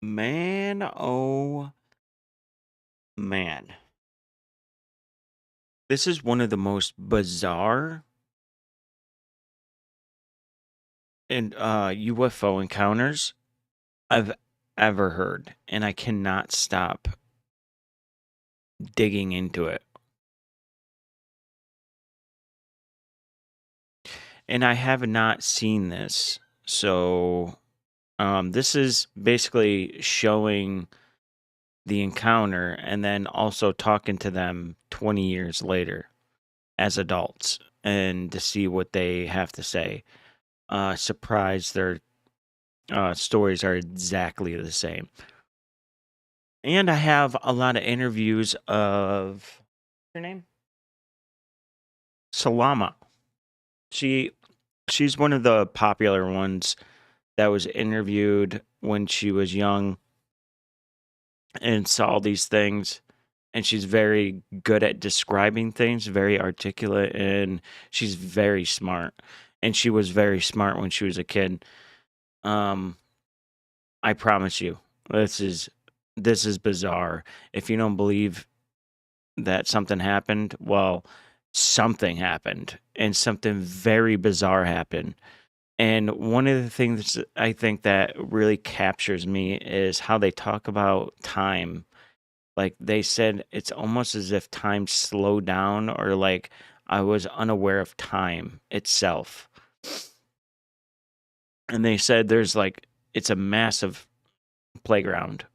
Man, oh man. This is one of the most bizarre and UFO encounters I've ever heard, and I cannot stop digging into it. And I have not seen this. So this is basically showing the encounter and then also talking to them 20 years later as adults and to see what they have to say. Surprised their stories are exactly the same. And I have a lot of interviews of what's her name? Salama. She's one of the popular ones that was interviewed when she was young and saw these things. And she's very good at describing things, very articulate, and she's very smart. And she was very smart when she was a kid. Um, I promise you, this is bizarre. If you don't believe that something happened, well, something happened, and something very bizarre happened. And one of the things I think that really captures me is how they talk about time. Like they said, it's almost as if time slowed down, or like I was unaware of time itself. And they said there's like, it's a massive playground.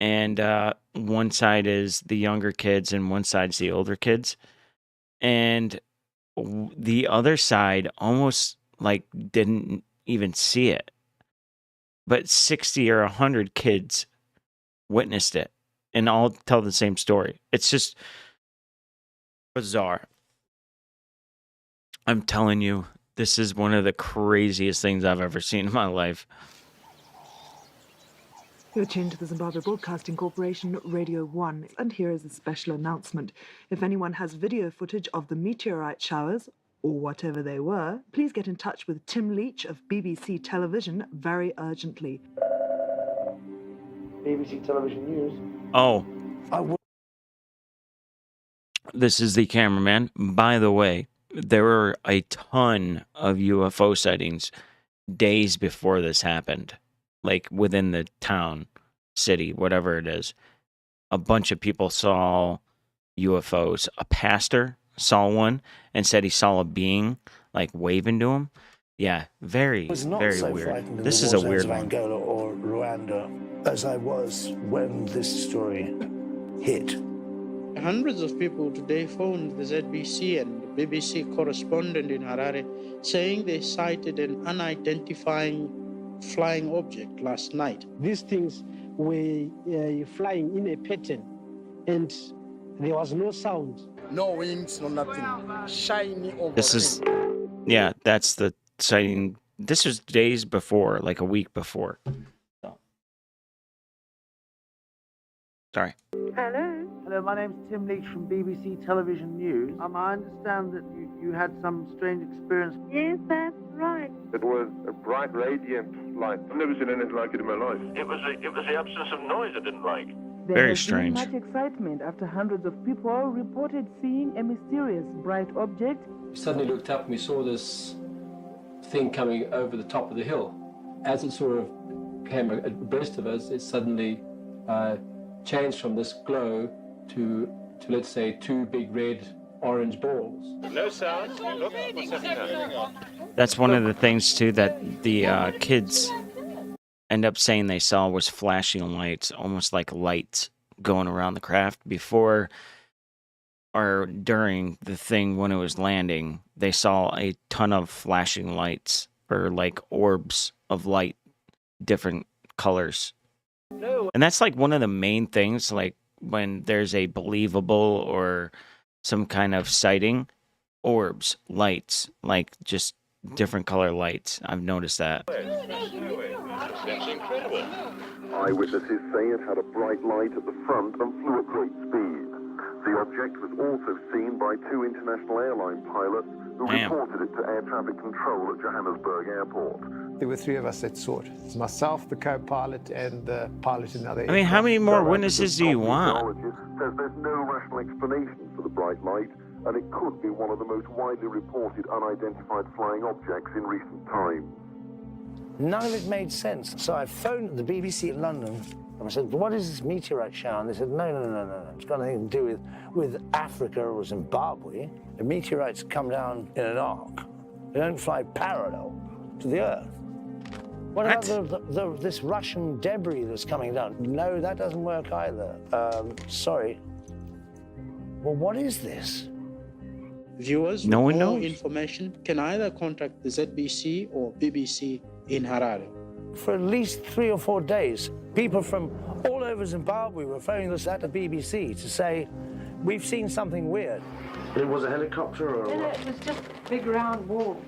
And one side is the younger kids, and one side's the older kids. And the other side almost like didn't even see it. But 60 or 100 kids witnessed it and all tell the same story. It's just bizarre. I'm telling you, this is one of the craziest things I've ever seen in my life. You're tuned to the Zimbabwe Broadcasting Corporation, Radio 1, and here is a special announcement. If anyone has video footage of the meteorite showers, or whatever they were, please get in touch with Tim Leach of BBC Television very urgently. BBC Television News. Oh. This is the cameraman. By the way, there were a ton of UFO sightings days before this happened, like within the town, city, whatever it is. A bunch of people saw UFOs. A pastor saw one and said he saw a being like waving to him. Yeah, very, very so weird. This is a weird one. Angola or Rwanda, as I was when this story hit. Hundreds of people today phoned the ZBC and the BBC correspondent in Harare saying they sighted an unidentified flying object last night. These things were flying in a pattern and there was no sound. No wings, no nothing. Shiny over. This is, yeah, that's the sighting. This was days before, like a week before. So. Sorry. Hello. Hello, my name's Tim Leach from BBC Television News. I understand that you had some strange experience. Yes, that's right. It was a bright, radiant light. I've never seen anything like it in my life. It was the absence of noise I didn't like. Very strange. There has been much excitement after hundreds of people reported seeing a mysterious bright object. We suddenly looked up and we saw this thing coming over the top of the hill. As it sort of came abreast of us, it suddenly changed from this glow to let's say two big red orange balls. No sound. Look, what's happening? That's one of the things too that the kids end up saying they saw was flashing lights, almost like lights going around the craft before or during the thing when it was landing. They saw a ton of flashing lights or like orbs of light, different colors. And that's like one of the main things, like when there's a believable or some kind of sighting, orbs, lights, like just different color lights. I've noticed that. That's incredible. Eyewitnesses say it had a bright light at the front and flew at great speed. The object was also seen by two international airline pilots who reported it to air traffic control at Johannesburg Airport. There were 3 of us that saw it. It's myself, the co-pilot, and the pilot in the other I mean, how many more witnesses do you want? Says there's no rational explanation for the bright light, and it could be one of the most widely reported unidentified flying objects in recent times. None of it made sense. So I phoned the BBC in London and I said, what is this meteorite shower? And they said, no. It's got nothing to do with Africa or Zimbabwe. The meteorites come down in an arc. They don't fly parallel to the Earth. What about this Russian debris that's coming down? No, that doesn't work either. Sorry. Well, what is this? Viewers with No one more knows. information can either contact the ZBC or BBC in Harare. For at least 3 or 4 days, people from all over Zimbabwe were phoning us at the BBC to say, we've seen something weird. It was a helicopter or No, what? it was just a big round wall.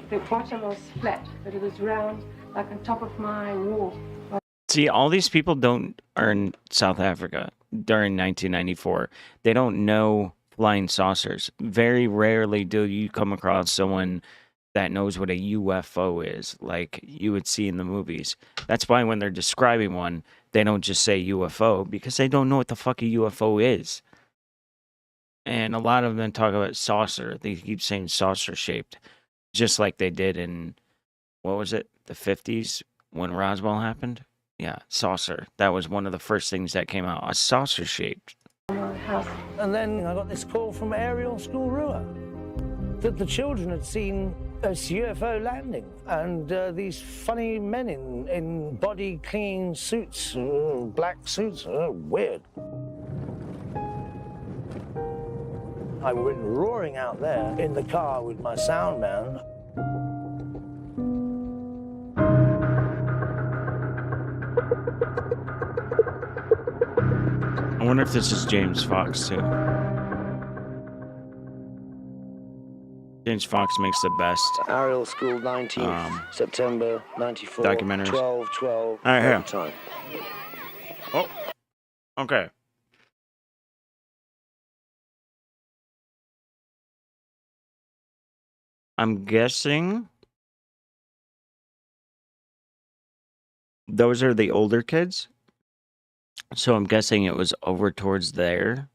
The bottom was flat, but it was round, like on top of my wall. See, all these people are in South Africa during 1994. They don't know flying saucers. Very rarely do you come across someone that knows what a UFO is, like you would see in the movies. That's why when they're describing one, they don't just say UFO, because they don't know what the fuck a UFO is. And a lot of them talk about saucer. They keep saying saucer-shaped, just like they did in, what was it, the 50s when Roswell happened? Yeah, saucer. That was one of the first things that came out, a saucer-shaped. And then I got this call from Ariel School Rua that the children had seen a UFO landing, and these funny men in body-clinging suits, black suits, weird. I went roaring out there in the car with my sound man. I wonder if this is James Fox, too. James Fox makes the best Ariel School, 19th September 94. documentaries. 12/12. All right, here. Time. Oh, okay. I'm guessing those are the older kids. So I'm guessing it was over towards there.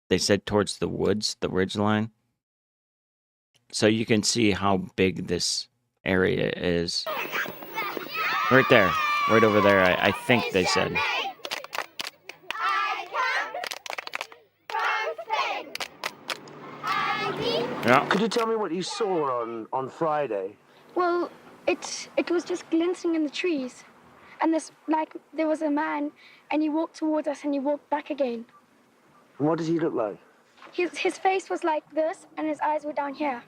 They said towards the woods, the ridge line. So you can see how big this area is. Right there. Right over there, I think they said. Yeah. Could you tell me what you saw on Friday? Well, it was just glinting in the trees. And there was a man, and he walked towards us and he walked back again. And what does he look like? His face was like this, and his eyes were down here.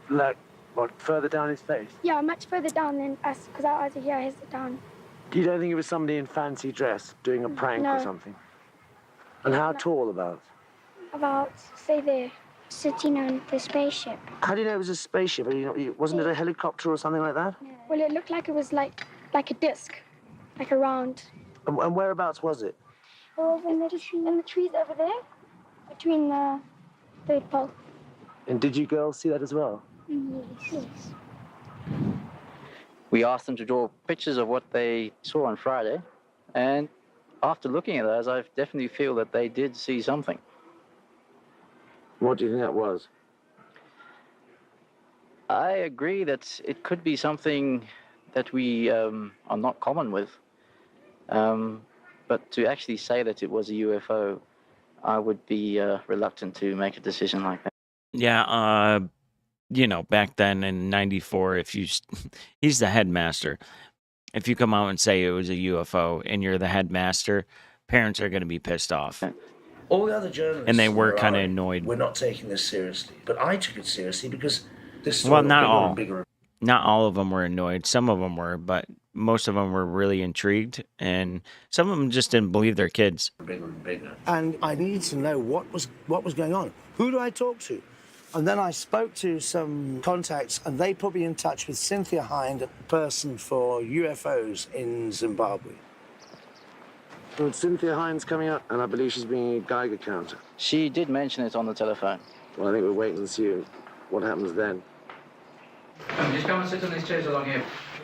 Like, what, further down his face? Yeah, much further down than us, because our eyes are here, his are down. You don't think it was somebody in fancy dress doing a prank No. or something? And how tall about? About, say there. Sitting on the spaceship. How do you know it was a spaceship? Wasn't it a helicopter or something like that? Well, it looked like it was like a disc, like a round. And whereabouts was it? Over in the trees over there, between the third pole. And did you girls see that as well? Yes. We asked them to draw pictures of what they saw on Friday, and after looking at those, I definitely feel that they did see something. What do you think that was? I agree that it could be something that we are not common with. But to actually say that it was a UFO, I would be reluctant to make a decision like that. Yeah, back then in 94, he's the headmaster. If you come out and say it was a UFO and you're the headmaster, parents are going to be pissed off. All the other journalists And they were kind of annoyed. We're not taking this seriously, but I took it seriously because this story Well, got not bigger all. and bigger. Not all of them were annoyed. Some of them were, but most of them were really intrigued, and some of them just didn't believe their kids. Bigger and bigger. And I needed to know what was going on. Who do I talk to? And then I spoke to some contacts, and they put me in touch with Cynthia Hind, a person for UFOs in Zimbabwe. Well, Cynthia Hind's coming up, and I believe she's being a Geiger counter. She did mention it on the telephone. Well, I think we're waiting to see what happens then. Just come and sit on these chairs along here.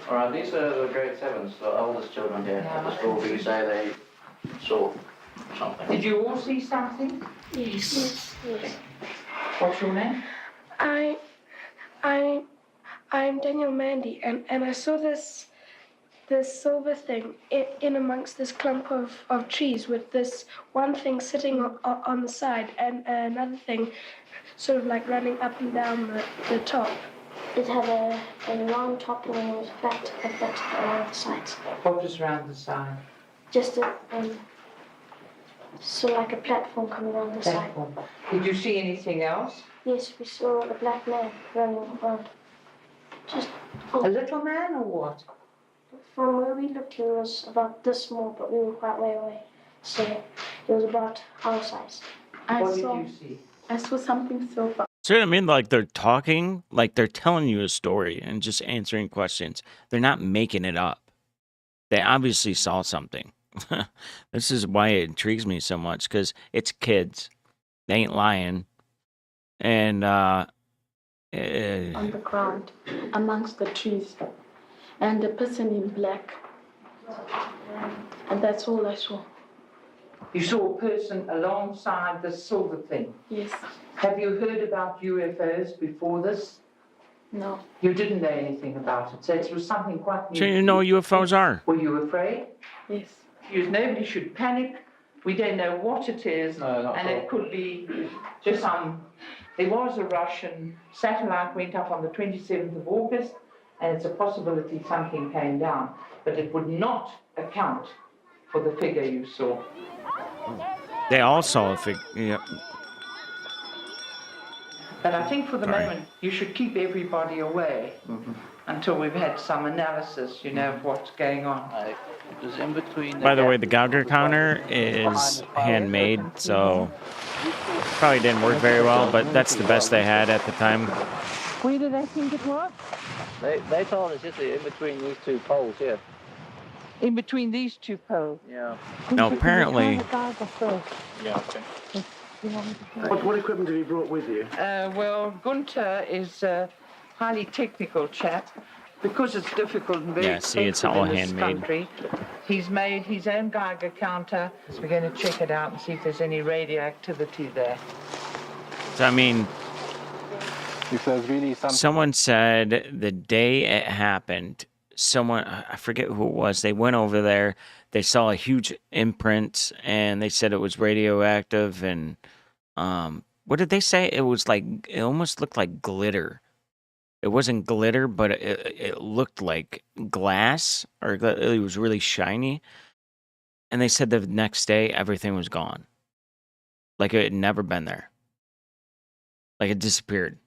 All right, these are the grade 7s, the oldest children here at the school who say they saw something. Did you all see something? Yes. Yes. What's your name? I'm Daniel Mandy, and I saw this silver thing in amongst this clump of trees with this one thing sitting on the side and another thing sort of like running up and down the top. It had a round top and it was flat like that around the sides. What was around the side? Just a sort of like a platform coming around the Platform. Did you see anything else? Yes, we saw a black man running around. Just a little man or what? From where we looked, he was about this small, but we were quite way away. So he was about our size. What did you see? I saw something silver. See what I mean? Like they're talking, like they're telling you a story and just answering questions. They're not making it up. They obviously saw something. This is why it intrigues me so much, because it's kids. They ain't lying. And On the ground, amongst the trees, and a person in black. And that's all I saw. You saw a person alongside the silver thing? Yes. Have you heard about UFOs before this? No. You didn't know anything about it, so it was something quite new. So you know what UFOs are? Were you afraid? Yes. Nobody should panic. We don't know what it is, and it could be just some... There was a Russian satellite went up on the 27th of August, and it's a possibility something came down, but it would not account for the figure you saw. They all saw a figure. Yeah. But I think for the moment, you should keep everybody away until we've had some analysis, of what's going on. It was in between. By the way, the Geiger counter is handmade, so probably didn't work very well, but that's the best they had at the time. Where did I think it was? They told us just in between these two poles here. In between these two poles? Yeah. No, apparently... Yeah, okay. What equipment have you brought with you? Well, Gunther is a highly technical chap. Because it's difficult and very it's all in this handmade. country, he's made his own Geiger counter. So we're going to check it out and see if there's any radioactivity there. So, I mean, if there's really someone said the day it happened, I forget who it was, they went over there, they saw a huge imprint, and they said it was radioactive, and what did they say? It was like, it almost looked like glitter. It wasn't glitter, but it looked like glass, or it was really shiny. And they said the next day, everything was gone. Like it had never been there. Like it disappeared.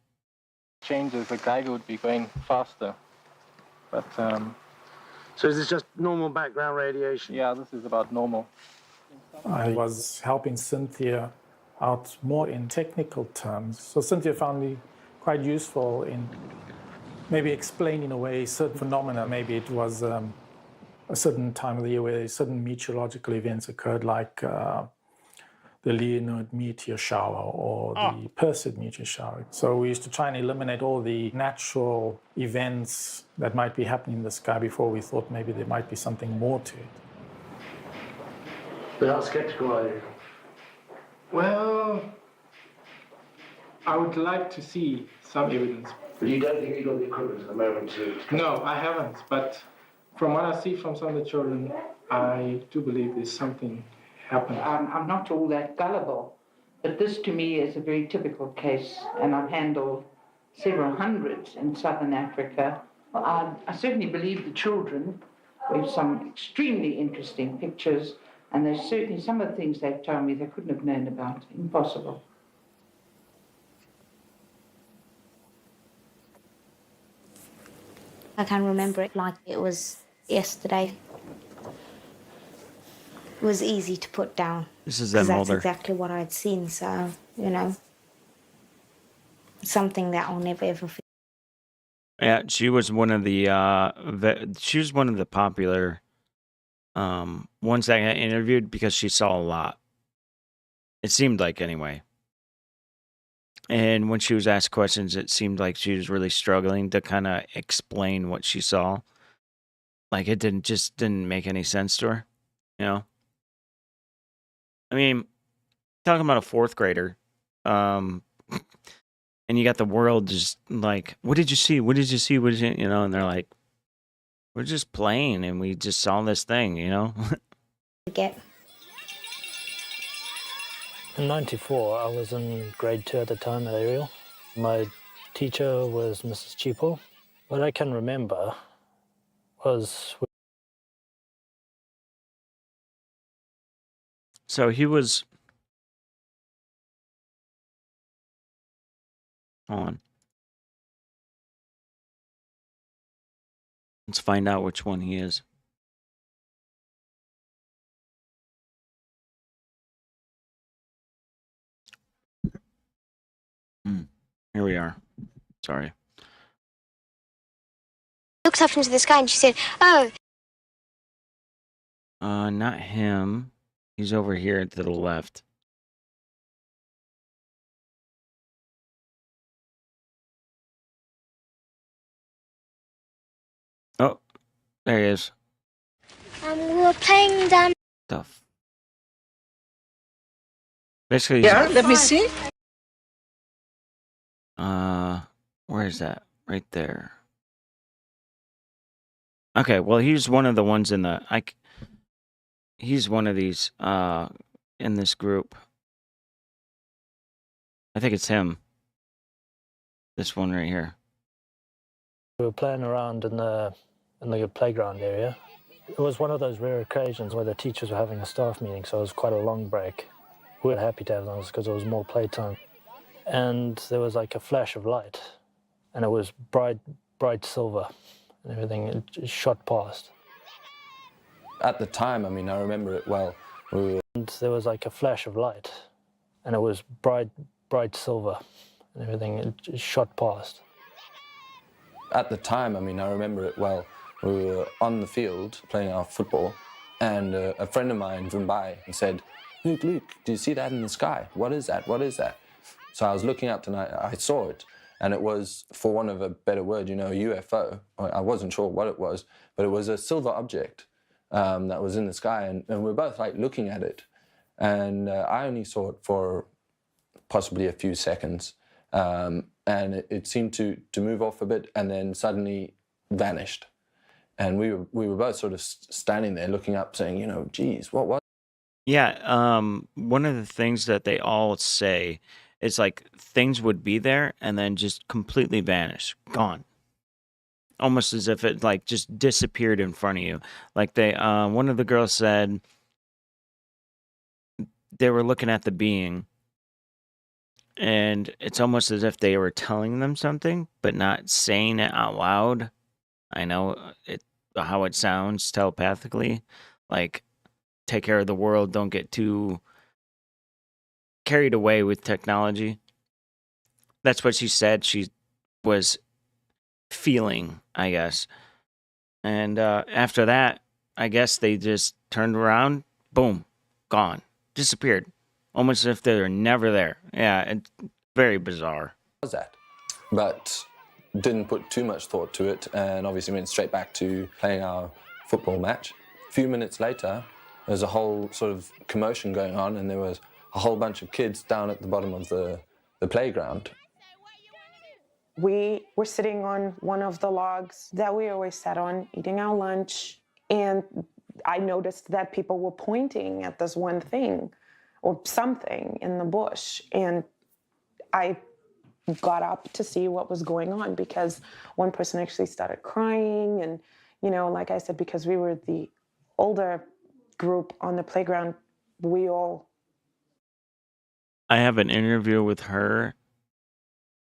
Changes, the Geiger would be going faster. But so is this just normal background radiation? Yeah, this is about normal. I was helping Cynthia out more in technical terms. So Cynthia found me quite useful in maybe explaining away certain phenomena. Maybe it was a certain time of the year where certain meteorological events occurred, like the Leonid meteor shower or the Perseid meteor shower. So we used to try and eliminate all the natural events that might be happening in the sky before we thought maybe there might be something more to it. But how skeptical are you? Well, I would like to see some evidence. But you don't think you've got the equipment at the moment to... No, I haven't. But from what I see from some of the children, I do believe there's something happening. I'm not all that gullible, but this to me is a very typical case, and I've handled several hundreds in southern Africa. Well, I certainly believe the children. We have some extremely interesting pictures, and there's certainly some of the things they've told me they couldn't have known about. Impossible. I can remember it like it was yesterday. It was easy to put down. This is because them that's older. exactly what I'd seen, so, something that I'll never ever forget. Yeah, she was one of the popular ones that I interviewed because she saw a lot. It seemed like, anyway. And when she was asked questions, it seemed like she was really struggling to kind of explain what she saw. Like it didn't make any sense to her, you know? I mean, talking about a fourth grader, um, and you got the world just like, what did you see? What did you see? What did you, you know? And they're like, we're just playing and we just saw this thing, you know? Get In '94, I was in grade 2 at the time at Ariel. My teacher was Mrs. Chipo. What I can remember was... So he was... Hold on. Let's find out which one he is. Here we are. Sorry. Looked up into the sky and she said, "Oh." Not him. He's over here to the left. Oh, there he is. We were playing down. Stuff. Basically, Yeah, let me see. where is that? Right there. Okay, well, he's one of the ones in the he's one of these in this group. I think it's him. This one right here. We were playing around in the playground area. It was one of those rare occasions where the teachers were having a staff meeting, so it was quite a long break. We were happy to have those because there was more playtime. And there was like a flash of light, and it was bright silver, and everything it shot past. At the time, I mean, I remember it well. And there was like a flash of light, and it was bright silver, and everything it shot past. At the time, I mean, I remember it well. We were on the field playing our football, and a friend of mine drove by and said, Luke, do you see that in the sky? What is that? What is that? So I was looking up and I saw it, and it was, for want of a better word, you know, a UFO. I wasn't sure what it was, but it was a silver object that was in the sky, and we were both like looking at it. And I only saw it for possibly a few seconds, and it seemed to move off a bit and then suddenly vanished. And we were both sort of standing there looking up saying, you know, geez, what was? Yeah, one of the things that they all say is like things would be there and then just completely vanish, gone. Almost as if it like just disappeared in front of you. Like they, one of the girls said they were looking at the being, and it's almost as if they were telling them something, but not saying it out loud. I know how it sounds telepathically, like take care of the world, don't get too carried away with technology. That's what she said she was feeling, I guess. And after that, I guess they just turned around, boom, gone, disappeared, almost as if they were never there. Yeah, it's very bizarre. Was that? But didn't put too much thought to it, and obviously went straight back to playing our football match. A few minutes later, there was a whole sort of commotion going on, and there was a whole bunch of kids down at the bottom of the playground. We were sitting on one of the logs that we always sat on, eating our lunch, and I noticed that people were pointing at this one thing or something in the bush, and I got up to see what was going on because one person actually started crying, and, you know, like I said, because we were the older group on the playground, we all... I have an interview with her.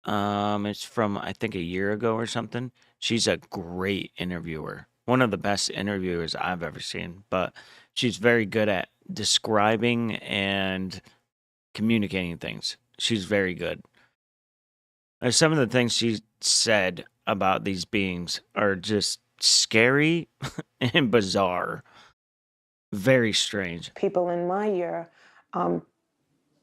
It's from, I think, a year ago or something. She's a great interviewer. One of the best interviewers I've ever seen. But she's very good at describing and communicating things. She's very good. Some of the things she said about these beings are just scary and bizarre. Very strange. People in my year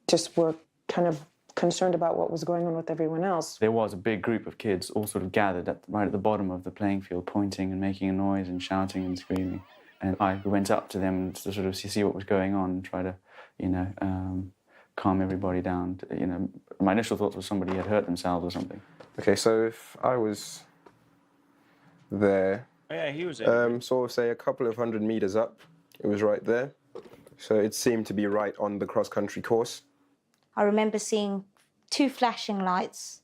just were kind of concerned about what was going on with everyone else. There was a big group of kids all sort of gathered right at the bottom of the playing field, pointing and making a noise and shouting and screaming. And I went up to them to sort of see what was going on and try to, calm everybody down. My initial thoughts was somebody had hurt themselves or something. Okay, so if I was there, yeah, he was there. sort of say a couple of 100 meters up, it was right there. So it seemed to be right on the cross-country course. I remember seeing 2 flashing lights,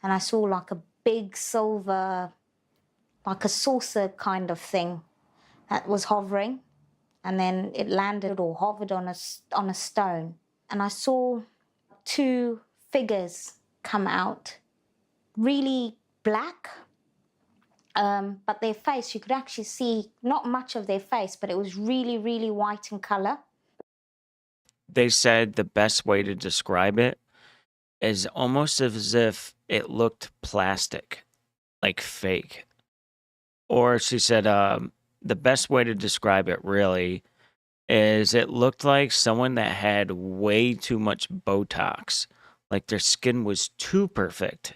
and I saw like a big silver, like a saucer kind of thing that was hovering, and then it landed or hovered on a stone. And I saw 2 figures come out, really black, but their face, you could actually see not much of their face, but it was really, really white in color. They said the best way to describe it is almost as if it looked plastic, like fake. Or she said the best way to describe it really is it looked like someone that had way too much Botox. Like their skin was too perfect.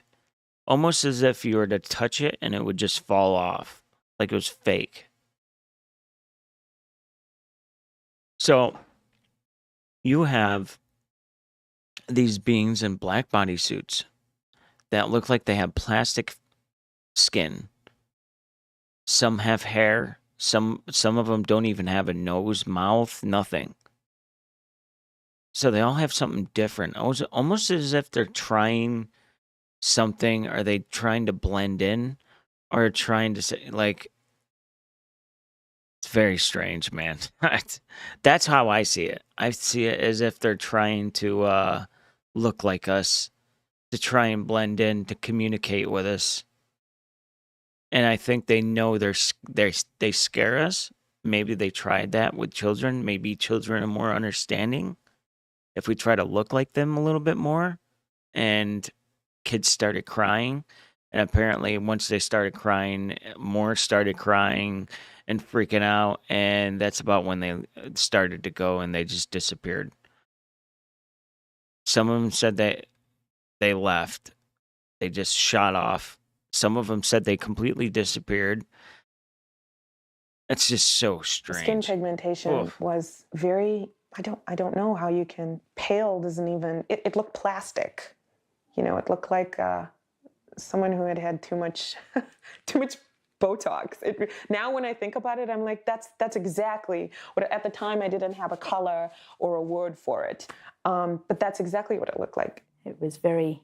Almost as if you were to touch it and it would just fall off. Like it was fake. So you have these beings in black bodysuits that look like they have plastic skin. Some have hair. Some of them don't even have a nose, mouth, nothing. So they all have something different. Almost as if they're trying something. Are they trying to blend in? Or trying to say, like, it's very strange, man. That's how I see it. I see it as if they're trying to look like us, to try and blend in, to communicate with us. And I think they know they scare us. Maybe they tried that with children. Maybe children are more understanding if we try to look like them a little bit more. And kids started crying. And apparently once they started crying, more started crying and freaking out. And that's about when they started to go and they just disappeared. Some of them said they left. They just shot off. Some of them said they completely disappeared. It's just so strange. Skin pigmentation was very, I don't know how you can, pale doesn't even, it looked plastic. It looked like someone who had too much Botox. Now when I think about it, I'm like, that's exactly what, at the time I didn't have a color or a word for it. But that's exactly what it looked like. It was very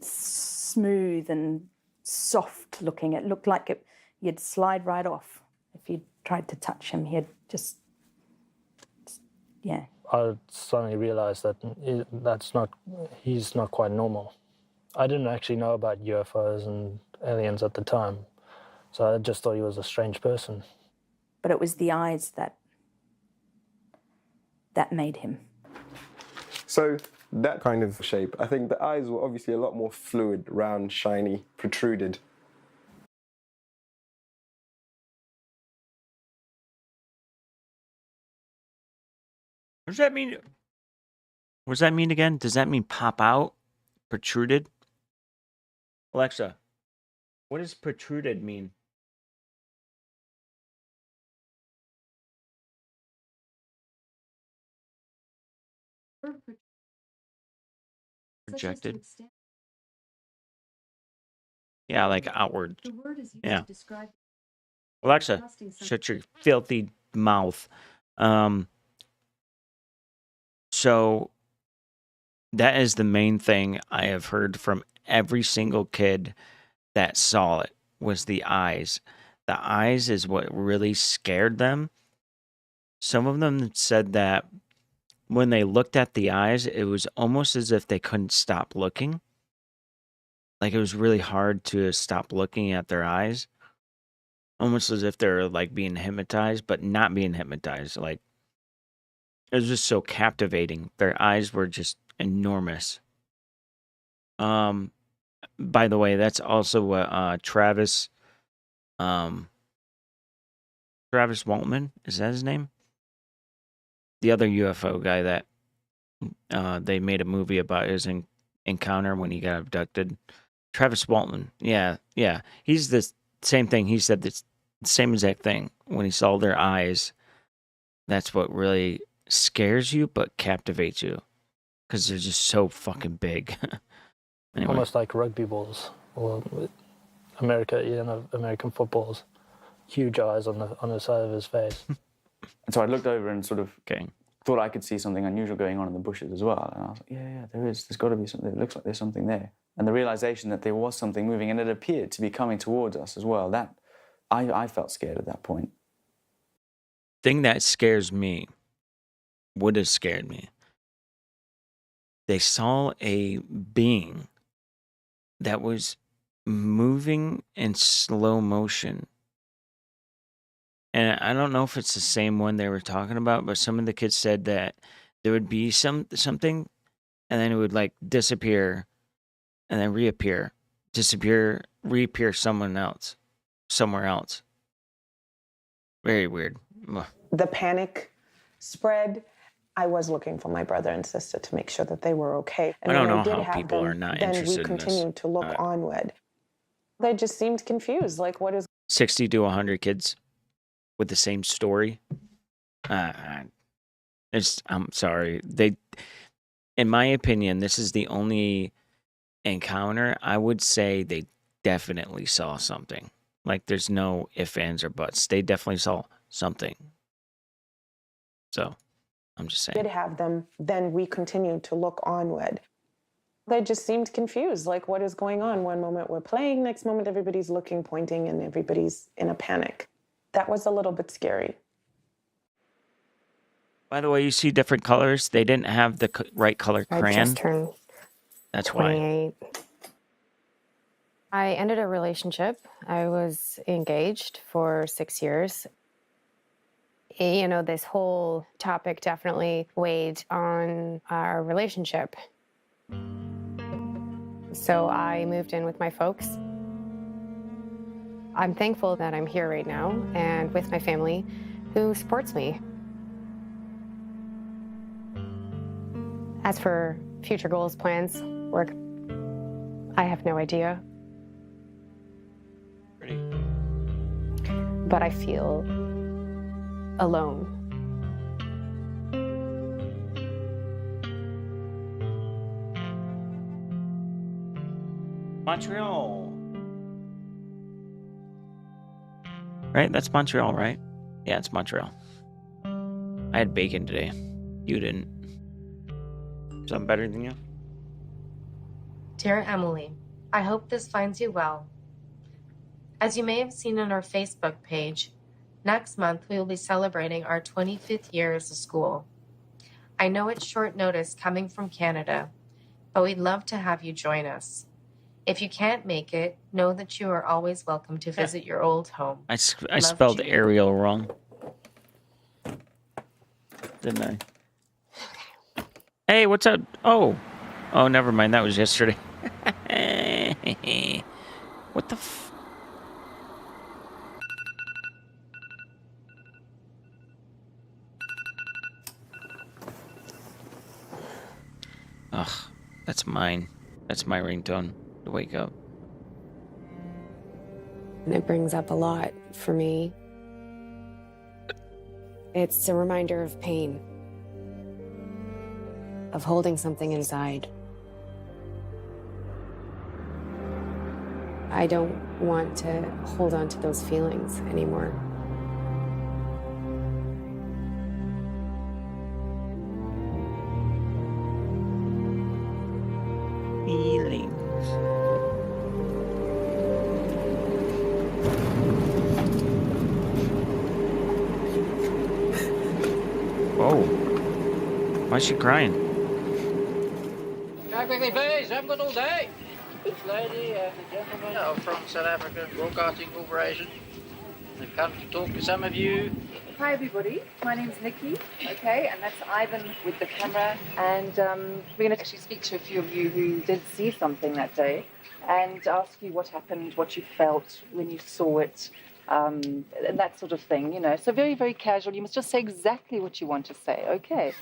smooth and soft looking. It looked like you'd slide right off if you tried to touch him. He'd just, yeah. I suddenly realized that he's not quite normal. I didn't actually know about UFOs and aliens at the time, so I just thought he was a strange person. But it was the eyes that made him. So that kind of shape, I think the eyes were obviously a lot more fluid, round, shiny, protruded. What does that mean? What does that mean again? Does that mean pop out? Protruded? Alexa, what does protruded mean? Projected? Yeah, like outward. Yeah. Alexa, shut your filthy mouth. So that is the main thing I have heard from every single kid that saw it, was the eyes. The eyes is what really scared them. Some of them said that when they looked at the eyes, it was almost as if they couldn't stop looking. Like it was really hard to stop looking at their eyes. Almost as if they're like being hypnotized, but not being hypnotized. Like it was just so captivating. Their eyes were just enormous. By the way, that's also what Travis Waltman, is that his name? The other UFO guy that They made a movie about his encounter when he got abducted. Travis Walton. Yeah. He's the same thing. He said the same exact thing. When he saw their eyes, that's what really scares you but captivates you. Because they're just so fucking big. Anyway. Almost like rugby balls, or American footballs. Huge eyes on the side of his face. And so I looked over and sort of thought I could see something unusual going on in the bushes as well. And I was like, yeah, there is. There's got to be something. It looks like there's something there. And the realization that there was something moving and it appeared to be coming towards us as well, that I felt scared at that point. Thing that scares me, would have scared me, they saw a being that was moving in slow motion. And I don't know if it's the same one they were talking about, but some of the kids said that there would be something, and then it would like disappear, and then reappear, disappear, reappear somewhere else. Very weird. The panic spread. I was looking for my brother and sister to make sure that they were okay. And I don't when know did how have people them, are not then interested we in this. continued to look onward. They just seemed confused. Like, what is 60 to 100 kids with the same story. I'm sorry. In my opinion, this is the only encounter. I would say they definitely saw something. Like, there's no ifs, ands, or buts. They definitely saw something. So, I'm just saying. did have them, then we continued to look onward. They just seemed confused. Like, what is going on? One moment we're playing, next moment everybody's looking, pointing, and everybody's in a panic. That was a little bit scary. By the way, you see different colors. They didn't have the right color I crayon. just turned That's why. 28. I ended a relationship. I was engaged for 6 years. You know, this whole topic definitely weighed on our relationship. So I moved in with my folks. I'm thankful that I'm here right now and with my family who supports me. As for future goals, plans, work, I have no idea. But I feel alone. Montreal. Right? That's Montreal, right? Yeah, it's Montreal. I had bacon today. You didn't. Something better than you? Dear Emily, I hope this finds you well. As you may have seen on our Facebook page, next month we will be celebrating our 25th year as a school. I know it's short notice coming from Canada, but we'd love to have you join us. If you can't make it, know that you are always welcome to visit your old home. I spelled Ariel wrong. Didn't I? Hey, what's up? Oh, never mind. That was yesterday. What the f... Ugh, that's mine. That's my ringtone to wake up. And it brings up a lot for me. It's a reminder of pain, of holding something inside. I don't want to hold on to those feelings anymore. Feelings. Whoa. Why is she crying? Go quickly, please. I haven't got all day. This lady and the gentleman are from South African Broadcasting Corporation. They've come to talk to some of you. Hi everybody, my name's Nikki, okay, and that's Ivan with the camera, and we're going to actually speak to a few of you who did see something that day and ask you what happened, what you felt when you saw it, and that sort of thing, you know. So very, very casual. You must just say exactly what you want to say. Okay.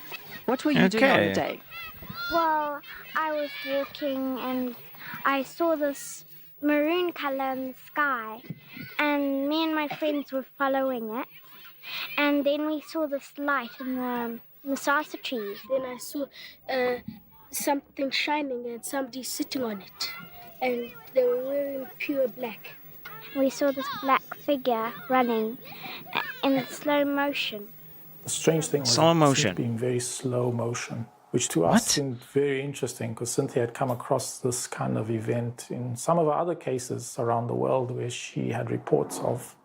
What were you doing on the day? Well, I was walking and I saw this maroon color in the sky, and me and my friends were following it, and then we saw this light in the masasa trees. Then I saw something shining and somebody sitting on it, and they were wearing pure black. We saw this black figure running in slow motion. The strange thing was Slow it motion. seemed to be in very slow motion, which to us seemed very interesting because Cynthia had come across this kind of event in some of our other cases around the world where she had reports of,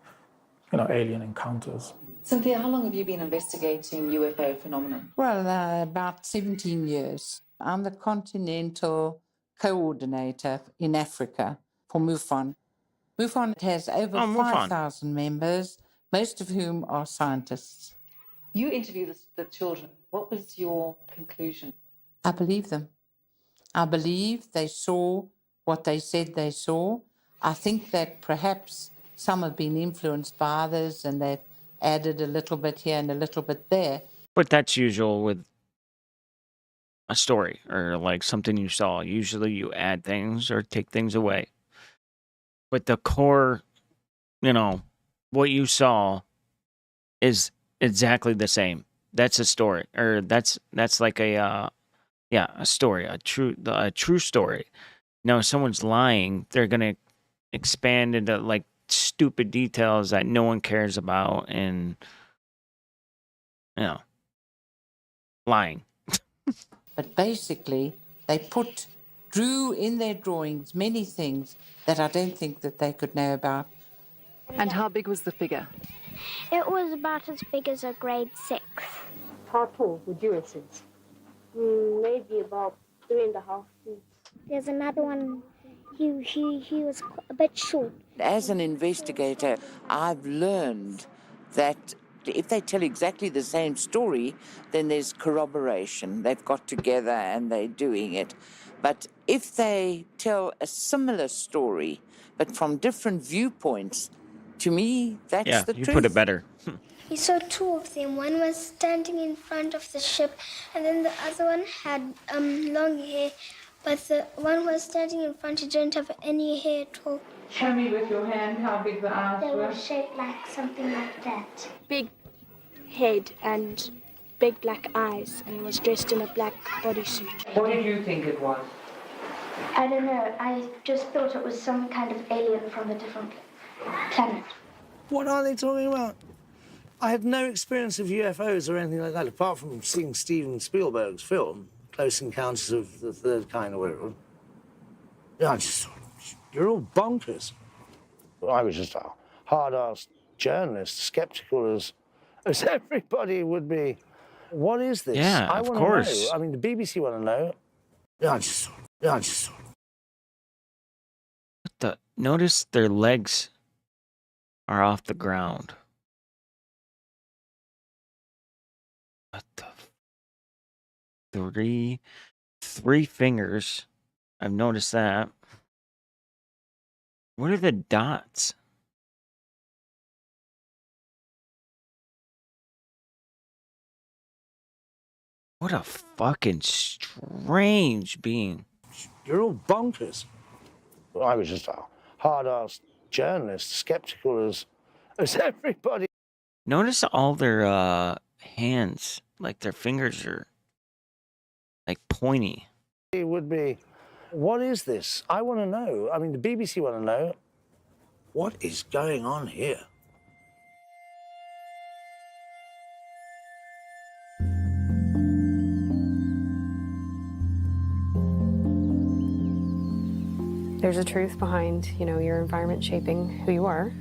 you know, alien encounters. Cynthia, how long have you been investigating UFO phenomena? Well, about 17 years. I'm the continental coordinator in Africa for MUFON. MUFON has over 5,000 members, most of whom are scientists. You interviewed the children. What was your conclusion? I believe them. I believe they saw what they said they saw. I think that perhaps some have been influenced by others and they've added a little bit here and a little bit there. But that's usual with a story or like something you saw. Usually you add things or take things away. But the core, you know, what you saw is exactly the same. That's a story, or that's like a story, a true story. Now, if someone's lying, they're gonna expand into like stupid details that no one cares about, and you know, lying. But basically, they drew in their drawings many things that I don't think that they could know about. And how big was the figure? It was about as big as a grade 6. How tall would you say? Maybe about 3.5 feet. There's another one. He was a bit short. As an investigator, I've learned that if they tell exactly the same story, then there's corroboration. They've got together and they're doing it. But if they tell a similar story, but from different viewpoints, to me, that's the truth. You put it better. We saw 2 of them. One was standing in front of the ship, and then the other one had long hair. But the one who was standing in front, he didn't have any hair at all. Show me with your hand how big the eyes They were. were shaped like something like that. Big head and big black eyes, and was dressed in a black bodysuit. What did you think it was? I don't know. I just thought it was some kind of alien from a different planet. What are they talking about? I had no experience of UFOs or anything like that, apart from seeing Steven Spielberg's film, Close Encounters of the Third Kind, or whatever. I just thought, you're all bonkers. I was just a hard-ass journalist, sceptical as everybody would be. What is this? Yeah, I of wanna course. know. I mean, the BBC want to know. I just thought. Notice their legs are off the ground. What the? Three fingers. I've noticed that. What are the dots? What a fucking strange being. You're all bonkers. I was just a hard-ass journalist, sceptical as everybody. Notice all their hands, like their fingers are like pointy. It would be, what is this? I want to know. I mean, the BBC want to know. What is going on here? There's a truth behind, you know, your environment shaping who you are.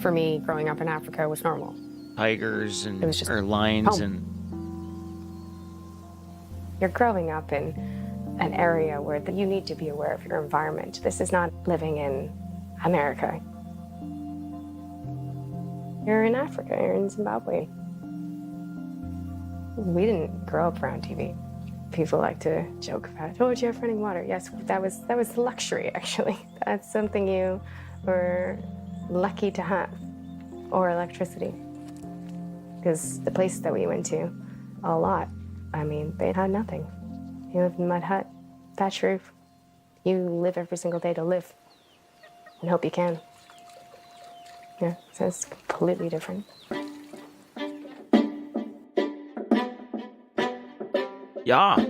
For me, growing up in Africa was normal. Tigers and It was just or lions home. and You're growing up in an area where you need to be aware of your environment. This is not living in America. You're in Africa, you're in Zimbabwe. We didn't grow up around TV. People like to joke about, oh, do you have running water? Yes, that was luxury, actually. That's something you we're lucky to have, or electricity. Because the places that we went to, a lot, I mean, they had nothing. You live in a mud hut, thatch roof. You live every single day to live and hope you can. Yeah, so it's completely different. Yeah.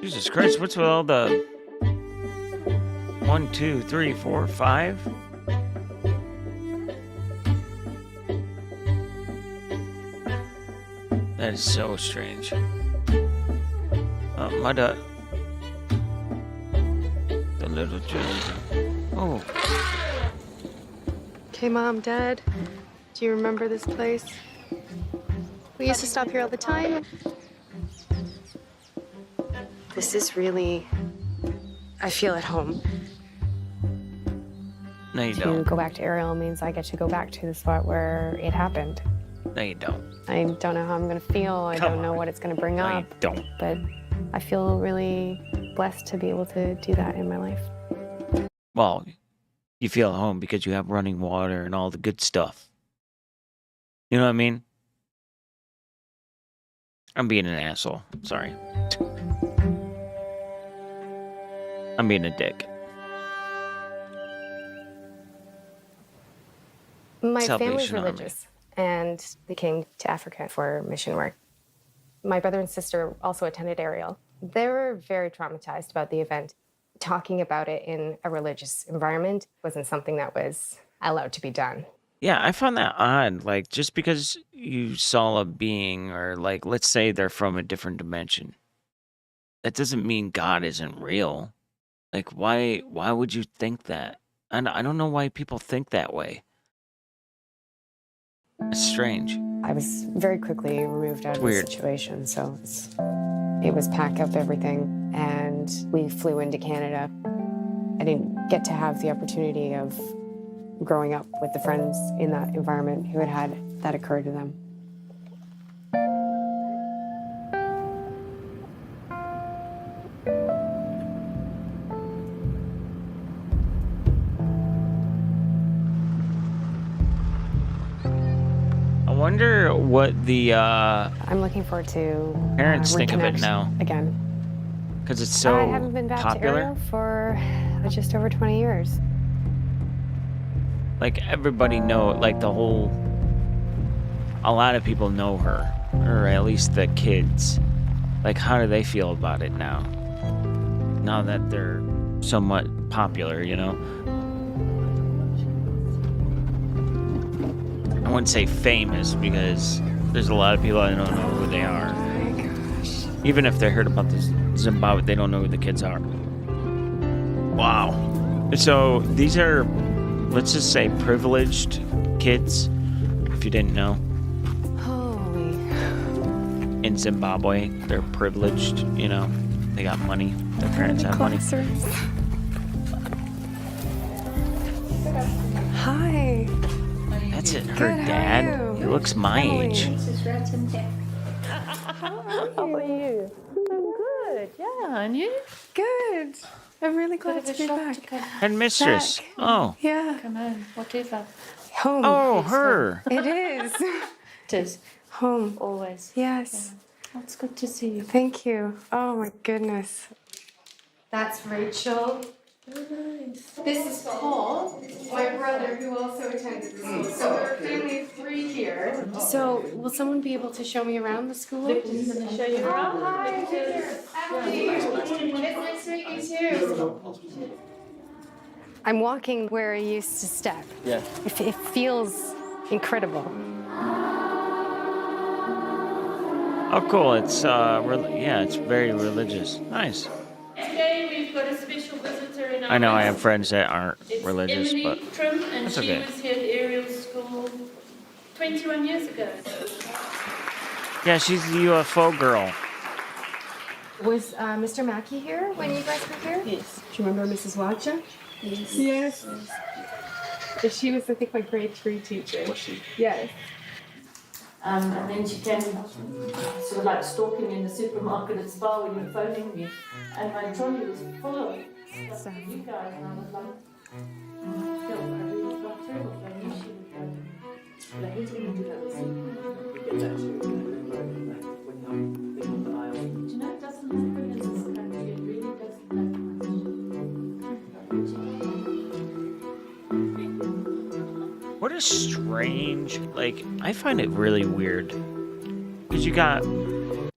Jesus Christ, what's with all the 1, 2, 3, 4, 5? That is so strange. Mudda. The little children. Oh. Okay, Mom, Dad, do you remember this place? We used to stop here all the time. This is really, I feel at home. No, you To don't. go back to Ariel means I get to go back to the spot where it happened. No, you don't. I don't know how I'm gonna feel. I don't know what it's gonna bring up. You don't. But I feel really blessed to be able to do that in my life. Well, you feel at home because you have running water and all the good stuff. You know what I mean? I'm being an asshole. Sorry. I'm being a dick. My family's Salvation Army. religious, and they came to Africa for mission work. My brother and sister also attended Ariel. They were very traumatized about the event. Talking about it in a religious environment wasn't something that was allowed to be done. Yeah, I found that odd. Like, just because you saw a being, or like, let's say they're from a different dimension, that doesn't mean God isn't real. Like, why would you think that? And I don't know why people think that way. It's strange. I was very quickly removed out of the Weird. situation, so it was pack up everything, and we flew into Canada. I didn't get to have the opportunity of growing up with the friends in that environment who had that occur to them. I wonder what the I'm looking forward to parents think of it reconnect now, again. because it's so I haven't been back to popular. Ariel for just over 20 years. Like, everybody know, like, a lot of people know her, or at least the kids. Like, how do they feel about it now? Now that they're somewhat popular, you know? I wouldn't say famous, because there's a lot of people that don't know who they are. Oh my gosh. Even if they heard about this Zimbabwe, they don't know who the kids are. Wow. So these are, let's just say, privileged kids, if you didn't know. Holy. In Zimbabwe, they're privileged, you know. They got money. Their parents have money. Classrooms. Hi. That's it. Her Good, how dad. are you? He looks my age. How are you? I'm good. Yeah, and you? Good. I'm really glad to be back. Headmistress. Back. Oh. Yeah. Come on, whatever. Home. Oh, her. It is. It is. Home. Always. Yes. Yeah. It's good to see you. Thank you. Oh my goodness. That's Rachel. This is Paul, my brother, who also attended the school. So we're a family of 3 here. So will someone be able to show me around the school? Going to show you around. Oh, hi, Emily. It's nice to meet you too. I'm walking where I used to step. Yeah. It feels incredible. Oh, cool. It's, yeah, it's very religious. Nice. Today we've got a special visitor in our I know I have midst. friends that aren't It's religious, Emily but Trim, and that's she okay. was here at Ariel's school 21 years ago. Yeah, she's the UFO girl. Was Mr. Mackey here when you guys were here? Yes. Do you remember Mrs. Watcha? Yes. Yes. She was, I think, my grade 3 teacher. Was she? Yes. And then she came sort of like stalking me in the supermarket at Spa when you were phoning me. And my trolley was full of What a strange, like, I find it really weird. Because you got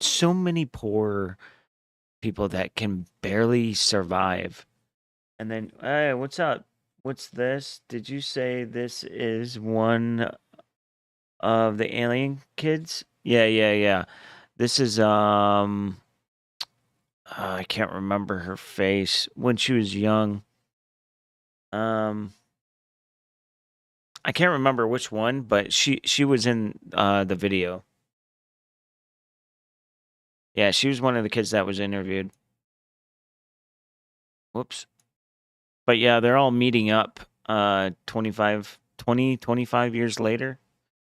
so many poor people that can barely survive. And then, hey, what's up? What's this? Did you say this is one of the alien kids? Yeah, yeah, yeah. This is, I can't remember her face when she was young. I can't remember which one, but she was in the video. Yeah, she was one of the kids that was interviewed. Whoops. But yeah, they're all meeting up 25 years later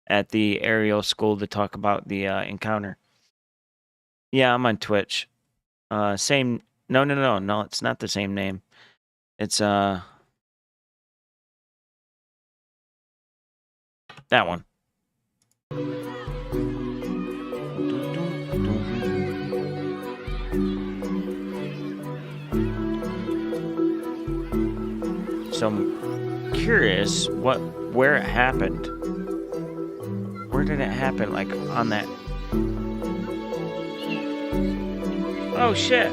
at the Ariel school to talk about the encounter. Yeah, I'm on Twitch. Same no, it's not the same name. It's that one. So I'm curious where it happened. Where did it happen? Like on that. Oh shit.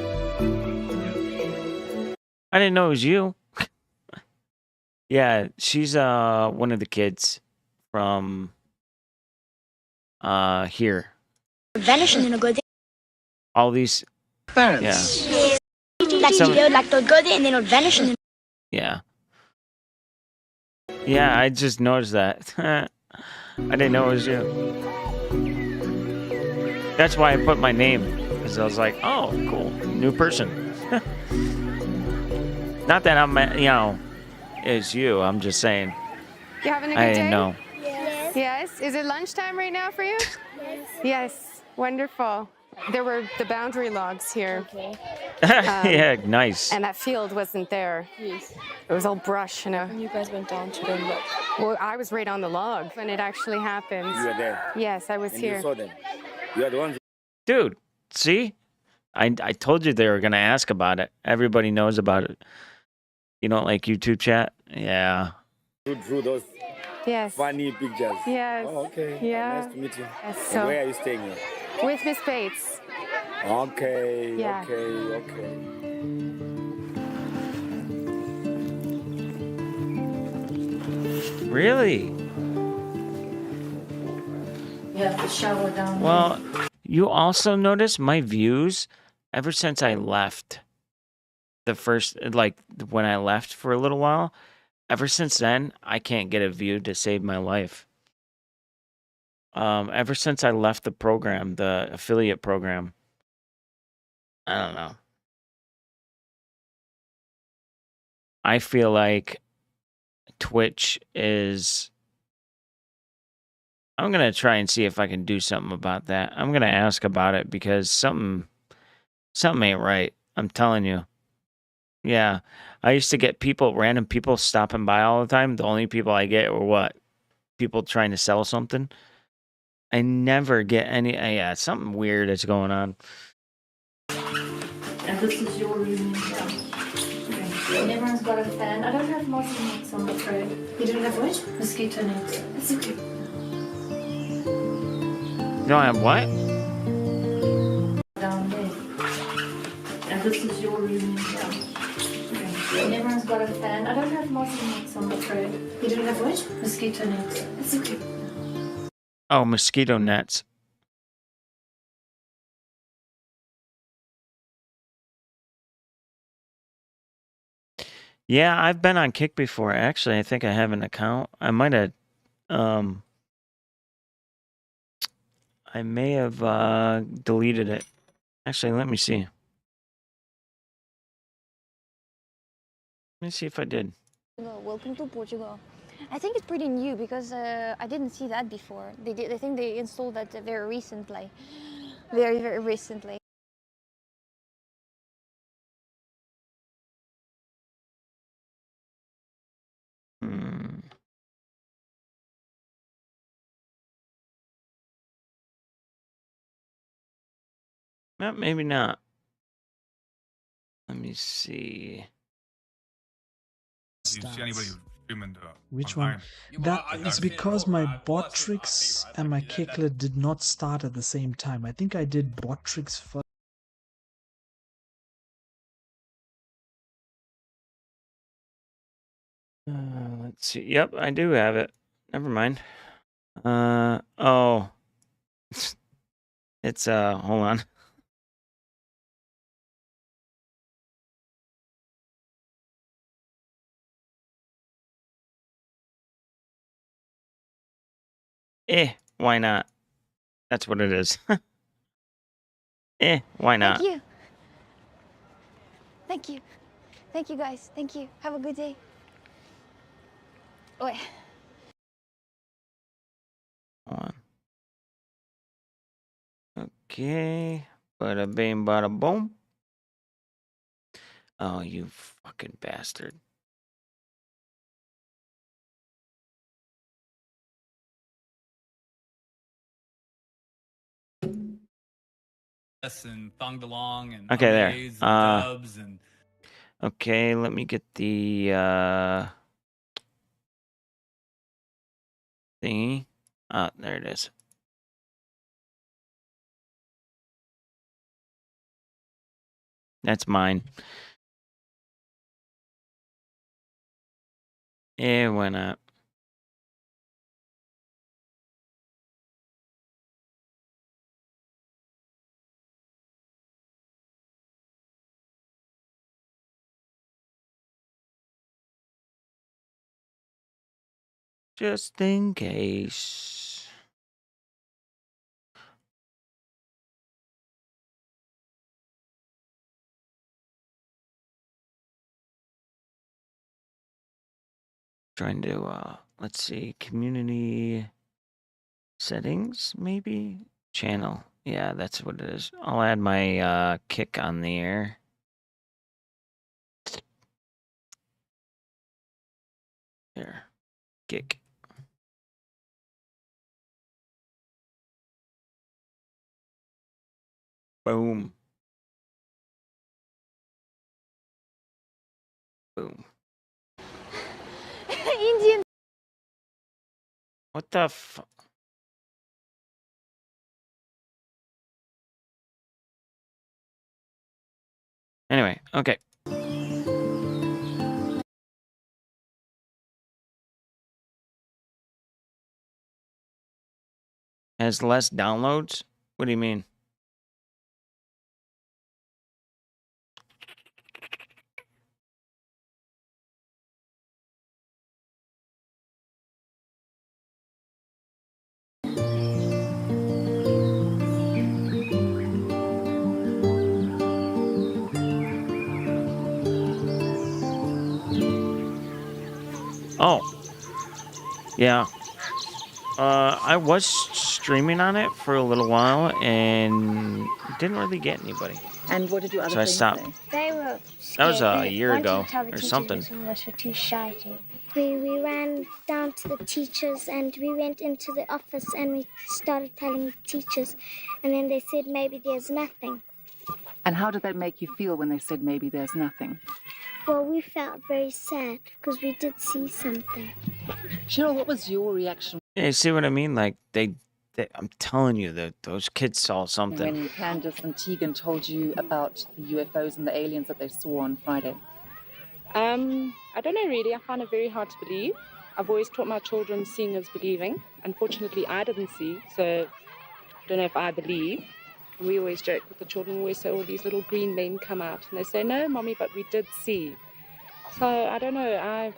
I didn't know it was you. Yeah, she's one of the kids from here. Vanishing in a good All these parents. Yeah. Like Some- video, like the good and then it'll vanish in Yeah. Yeah, I just noticed that. I didn't know it was you. That's why I put my name, because I was like, oh, cool, new person. Not that I'm, it's you. I'm just saying. You having a good I day? didn't know. Yes. Yes. Is it lunchtime right now for you? Yes. Yes. Wonderful. There were the boundary logs here. Okay. Yeah, nice. And that field wasn't there. Yes. It was all brush, you know. And you guys went down to them, but... Well, I was right on the log when it actually happened. You were there? Yes, I was And here. you saw them? You are the ones... Dude, see? I told you they were going to ask about it. Everybody knows about it. You don't like YouTube chat? Yeah. Drew those Yes. funny pictures. Yes. Oh, okay. Yeah. Nice to meet you. Yes, And so- where are you staying here? With Miss Bates. Okay, Yeah. okay. Really? You have to shower down Well, you also notice my views ever since I left the first, like when I left for a little while, ever since then, I can't get a view to save my life. Ever since I left the program, the affiliate program, I don't know. I feel like Twitch is. I'm gonna try and see if I can do something about that. I'm gonna ask about it because something ain't right. I'm telling you. Yeah, I used to get random people stopping by all the time. The only people I get were what? People trying to sell something. I never get any. Yeah, something weird is going on. And this is your room. Yeah. And everyone's got a fan. I don't have mosquito nets on the tray. You don't have what? Mosquito nets. It's okay. You don't have what? Down there. And this is your room. Yeah. And everyone's got a fan. I don't have mosquito nets on the tray. You don't have what? Mosquito nets. It's okay. Oh, mosquito nets. Yeah, I've been on Kick before. Actually, I think I have an account. I might have, I may have deleted it. Actually, let me see. Let me see if I did. Welcome to Portugal. I think it's pretty new because I didn't see that before. I think they installed that very recently. Very recently. No, maybe not. Let me see. Do you see anybody streaming the Which on one? Iron? That is because my Bottrix and my Kekler did not start at the same time. I think I did Bottrix first. Let's see. Yep, I do have it. Never mind. Oh. It's, hold on. Why not? That's what it is. Why not? Thank you. Thank you. Thank you, guys. Thank you. Have a good day. Wait. Hold on. Okay. Bada bing, bada boom. Oh, you fucking bastard. And Thongdalong and Okay, there. Amaze and Dubs and Okay, let me get the thingy. There it is. That's mine. Why not? Just in case. Trying to, let's see, community settings, maybe? Channel. Yeah, that's what it is. I'll add my, kick on the air. There. Kick. Boom. Boom. Indian. What the f... Anyway, okay. Has less downloads? What do you mean? Oh. Yeah. I was streaming on it for a little while and didn't really get anybody. And what did your other So I friends stopped. say? They were That was scared. a They year wanted ago to tell the or teachers, something. but some of us were too shy to. We ran down to the teachers and we went into the office and we started telling the teachers, and then they said maybe there's nothing. And how did that make you feel when they said maybe there's nothing? Well, we felt very sad because we did see something. Cheryl, what was your reaction Yeah, you see what I mean? Like they I'm telling you that those kids saw something. when Candace and Tegan told you about the UFOs and the aliens that they saw on Friday? I don't know really. I find it very hard to believe. I've always taught my children seeing is believing. Unfortunately, I didn't see, so I don't know if I believe. We always joke with the children, we always say all these little green men come out, and they say, no, Mommy, but we did see. So I don't know.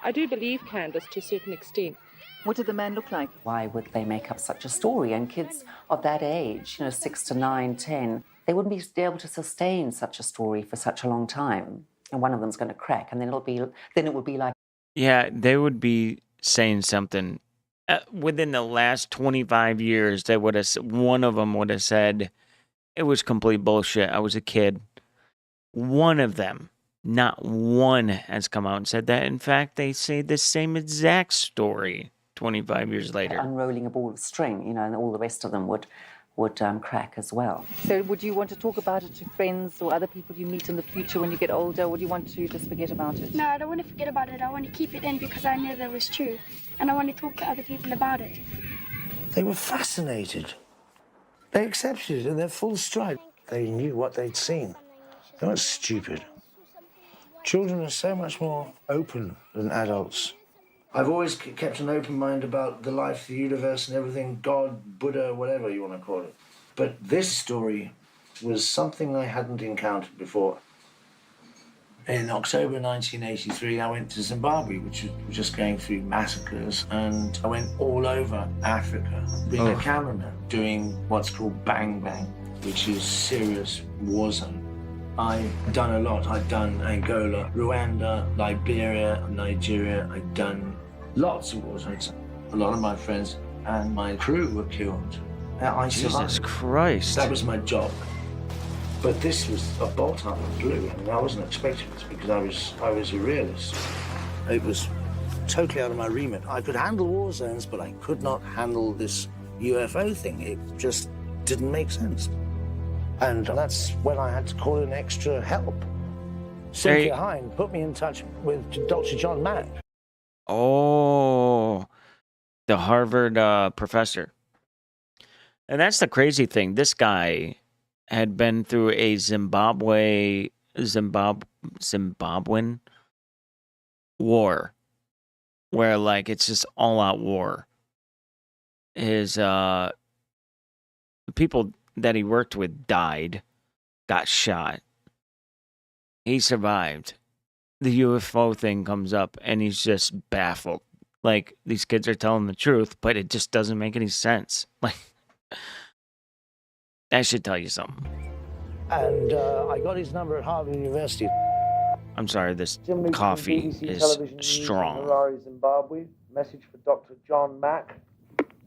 I do believe Candace to a certain extent. What did the man look like? Why would they make up such a story? And kids of that age, 6 to 9, 10, they wouldn't be able to sustain such a story for such a long time. And one of them's going to crack, and then it would be like. Yeah, they would be saying something. Within the last 25 years, they would have. One of them would have said, "It was complete bullshit. I was a kid." One of them, Not one has come out and said that. In fact, they say the same exact story 25 years later. Unrolling a ball of string, you know, and all the rest of them would crack as well. So would you want to talk about it to friends or other people you meet in the future when you get older, or do you want to just forget about it? No, I don't want to forget about it. I want to keep it in because I know that it was true. And I want to talk to other people about it. They were fascinated. They accepted it in their full stride. They knew what they'd seen. They weren't stupid. Children are so much more open than adults. I've always kept an open mind about the life, the universe, and everything, God, Buddha, whatever you want to call it. But this story was something I hadn't encountered before. In October 1983, I went to Zimbabwe, which was just going through massacres, and I went all over Africa, being a cameraman, doing what's called bang bang, which is serious war zone. I've done a lot. I've done Angola, Rwanda, Liberia, Nigeria. I've done lots of war zones. A lot of my friends and my crew were killed. I survived. Jesus Christ. That was my job. But this was a bolt out of the blue. I mean, I wasn't expecting this because I was a realist. It was totally out of my remit. I could handle war zones, but I could not handle this UFO thing. It just didn't make sense. And that's when I had to call in extra help. Cynthia Hine put me in touch with Dr. John Mack. Oh, the Harvard professor. And that's the crazy thing. This guy had been through a Zimbabwean war, where like it's just all out war. His people that he worked with died, got shot. He survived. The UFO thing comes up and he's just baffled. Like, these kids are telling the truth, but it just doesn't make any sense. Like, I should tell you something. And I got his number at Harvard University. I'm sorry, this coffee is strong. Harare, Zimbabwe. Message for Dr. John Mack.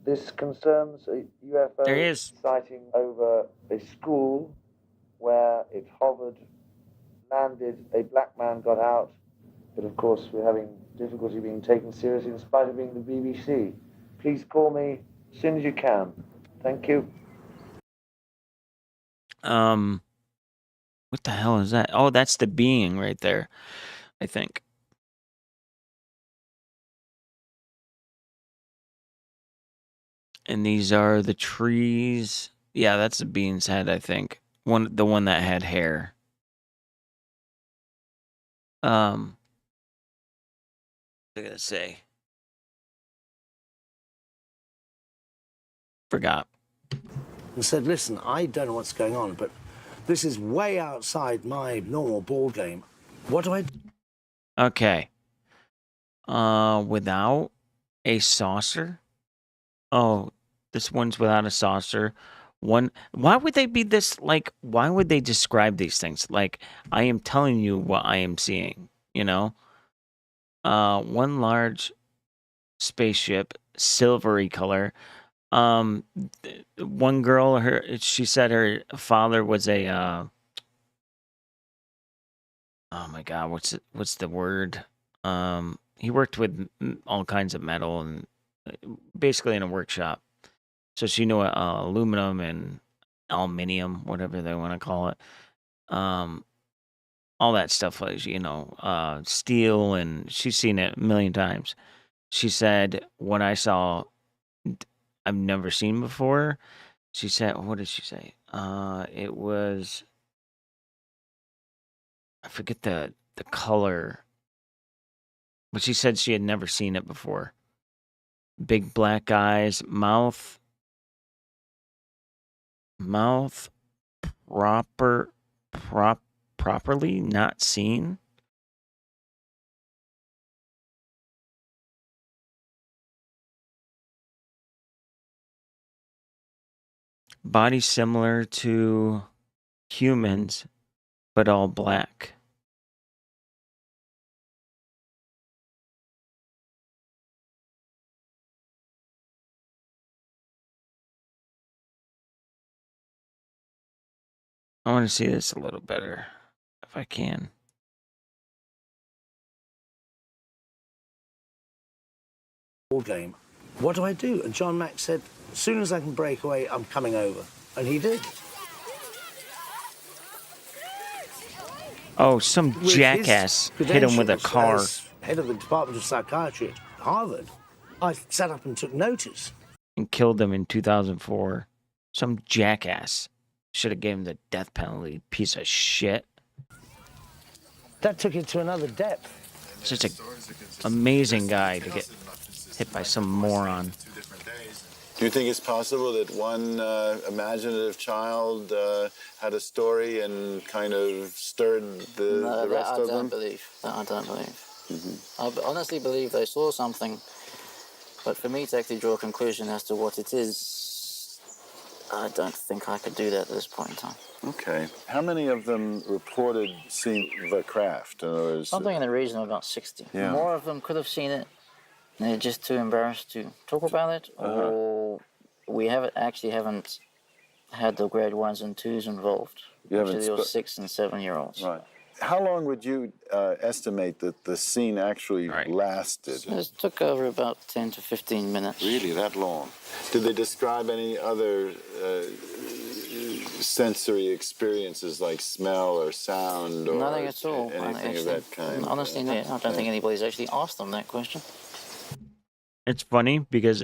This concerns a UFO sighting over a school where it hovered, landed, a black man got out, but of course we're having difficulty being taken seriously in spite of being the BBC. Please call me as soon as you can. Thank you. What the hell is that? Oh, that's the being right there, I think. And these are the trees. Yeah, that's the being's head, I think. The one that had hair. What was I gonna say? Forgot. And said, listen, I don't know what's going on, but this is way outside my normal ball game. What do I do? Okay. Without a saucer? Oh, this one's without a saucer. Why would they be this, like, why would they describe these things? Like, I am telling you what I am seeing, you know? One large spaceship, silvery color. One girl, she said her father was a, oh my God, what's the word? He worked with all kinds of metal and basically in a workshop. So she knew aluminum and aluminium, whatever they want to call it. All that stuff, like, you know, steel, and she's seen it a million times. She said, what I saw, I've never seen before. She said, what did she say? It was, I forget the color, but she said she had never seen it before. Big black eyes, mouth properly not seen. Body similar to humans, but all black. I want to see this a little better, if I can. game. What do I do? And John Mack said, as soon as I can break away, I'm coming over. And he did. Oh, some jackass hit him with a car. As head of the Department of Psychiatry at Harvard, I sat up and took notice. And killed him in 2004. Some jackass. Should have given him the death penalty. Piece of shit. That took it to another depth. Such an amazing guy to get hit by some moron. Do you think it's possible that one imaginative child had a story and kind of stirred the rest of them? That I don't believe. I honestly believe they saw something, but for me to actually draw a conclusion as to what it is, I don't think I could do that at this point in time. Okay. How many of them reported seeing the craft? Something in the region of about 60. Yeah. More of them could have seen it. They're just too embarrassed to talk about it, or we haven't had the grade 1s and 2s involved. Actually, there were 6 and 7-year-olds. Right. How long would you estimate that the scene actually lasted? It took over about 10 to 15 minutes. Really, that long? Did they describe any other sensory experiences like smell or sound or nothing at all. Anything of that kind? Honestly, no. I don't think anybody's actually asked them that question. It's funny because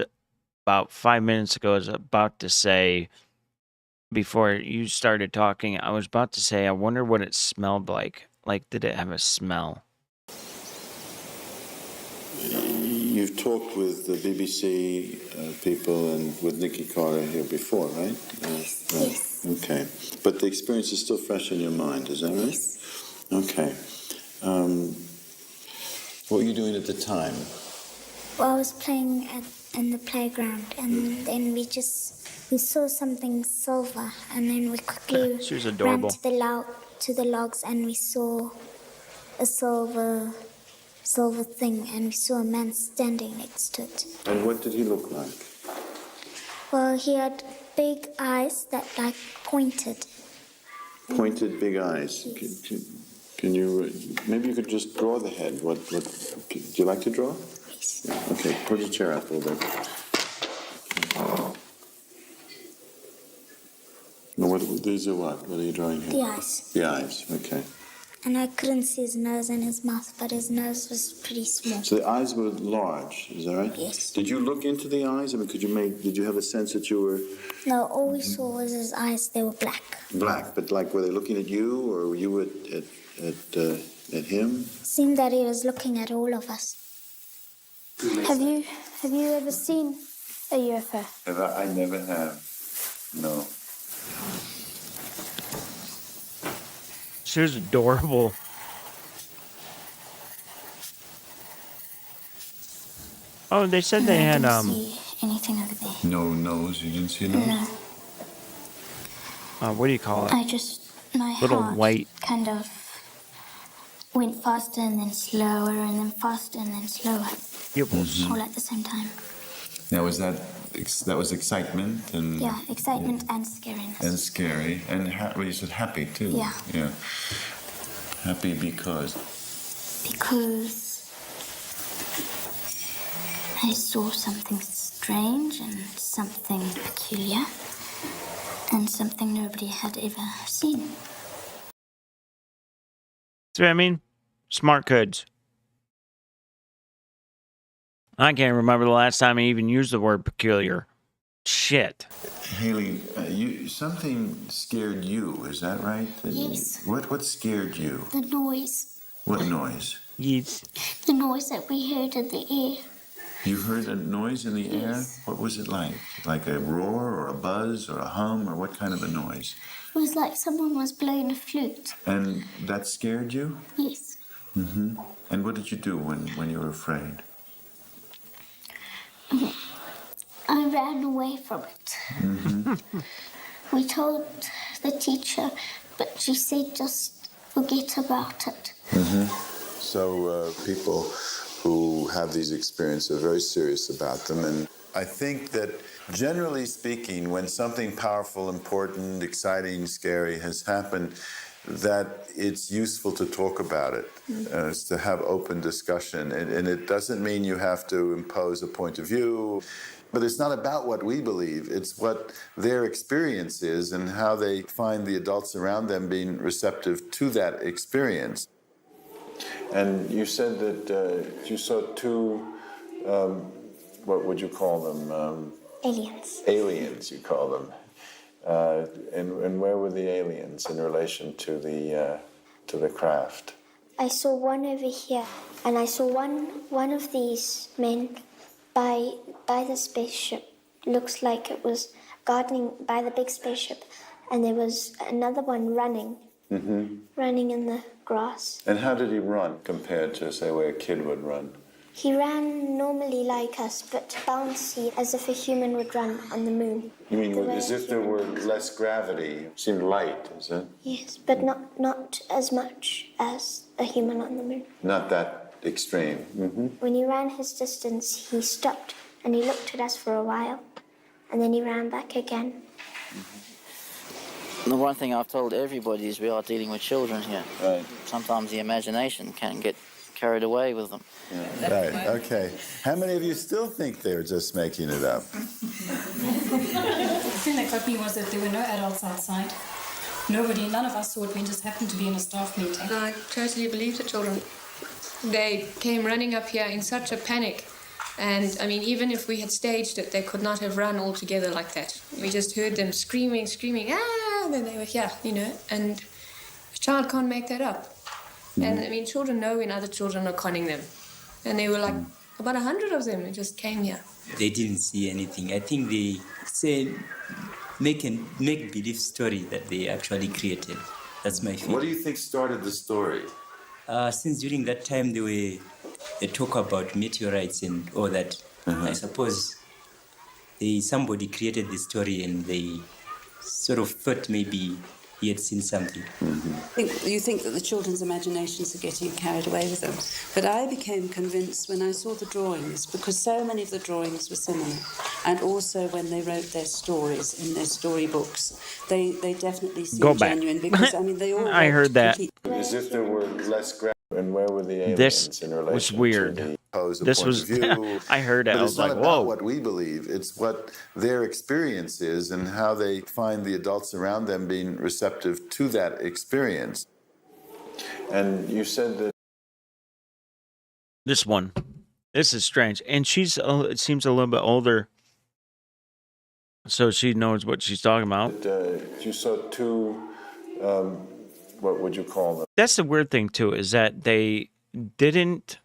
about 5 minutes ago, I was about to say, before you started talking, I was about to say, I wonder what it smelled like. Like, did it have a smell? You've talked with the BBC people and with Nikki Carter here before, right? Yes. Okay. But the experience is still fresh in your mind, is that right? Yes. Okay. What were you doing at the time? Well, I was playing in the playground, and then we saw something silver, and then we quickly she was ran adorable. to the logs, and we saw a silver thing, and we saw a man standing next to it. And what did he look like? Well, he had big eyes that pointed. Pointed big eyes. Can you maybe you could just draw the head? What do you like to draw? Yes. Yeah. Okay, pull your chair up a little bit. No, these are what? What are you drawing here? The eyes. The eyes, okay. And I couldn't see his nose and his mouth, but his nose was pretty small. So the eyes were large, is that right? Yes. Did you look into the eyes? I mean, did you have a sense that you were... No, all we saw was his eyes. They were black. Black, but like, were they looking at you, or were you at him? It seemed that he was looking at all of us. Have you ever seen a UFO? I never have. No. She was adorable. Oh, they said they had I didn't see anything over there. No nose. You didn't see a nose? No. What do you call it? My little heart white. kind of went faster and then slower and then faster and then slower. Pupils. All at the same time. Now, that was excitement and... Yeah, excitement and scariness. And scary. And you said happy, too. Yeah. Yeah. Happy because... Because I saw something strange and something peculiar and something nobody had ever seen. See what I mean? Smart kids. I can't remember the last time I even used the word peculiar. Shit. Haley, something scared you, is that right? Yes. What scared you? The noise. What noise? Yes. The noise that we heard in the air. You heard a noise in the air? What was it like? Like a roar or a buzz or a hum or what kind of a noise? It was like someone was blowing a flute. And that scared you? Yes. Mm-hmm. And what did you do when you were afraid? I ran away from it. Mm-hmm. We told the teacher, but she said just forget about it. Mm-hmm. So people who have these experiences are very serious about them. And I think that generally speaking, when something powerful, important, exciting, scary has happened, that it's useful to talk about it, to have open discussion. And it doesn't mean you have to impose a point of view, but it's not about what we believe. It's what their experience is and how they find the adults around them being receptive to that experience. And you said that you saw two, what would you call them? Aliens. Aliens, you call them. And where were the aliens in relation to the craft? I saw one over here, and I saw one of these men by the spaceship. Looks like it was gardening by the big spaceship, and there was another one running in the grass. And how did he run compared to, say, where a kid would run? He ran normally like us, but bouncy, as if a human would run on the moon. You mean as if there were less gravity? It seemed light, is it? Yes, but not as much as a human on the moon. Not that extreme. When he ran his distance, he stopped and he looked at us for a while, and then he ran back again. The one thing I've told everybody is we are dealing with children here. Right. Sometimes the imagination can get carried away with them. Yeah. Right, okay. How many of you still think they're just making it up? The thing that got me was that there were no adults outside. None of us saw it. We just happened to be in a staff meeting. I totally believe the children. They came running up here in such a panic. And, I mean, even if we had staged it, they could not have run all together like that. We just heard them screaming, ah, and then they were here, and a child can't make that up. And, I mean, children know when other children are conning them. And there were like about 100 of them who just came here. They didn't see anything. I think they say make-believe story that they actually created. That's my feeling. What do you think started the story? Since during that time they talk about meteorites and all that, I suppose somebody created the story and they sort of thought maybe he had seen something. You think that the children's imaginations are getting carried away with them. But I became convinced when I saw the drawings, because so many of the drawings were similar, and also when they wrote their stories in their storybooks, they definitely seemed genuine, because, I mean, they all I heard that. As if there were less gravity. And where were the aliens This in relation was weird. to the This point was, of view? I heard it. But I it's was not like, about whoa. what we believe. It's what their experience is and how they find the adults around them being receptive to that experience. And you said that this is strange. And it seems a little bit older, so she knows what she's talking about. You saw two, what would you call them? That's the weird thing, too, is that they didn't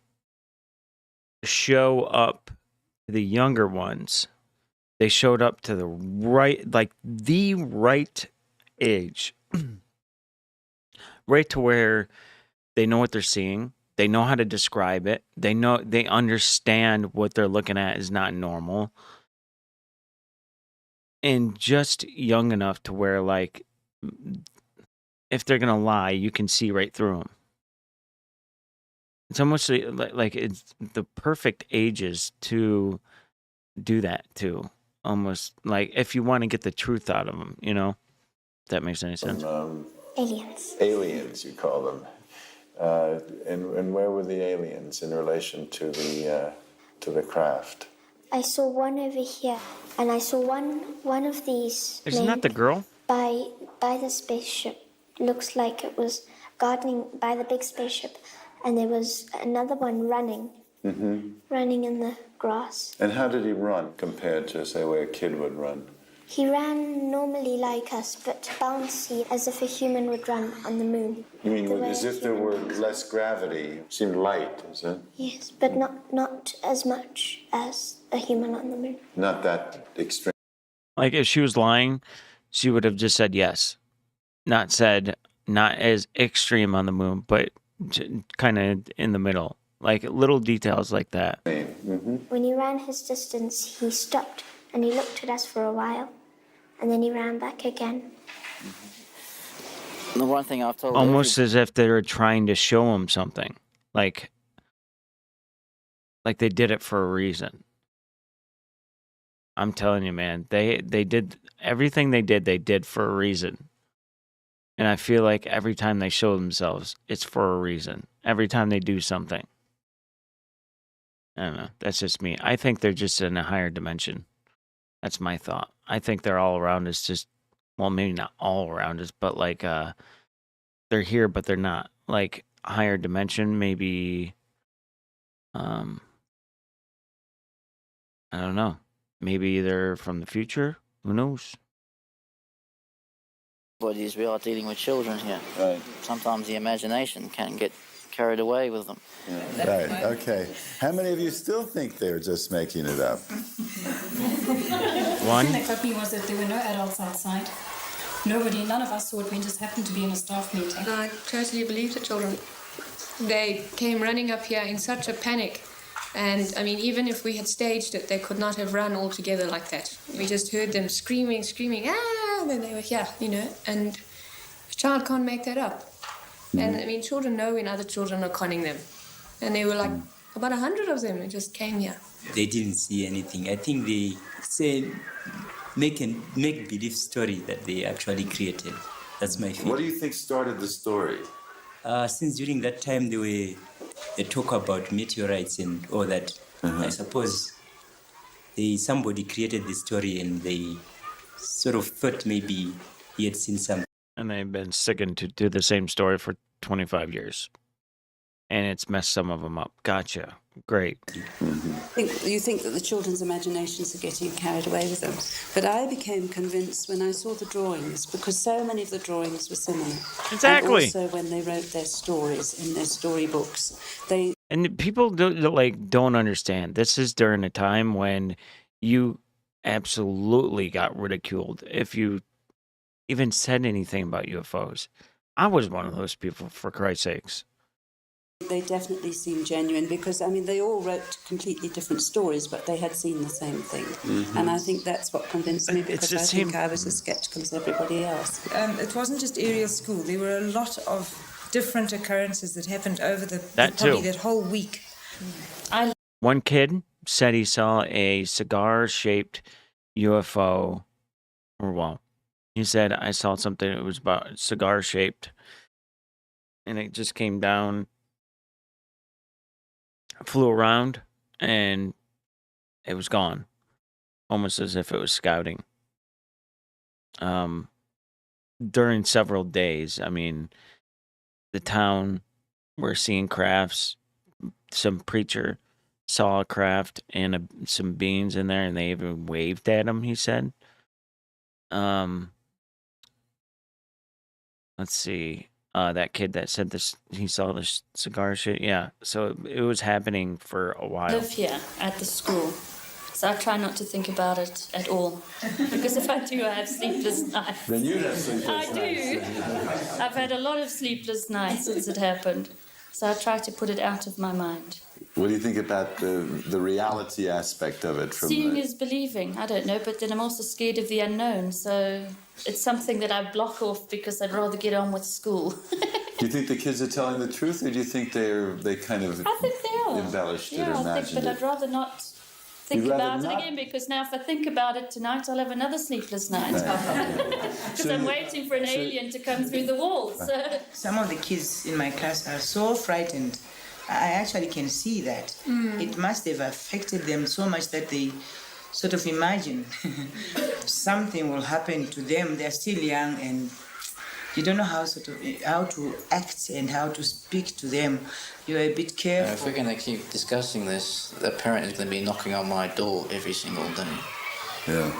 show up to the younger ones. They showed up to the right age. Right to where they know what they're seeing. They know how to describe it. They understand what they're looking at is not normal. And just young enough to where, like, if they're going to lie, you can see right through them. It's almost like it's the perfect ages to do that, too. Almost like if you want to get the truth out of them, if that makes any sense. Aliens. Aliens, you call them. And where were the aliens in relation to the craft? I saw one over here, and I saw one of these Isn't that the girl? by the spaceship. Looks like it was gardening by the big spaceship, and there was another one running in the grass. And how did he run compared to, say, where a kid would run? He ran normally like us, but bouncy, as if a human would run on the moon. You mean as if there were less gravity? It seemed light, is it? Yes, but not as much as a human on the moon. Not that extreme. Like if she was lying, she would have just said yes. Not as extreme on the moon, but kind of in the middle. Like little details like that. When he ran his distance, he stopped and he looked at us for a while, and then he ran back again. The one thing I've told almost as if they were trying to show him something, like they did it for a reason. I'm telling you, man, they did everything they did for a reason. And I feel like every time they show themselves, it's for a reason. Every time they do something. I don't know. That's just me. I think they're just in a higher dimension. That's my thought. I think they're all around us, just, well, maybe not all around us, but like they're here, but they're not. Like higher dimension, maybe. I don't know. Maybe they're from the future. Who knows? But we are dealing with children here. Right. Sometimes the imagination can get carried away with them. Yeah. Right, okay. How many of you still think they're just making it up? One. The thing that got me was that there were no adults outside. None of us saw it. We just happened to be in a staff meeting. I totally believe the children. They came running up here in such a panic. And, I mean, even if we had staged it, they could not have run all together like that. We just heard them screaming, and then they were here, and a child can't make that up. And, I mean, children know when other children are conning them. And there were like about 100 of them who just came here. They didn't see anything. I think they say make-believe story that they actually created. That's my feeling. What do you think started the story? Since during that time there were a talk about meteorites and all that, I suppose somebody created the story and they sort of thought maybe he had seen something. And they've been sticking to do the same story for 25 years. And it's messed some of them up. Gotcha. Great. You think that the children's imaginations are getting carried away with them. But I became convinced when I saw the drawings, because so many of the drawings were similar. Exactly. And also when they wrote their stories in their storybooks, And people don't understand. This is during a time when you absolutely got ridiculed if you even said anything about UFOs. I was one of those people, for Christ's sakes. They definitely seem genuine because, I mean, they all wrote completely different stories, but they had seen the same thing. And I think that's what convinced me, because I think I was as skeptical as everybody else. It wasn't just Ariel School. There were a lot of different occurrences that happened over That whole week. One kid said he saw a cigar-shaped UFO, he said, I saw something that was about cigar-shaped, and it just came down, flew around, and it was gone, almost as if it was scouting. During several days, I mean, the town were seeing crafts. Some preacher saw a craft and some beings in there, and they even waved at him, he said. Let's see. That kid that said this, he saw this cigar shit. Yeah. So it was happening for a while. I live here at the school, so I try not to think about it at all. Because if I do, I have sleepless nights. Then you have sleepless nights. I do. I've had a lot of sleepless nights since it happened, so I try to put it out of my mind. What do you think about the reality aspect of it? Seeing is believing. I don't know, but then I'm also scared of the unknown, so it's something that I block off because I'd rather get on with school. Do you think the kids are telling the truth, or do you think they kind of I think they are. embellished it or Yeah, imagined but it? I'd rather not think about it again, because now if I think about it tonight, I'll have another sleepless night. Because I'm waiting for an alien to come through the walls. Some of the kids in my class are so frightened. I actually can see that. It must have affected them so much that they sort of imagine something will happen to them. They're still young and you don't know how to act and how to speak to them. You're a bit careful. If we're going to keep discussing this, the parent is going to be knocking on my door every single day. Yeah.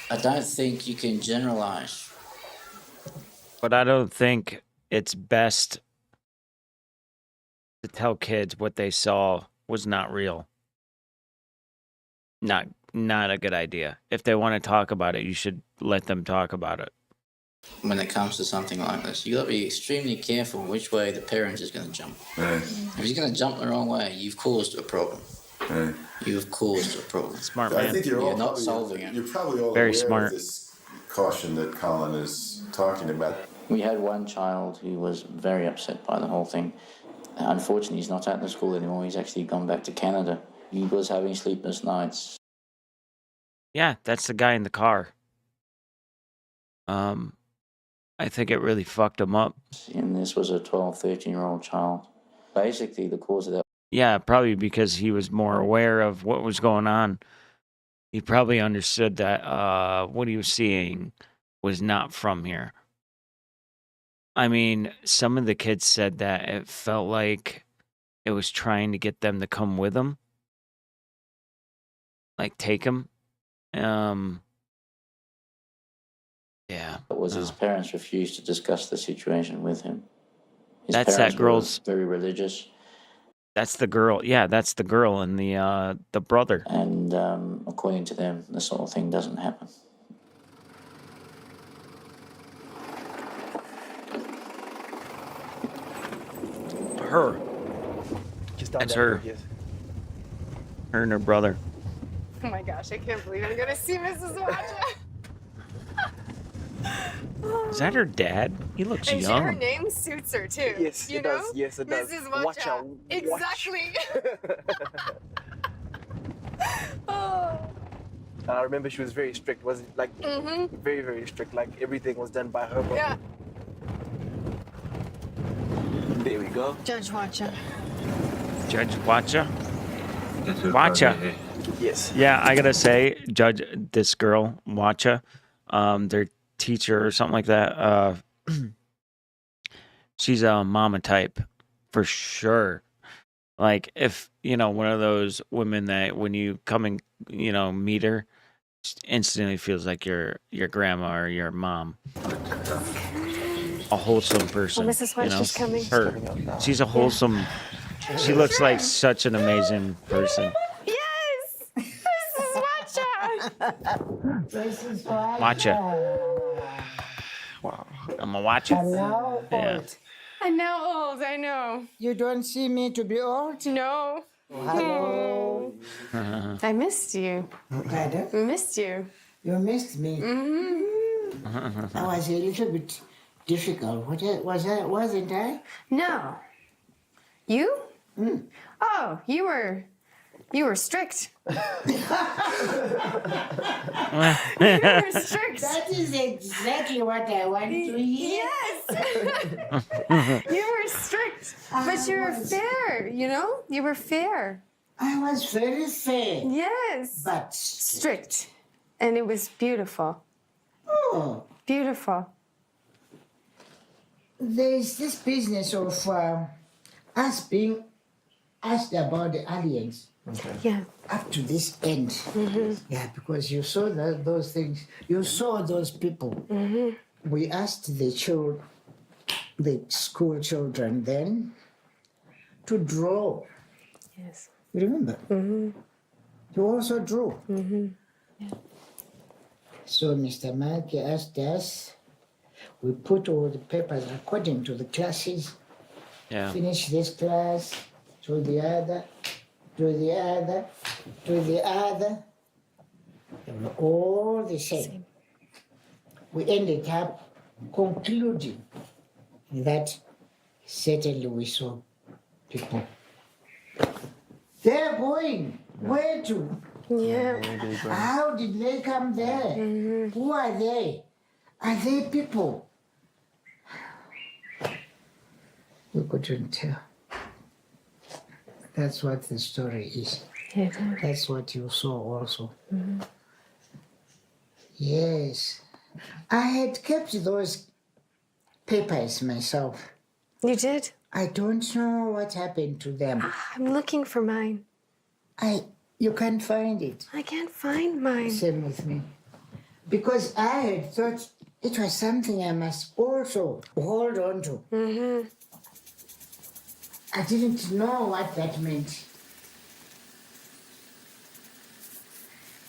I don't think you can generalize. But I don't think it's best to tell kids what they saw was not real. Not a good idea. If they want to talk about it, you should let them talk about it. When it comes to something like this, you got to be extremely careful which way the parent is going to jump. Right. If he's going to jump the wrong way, you've caused a problem. Right. You've caused a problem. Smart I man. think You're not solving it. You're probably all Very aware smart. of this caution that Colin is talking about. We had one child who was very upset by the whole thing. Unfortunately, he's not at the school anymore. He's actually gone back to Canada. He was having sleepless nights. Yeah, that's the guy in the car. I think it really fucked him up. And this was a 12, 13-year-old child. Basically, the cause of that. Yeah, probably because he was more aware of what was going on. He probably understood that what he was seeing was not from here. I mean, some of the kids said that it felt like it was trying to get them to come with him. Like, take him. Yeah. Was his parents refused to discuss the situation with him. His That's parents that girl's. were very religious. That's the girl. Yeah, that's the girl and the brother. And according to them, this sort of thing doesn't happen. Her. That's her. Her and her brother. Oh my gosh, I can't believe I'm gonna see Mrs. Watcha. Is that her dad? He looks And young. her name suits her too. Yes, you it know? does. Yes, it does. Mrs. Watcha. Watcha. Exactly. And I remember she was very strict, wasn't like very, very strict. Like everything was done by her. Yeah. There we go. Judge Watcha. Judge Watcha? Watcha. Yes. Yeah, I gotta say, Judge, this girl, Watcha, their teacher or something like that, she's a mama type for sure. Like, if, one of those women that when you come and, meet her, instantly feels like your grandma or your mom. A wholesome person. Well, Mrs. Watcha's coming. Her. She's a wholesome, she looks like such an amazing person. Yes! Mrs. Watcha! Mrs. Watcha. Watcha. Wow. I'm a watcher. Hello, Yeah. old. I'm now old, I know. You don't see me to be old? No. Hello. I missed you. Pardon? I missed you. You missed me. I was a little bit difficult. Wasn't I? No. You? Oh, you were strict. You were strict. That is exactly what I want to hear. Yes. You were strict, but you were fair. You were fair. I was very fair. Yes. But strict, and it was beautiful. Oh. Beautiful. There's this business of us being asked about the aliens. Okay. Yeah. Up to this end. Yeah, because you saw those things. You saw those people. We asked the school children then to draw. Yes. You remember? You also drew. Yeah. So Mr. Markey asked us. We put all the papers according to the classes. Yeah. Finish this class, to the other, to the other, to the other. They were all the same. We ended up concluding that certainly we saw people. They're going. Where to? Yeah. How did they come there? Who are they? Are they people? We couldn't tell. That's what the story is. Yeah. That's what you saw also. Yes. I had kept those papers myself. You did? I don't know what happened to them. I'm looking for mine. You can't find it. I can't find mine. Same with me. Because I had thought it was something I must also hold on to. I didn't know what that meant.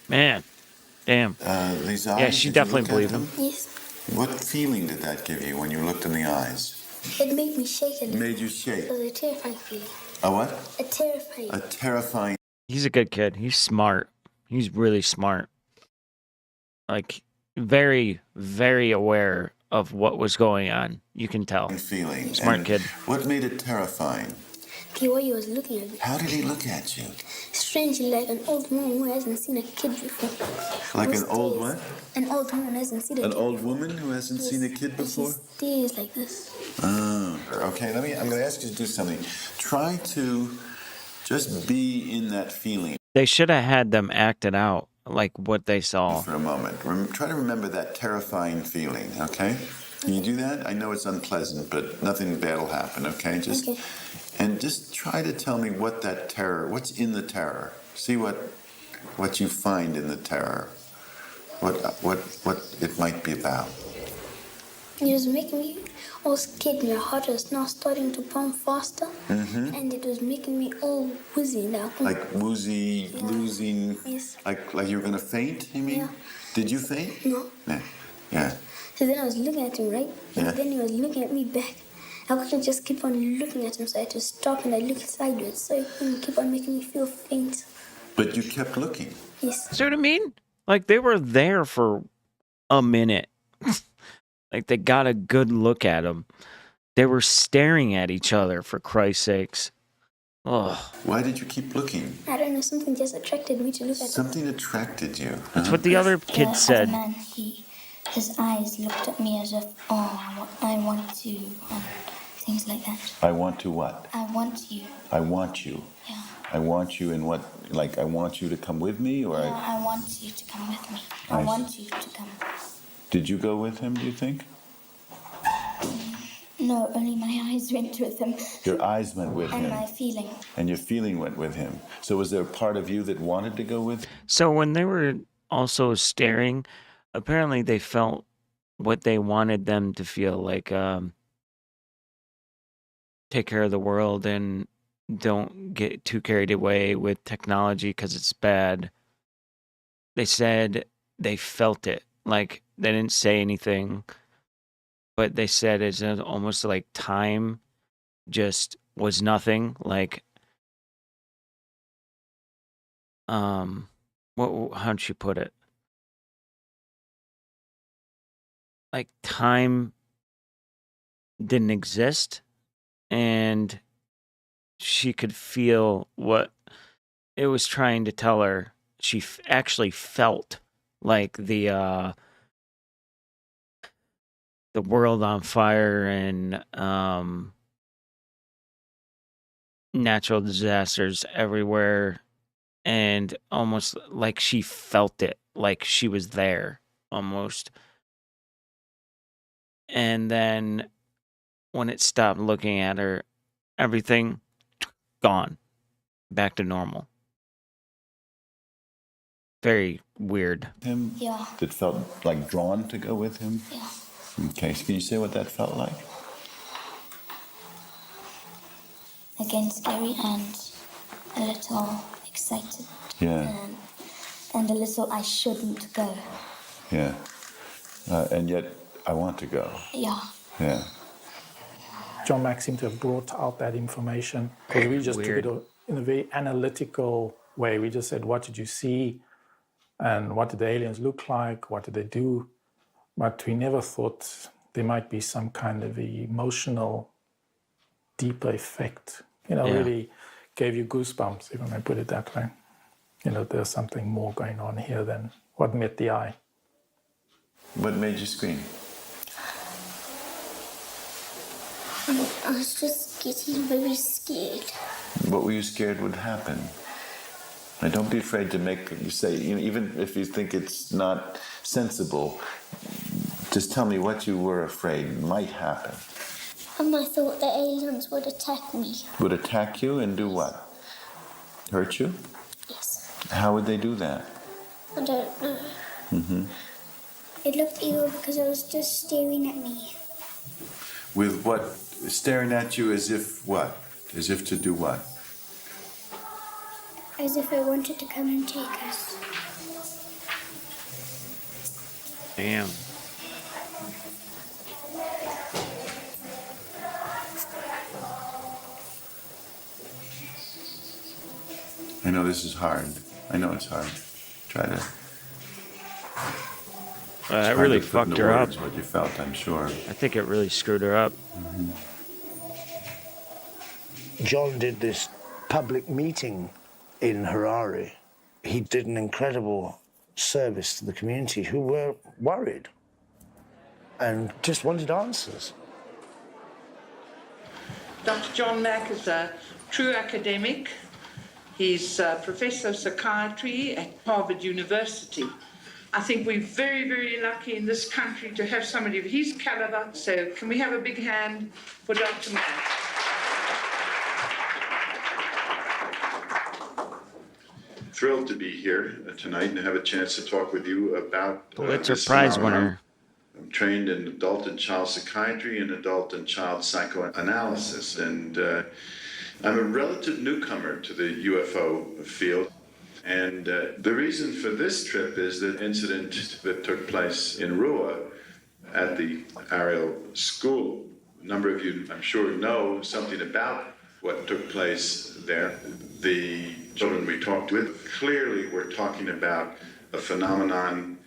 Man, damn. Lisa, yeah, she definitely believed him. Yes. What feeling did that give you when you looked in the eyes? It made me shake. It made you shake? It was a terrifying feeling. A what? A terrifying. A terrifying. He's a good kid. He's smart. He's really smart. Like, very, very aware of what was going on. You can tell. Feeling. Smart And kid. What made it terrifying? The way he was looking at me. How did he look at you? Strangely, like an old woman who hasn't seen a kid before. Like an old what? An old woman who hasn't seen a kid. An old woman who hasn't seen a kid before? He stares like this. Oh, okay. I'm going to ask you to do something. Try to just be in that feeling. They should have had them act it out, like what they saw. For a moment. Try to remember that terrifying feeling, okay? Can you do that? I know it's unpleasant, but nothing bad will happen, okay? And just try to tell me what that terror, what's in the terror. See what you find in the terror. What it might be about. It was making me all scared. My heart was now starting to pump faster. Mm-hmm. And it was making me all woozy now. Like woozy, losing. Yes. Like you were going to faint, you mean? Yeah. Did you faint? No. Yeah. So then I was looking at him, right? And then he was looking at me back. I couldn't just keep on looking at him, so I had to stop and I looked sideways, so he couldn't keep on making me feel faint. But you kept looking. Yes. See what I mean? Like, they were there for a minute. Like, they got a good look at him. They were staring at each other, for Christ's sakes. Oh. Why did you keep looking? I don't know, something just attracted me to look at him. Something attracted you. That's what the other kid said. As a man, his eyes looked at me as if, I want to, things like that. I want to what? I want you. I want you. Yeah. I want you in what? Like, I want you to come with me, or I want you to come with me. I want you to come. Did you go with him, do you think? No, only my eyes went with him. Your eyes went with him. And my feeling. And your feeling went with him. So was there a part of you that wanted to go with him? So when they were also staring, apparently they felt what they wanted them to feel, like take care of the world and don't get too carried away with technology because it's bad. They said they felt it. Like, they didn't say anything, but they said it's almost like time just was nothing. Like, how'd she put it? Like, time didn't exist, and she could feel what it was trying to tell her. She actually felt like the world on fire and natural disasters everywhere, and almost like she felt it, like she was there almost. And then when it stopped looking at her, everything gone, back to normal. Very weird. Him? Yeah. That felt like drawn to go with him? Yeah. Okay, so can you say what that felt like? Again, scary and a little excited. Yeah. And a little I shouldn't go. Yeah. And yet, I want to go. Yeah. Yeah. John Mack seemed to have brought out that information because we just took it in a very analytical way. We just said, what did you see? And what did the aliens look like? What did they do? But we never thought there might be some kind of emotional, deeper effect. Really gave you goosebumps, if I may put it that way. There's something more going on here than what met the eye. What made you scream? I was just getting very scared. What were you scared would happen? Now, don't be afraid to say, even if you think it's not sensible, just tell me what you were afraid might happen. I thought the aliens would attack me. Would attack you and do what? Hurt you? Yes. How would they do that? I don't know. Mm-hmm. It looked evil because it was just staring at me. With what? Staring at you as if what? As if to do what? As if it wanted to come and take us. Damn. I know this is hard. I know it's hard. Try to. That really fucked her up. What you felt, I'm sure. I think it really screwed her up. Mm-hmm. John did this public meeting in Harare. He did an incredible service to the community who were worried and just wanted answers. Dr. John Mack is a true academic. He's a professor of psychiatry at Harvard University. I think we're very, very lucky in this country to have somebody of his caliber. So can we have a big hand for Dr. Mack? Thrilled to be here tonight and have a chance to talk with you about Pulitzer this Prize phenomenon. winner. I'm trained in adult and child psychiatry and adult and child psychoanalysis, and I'm a relative newcomer to the UFO field. And the reason for this trip is the incident that took place in Rua at the Ariel school. A number of you, I'm sure, know something about what took place there. The children we talked with, clearly we're talking about a phenomenon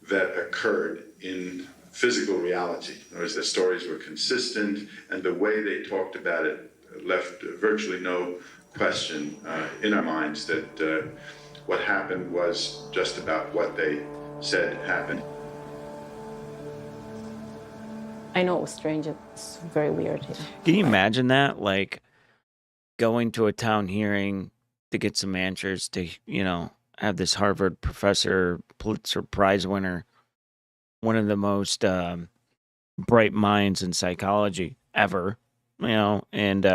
that occurred in physical reality. In other words, the stories were consistent, and the way they talked about it left virtually no question in our minds that what happened was just about what they said happened. I know it was strange. It's very weird. Yeah. Can you imagine that? Like going to a town hearing to get some answers to, you know, have this Harvard professor, Pulitzer Prize winner, one of the most bright minds in psychology ever, you know, and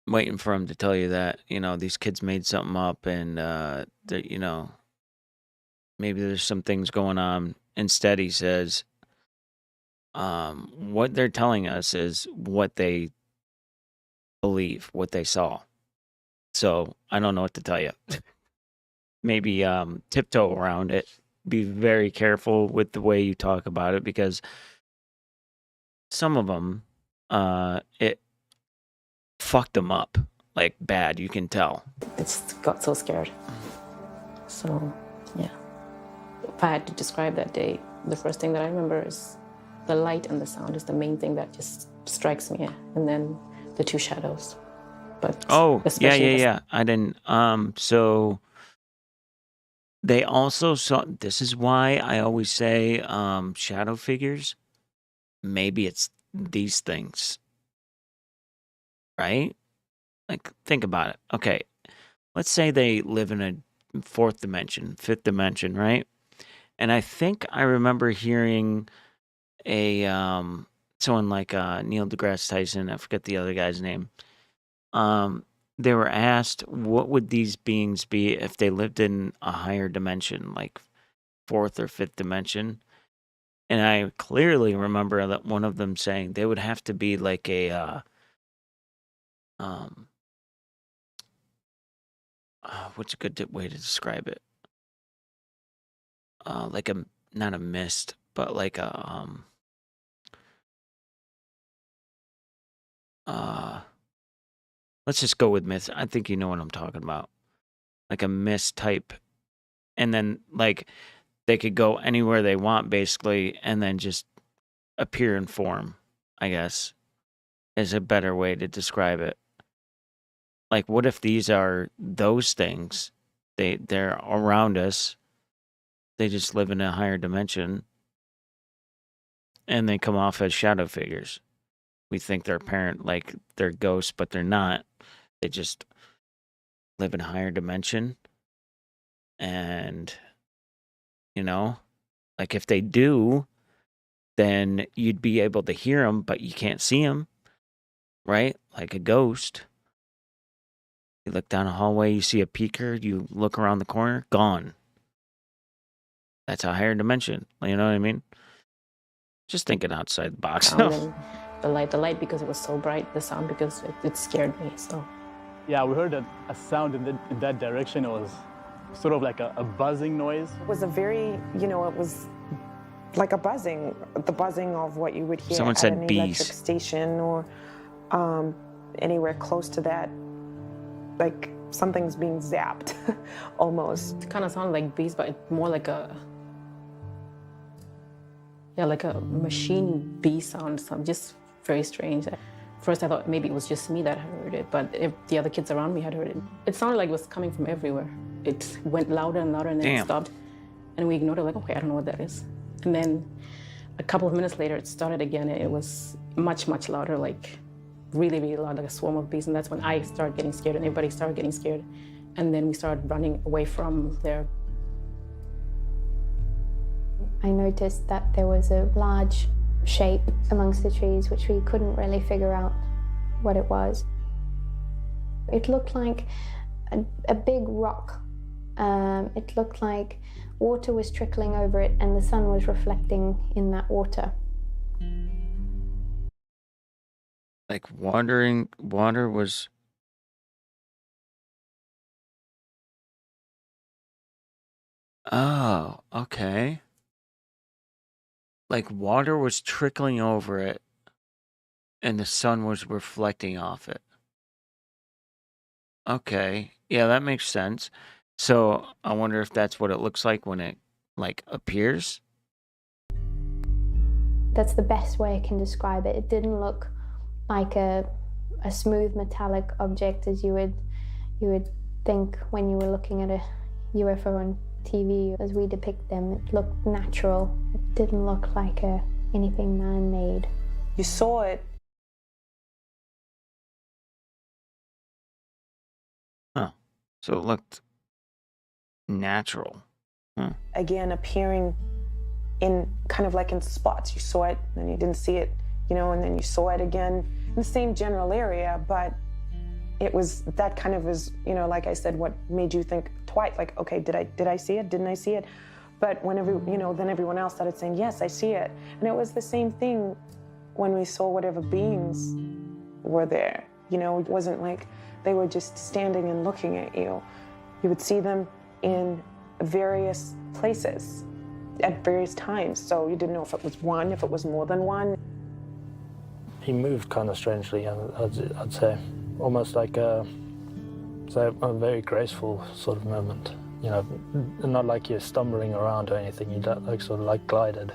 waiting for him to tell you that, you know, these kids made something up and that, you know, maybe there's some things going on. Instead, he says, what they're telling us is what they believe, what they saw. So I don't know what to tell you. Maybe tiptoe around it. Be very careful with the way you talk about it, because some of them, it fucked them up, like bad, you can tell. It's got so scared. So, yeah. If I had to describe that day, the first thing that I remember is the light and the sound is the main thing that just strikes me, and then the two shadows. But oh, yeah. I didn't. So they also saw. This is why I always say, shadow figures. Maybe it's these things, right? Like, think about it. Okay, let's say they live in a fourth dimension, fifth dimension, right? And I think I remember hearing a someone like Neil deGrasse Tyson. I forget the other guy's name. They were asked, what would these beings be if they lived in a higher dimension, like fourth or fifth dimension? And I clearly remember that one of them saying they would have to be like a, what's a good way to describe it? Like a, not a mist, but like a, let's just go with mist. I think you know what I'm talking about. Like a mist type. And then, like, they could go anywhere they want, basically, and then just appear in form, I guess, is a better way to describe it. Like, what if these are those things? They're around us. They just live in a higher dimension. And they come off as shadow figures. We think they're like they're ghosts, but they're not. They just live in a higher dimension. And, you know, like if they do, then you'd be able to hear them, but you can't see them, right? Like a ghost. You look down a hallway, you see a peeker, you look around the corner, gone. That's a higher dimension. You know what I mean? Just thinking outside the box. The light because it was so bright, the sound because it scared me, so. Yeah, we heard a sound in that direction. It was sort of like a buzzing noise. It was a very, you know, it was like a buzzing, the buzzing of what you would hear Someone at said an bees. electric station or anywhere close to that, like something's being zapped, almost. It kind of sounded like bees, but more like a, like a machine bee sound, just very strange. First, I thought maybe it was just me that heard it, but if the other kids around me had heard it. It sounded like it was coming from everywhere. It went louder and louder, and then it stopped. And we ignored it, like, okay, I don't know what that is. And then a couple of minutes later, it started again, and it was much, much louder, like really, really loud, like a swarm of bees. And that's when I started getting scared, and everybody started getting scared. And then we started running away from there. I noticed that there was a large shape amongst the trees, which we couldn't really figure out what it was. It looked like a big rock. It looked like water was trickling over it and the sun was reflecting in that water. Like water was... Oh, okay. Like water was trickling over it and the sun was reflecting off it. Okay. Yeah, that makes sense. So I wonder if that's what it looks like when it like appears. That's the best way I can describe it. It didn't look like a smooth metallic object as you would think when you were looking at a UFO on TV as we depict them. It looked natural. It didn't look like anything man-made. You saw it. Huh. So it looked natural. Huh. Again, appearing in kind of like in spots. You saw it, then you didn't see it, you know, and then you saw it again in the same general area, but it was that kind of was, you know, like I said, what made you think twice, like, okay, did I see it? Didn't I see it? But whenever, you know, then everyone else started saying, yes, I see it. And it was the same thing when we saw whatever beings were there. You know, it wasn't like they were just standing and looking at you. You would see them in various places at various times. So you didn't know if it was one, if it was more than one. He moved kind of strangely, I'd say. Almost like a very graceful sort of movement. You know, not like you're stumbling around or anything. You don't, like sort of like glided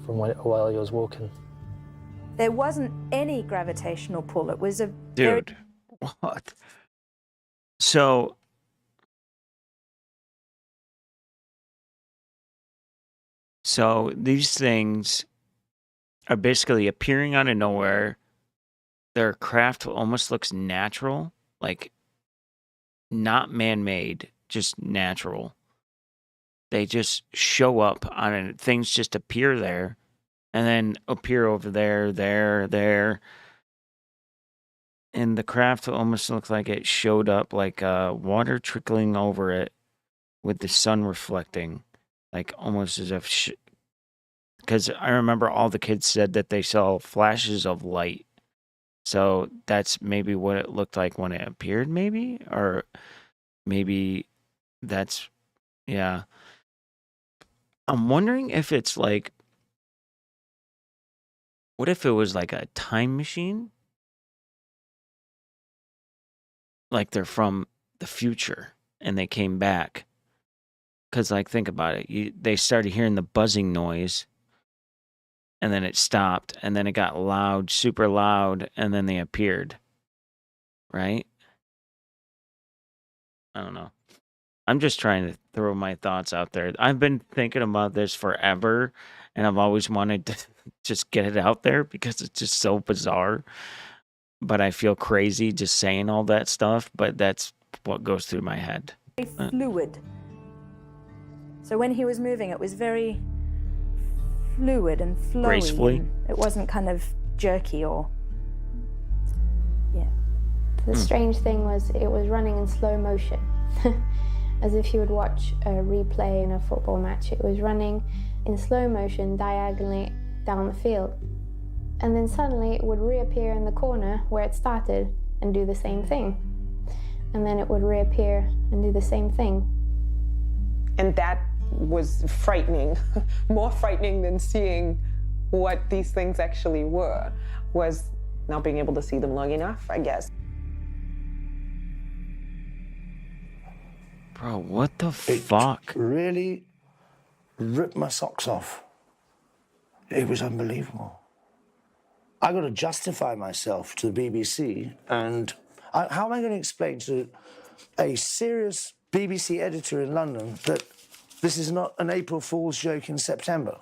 from while he was walking. There wasn't any gravitational pull. It was a Dude, what? So these things are basically appearing out of nowhere. Their craft almost looks natural, like not man-made, just natural. They just show up on it. Things just appear there and then appear over there. And the craft almost looks like it showed up like water trickling over it with the sun reflecting, like almost as if... Because I remember all the kids said that they saw flashes of light. So that's maybe what it looked like when it appeared, maybe? Or maybe that's... Yeah. I'm wondering if it's like... What if it was like a time machine? Like they're from the future and they came back. Because, like, think about it. They started hearing the buzzing noise. And then it stopped. And then it got loud, super loud. And then they appeared. Right? I don't know. I'm just trying to throw my thoughts out there. I've been thinking about this forever. And I've always wanted to just get it out there because it's just so bizarre. But I feel crazy just saying all that stuff. But that's what goes through my head. Fluid. So when he was moving, it was very fluid and flowy. Gracefully. And it wasn't kind of jerky or... Yeah. The strange thing was it was running in slow motion. As if you would watch a replay in a football match. It was running in slow motion diagonally down the field. And then suddenly it would reappear in the corner where it started and do the same thing. And then it would reappear and do the same thing. And that was frightening, more frightening than seeing what these things actually were, was not being able to see them long enough, I guess. Bro, what the fuck? Really ripped my socks off. It was unbelievable. I got to justify myself to the BBC, and how am I going to explain to a serious BBC editor in London that this is not an April Fool's joke in September?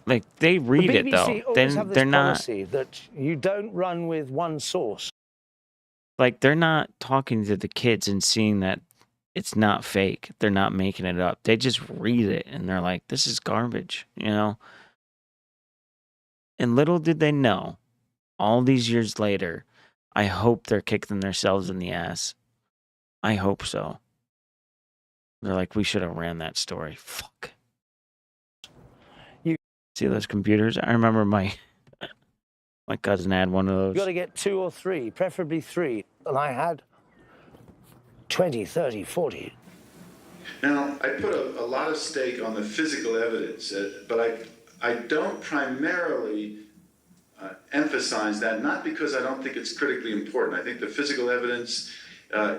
Like, they read The it, though. BBC always have this They're not, policy that you don't run with one source. like, they're not talking to the kids and seeing that it's not fake. They're not making it up. They just read it, and they're like, this is garbage, you know? And little did they know, all these years later, I hope they're kicking themselves in the ass. I hope so. They're like, we should have ran that story. Fuck. You see those computers? I remember my cousin had one of those. You've got to get 2 or 3, preferably 3. And I had 20, 30, 40. Now, I put a lot of stake on the physical evidence, but I don't primarily emphasize that, not because I don't think it's critically important. I think the physical evidence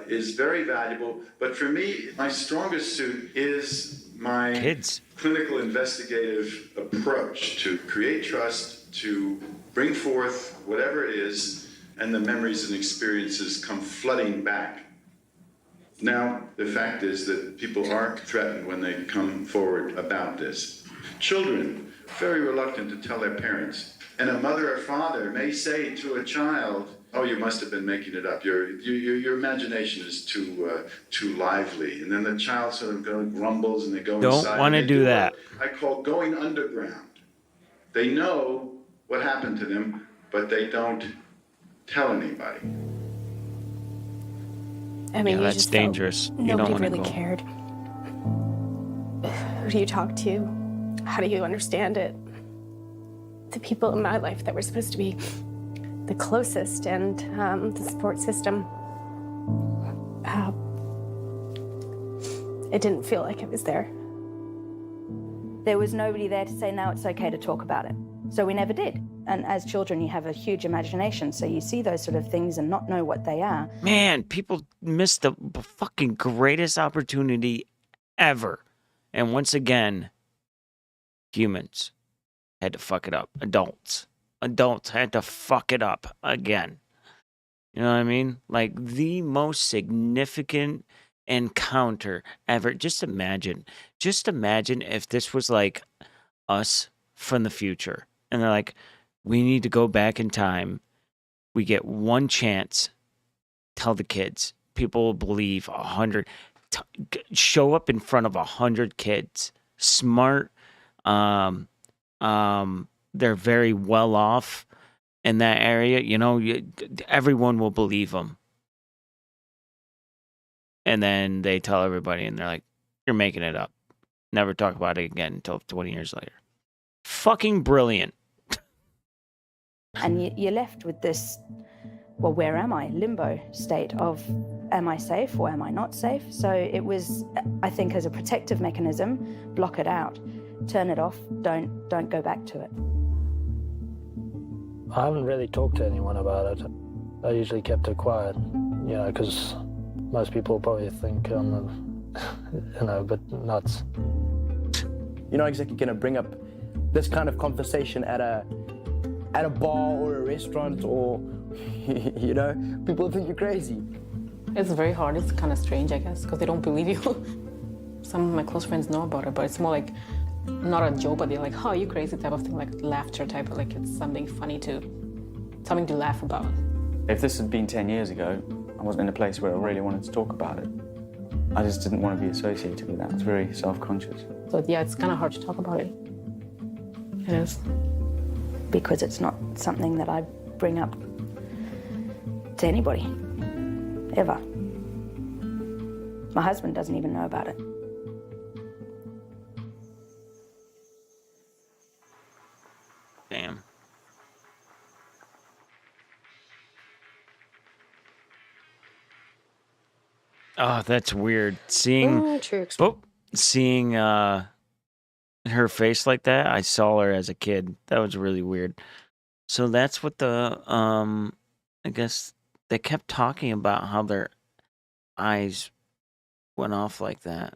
is very valuable, but for me, my strongest suit is my clinical investigative approach to create trust, to bring forth whatever it is, and the memories and experiences come flooding back. Now, the fact is that people are threatened when they come forward about this. Children, very reluctant to tell their parents. And a mother or father may say to a child, oh, you must have been making it up. Your imagination is too lively. And then the child sort of grumbles and they go inside. Don't want to do that. I call going underground. They know what happened to them, but they don't tell anybody. I mean, Yeah, you that's just dangerous. felt You don't nobody wanna really go. cared. Who do you talk to? How do you understand it? The people in my life that were supposed to be the closest and the support system, it didn't feel like it was there. There was nobody there to say, now it's okay to talk about it. So we never did. And as children, you have a huge imagination. So you see those sort of things and not know what they are. Man, people missed the fucking greatest opportunity ever. And once again, humans had to fuck it up. Adults had to fuck it up again. You know what I mean? Like, the most significant encounter ever. Just imagine if this was like us from the future. And they're like, we need to go back in time. We get one chance. Tell the kids. People will believe 100. Show up in front of 100 kids. Smart. They're very well off in that area. You know, everyone will believe them. And then they tell everybody, and they're like, you're making it up. Never talk about it again until 20 years later. Fucking brilliant. And you're left with this, well, where am I? Limbo state of, am I safe or am I not safe? So it was, I think, as a protective mechanism, block it out, turn it off, don't go back to it. I haven't really talked to anyone about it. I usually kept it quiet, you know, because most people probably think I'm, you know, a bit nuts. You're not exactly going to bring up this kind of conversation at a bar or a restaurant, or you know, people think you're crazy. It's very hard. It's kind of strange, I guess, because they don't believe you. Some of my close friends know about it, but it's more like not a joke, but they're like, "Oh, you crazy?" type of thing, like laughter type of, like it's something funny something to laugh about. If this had been 10 years ago, I wasn't in a place where I really wanted to talk about it. I just didn't want to be associated with that. I was very self-conscious. So yeah, it's kind of hard to talk about it. It is. Because it's not something that I bring up to anybody, ever. My husband doesn't even know about it. Damn. Oh, that's weird. Seeing her face like that. I saw her as a kid. That was really weird. So that's what the I guess they kept talking about how their eyes went off like that.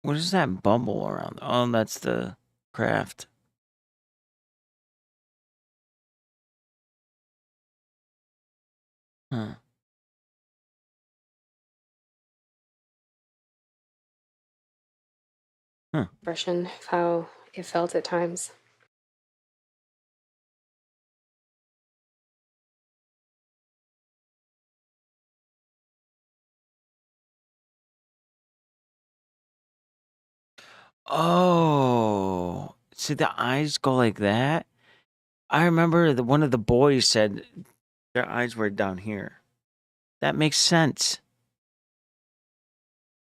What is that bubble around? Oh, that's the craft. Huh. Impression of how it felt at times. Oh, see the eyes go like that? I remember one of the boys said their eyes were down here. That makes sense.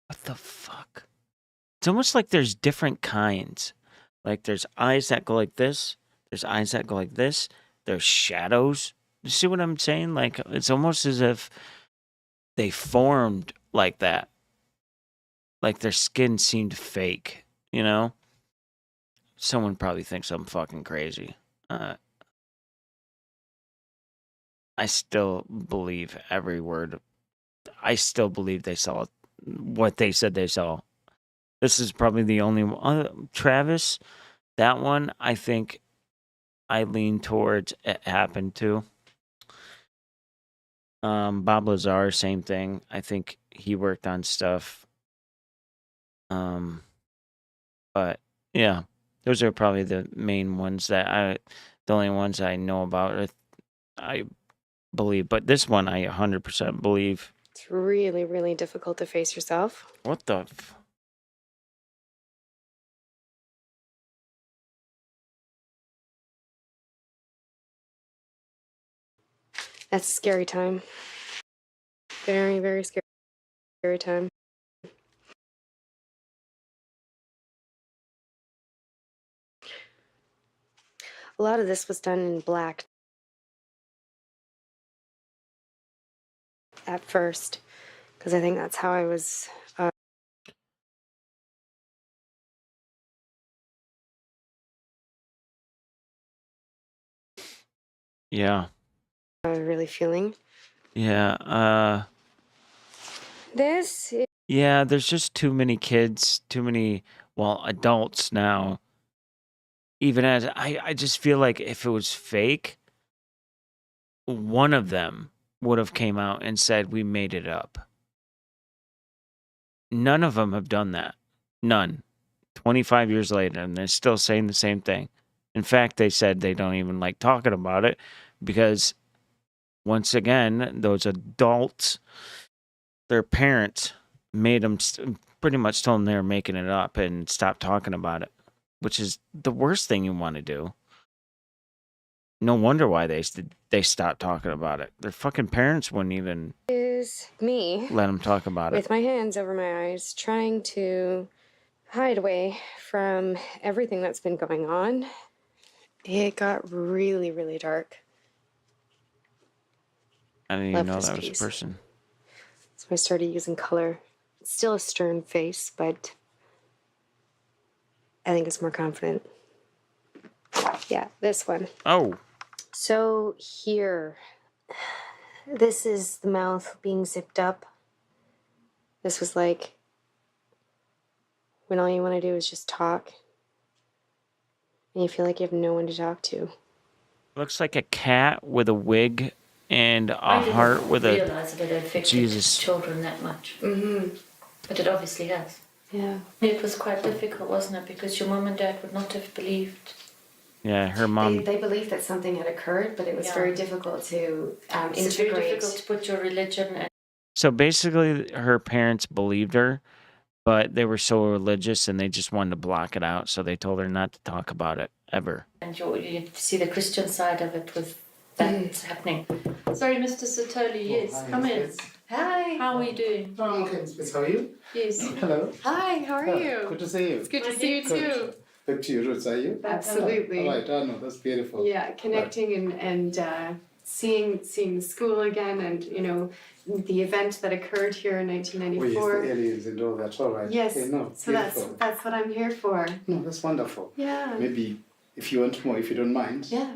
What the fuck? It's almost like there's different kinds. Like there's eyes that go like this. There's eyes that go like this. There's shadows. You see what I'm saying? Like it's almost as if they formed like that. Like their skin seemed fake, you know? Someone probably thinks I'm fucking crazy. I still believe every word. I still believe they saw what they said they saw. This is probably the only one. Travis, that one, I think I lean towards it happened to. Bob Lazar, same thing. I think he worked on stuff. But yeah, those are probably the main ones the only ones I know about. I believe, but this one I 100% believe. It's really, really difficult to face yourself. What the? That's a scary time. Very, very scary time. A lot of this was done in black at first, because I think that's how I was. Yeah. Really feeling. Yeah. This. Yeah, there's just too many kids, too many, adults now. Even as I just feel like if it was fake, one of them would have came out and said we made it up. None of them have done that. None. 25 years later, and they're still saying the same thing. In fact, they said they don't even like talking about it because, once again, those adults, their parents made them pretty much told them they were making it up and stopped talking about it, which is the worst thing you want to do. No wonder why they stopped talking about it. Their fucking parents wouldn't even Is me let them talk about it. with my hands over my eyes, trying to hide away from everything that's been going on. It got really, really dark. I didn't even know that was a person. So I started using color. It's still a stern face, but I think it's more confident. Yeah, this one. Oh. So here, this is the mouth being zipped up. This was like when all you want to do is just talk. And you feel like you have no one to talk to. Looks like a cat with a wig and a heart with a realize that it affected Jesus. children that much. Mm-hmm. But it obviously has. Yeah. It was quite difficult, wasn't it? Because your mum and dad would not have believed. Yeah, her mom. They believed that something had occurred, but it was very difficult to integrate. It's very difficult to put your religion and So basically, her parents believed her, but they were so religious and they just wanted to block it out. So they told her not to talk about it ever. you see the Christian side of it with that happening. Sorry, Mr. Satoli, yes, hi, come in. yes. Hi. How are we doing? Oh, okay, Miss, how are you? Yes. Hello. Hi, how are you? Good to see you. It's good to see you too. Back to your roots, are you? Absolutely. All right, no, that's beautiful. Yeah, connecting and seeing the school again, and the event that occurred here in 1994. Oh, yes, the aliens and all that. All right. Yes. Okay, no, So beautiful. that's what I'm here for. No, that's wonderful. Yeah. Maybe if you want more, if you don't mind. Yeah.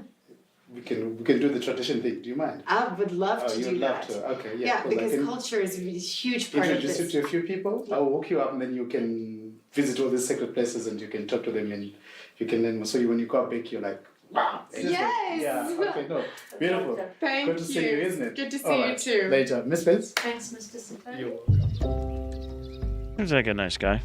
We can do the tradition thing. Do you mind? I would love to do you'd that. love to. Okay, yeah. Yeah, Well, because culture is a huge part of introduce this. you to a few people. I'll walk you up, and then you can visit all these sacred places and you can talk to them and you can learn more. So when you go back, you're like, wow. Yes. Yeah. Okay. No. Beautiful. Thank Good to see you, isn't it? Good to see All you right. too. Later, Miss Spence. Thanks, Mr. Safari. You're welcome. Seems like a nice guy.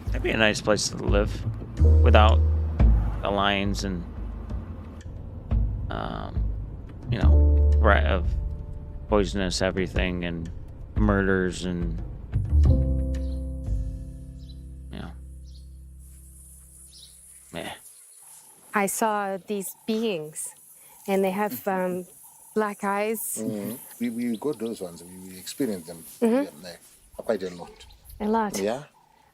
That'd be a nice place to live without the lions and, you know, threat of poisonous everything and murders and, you know, yeah. I saw these beings, and they have black eyes. We got those ones. We experienced them quite a lot. A lot. Yeah.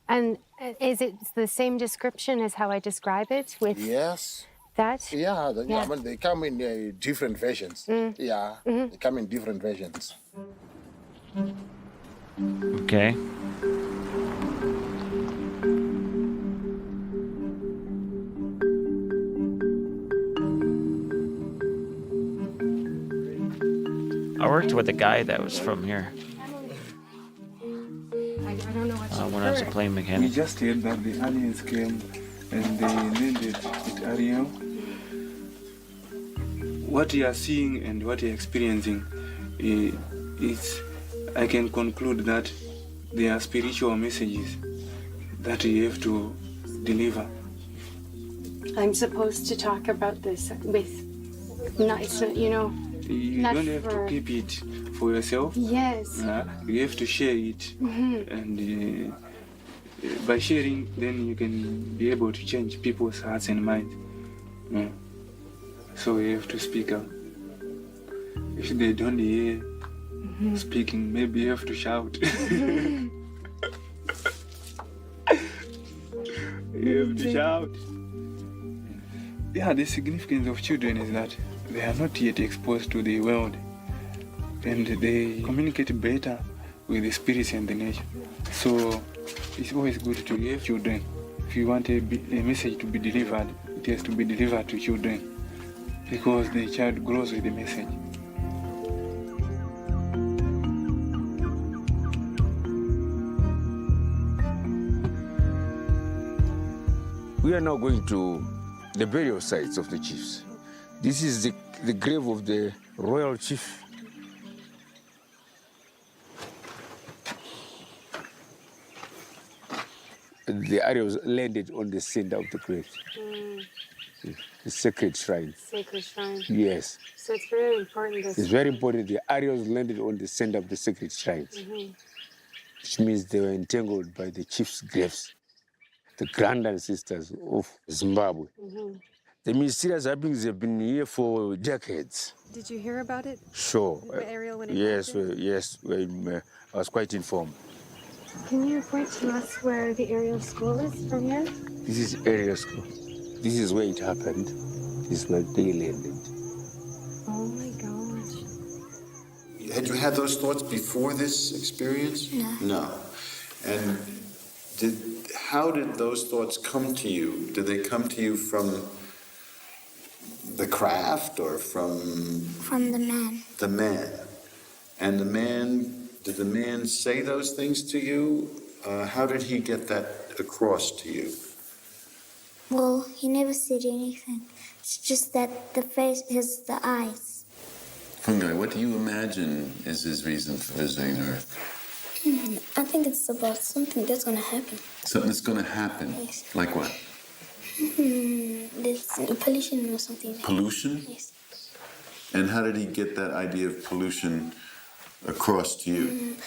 And is it the same description as how I describe it with Yes. that? Yeah, I mean, they come in different versions. Yeah, they come in different versions. Okay. I worked with a guy that was from here. I don't know what When I was a plane mechanic. We just heard that the aliens came and they named it Ariel. What you are seeing and what you are experiencing, I can conclude that they are spiritual messages that you have to deliver. I'm supposed to talk about this with, it's not, you know. You not don't have to keep it for yourself. Yes. You have to share it. And by sharing, then you can be able to change people's hearts and minds. So you have to speak up. If they don't hear speaking, maybe you have to shout. You have to shout. Yeah, the significance of children is that they are not yet exposed to the world, and they communicate better with the spirits and the nature. So it's always good to have children. If you want a message to be delivered, it has to be delivered to children, because the child grows with the message. We are now going to the burial sites of the chiefs. This is the grave of the royal chief. The Ariels landed on the center of the grave. The sacred shrine. Sacred shrine. Yes. So it's very important. It's very important. The Ariels landed on the center of the sacred shrines, which means they were entangled by the chief's graves, the grand ancestors of Zimbabwe. The mysterious happenings have been here for decades. Did you hear about it? Sure. By Ariel when it happened? Yes, I was quite informed. Can you point to us where the Ariel school is from here? This is Ariel school. This is where it happened. This is where they landed. Oh my gosh. Had you had those thoughts before this experience? No. No. And how did those thoughts come to you? Did they come to you from the craft or from the man? The man. And did the man say those things to you? How did he get that across to you? Well, he never said anything. It's just that the face has the eyes. Fungi, what do you imagine is his reason for visiting Earth? I think it's about something that's going to happen. Something that's going to happen? Yes. Like what? There's pollution or something. Pollution? Yes. And how did he get that idea of pollution across to you?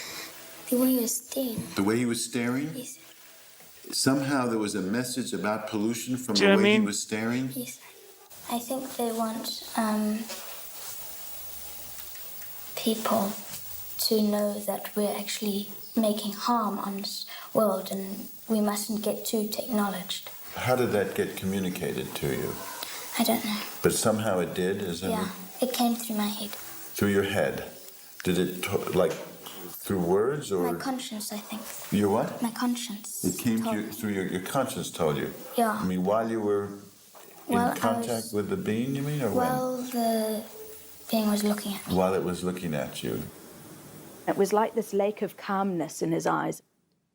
The way he was staring. The way he was staring? Yes. Somehow there was a message about pollution from Do the you know way what I he mean? was staring? Yes. I think they want people to know that we're actually making harm on this world and we mustn't get too technologed. How did that get communicated to you? I don't know. But somehow it did, isn't Yeah, it came through my head. Through your head? Did it, through words or? My conscience, I think. Your what? My conscience. It came to told you me. through your conscience told you? Yeah. I mean, while you were in Well, I contact was- with the being, you mean, or when? Well, being was looking at me. While it was looking at you. It was like this lake of calmness in his eyes.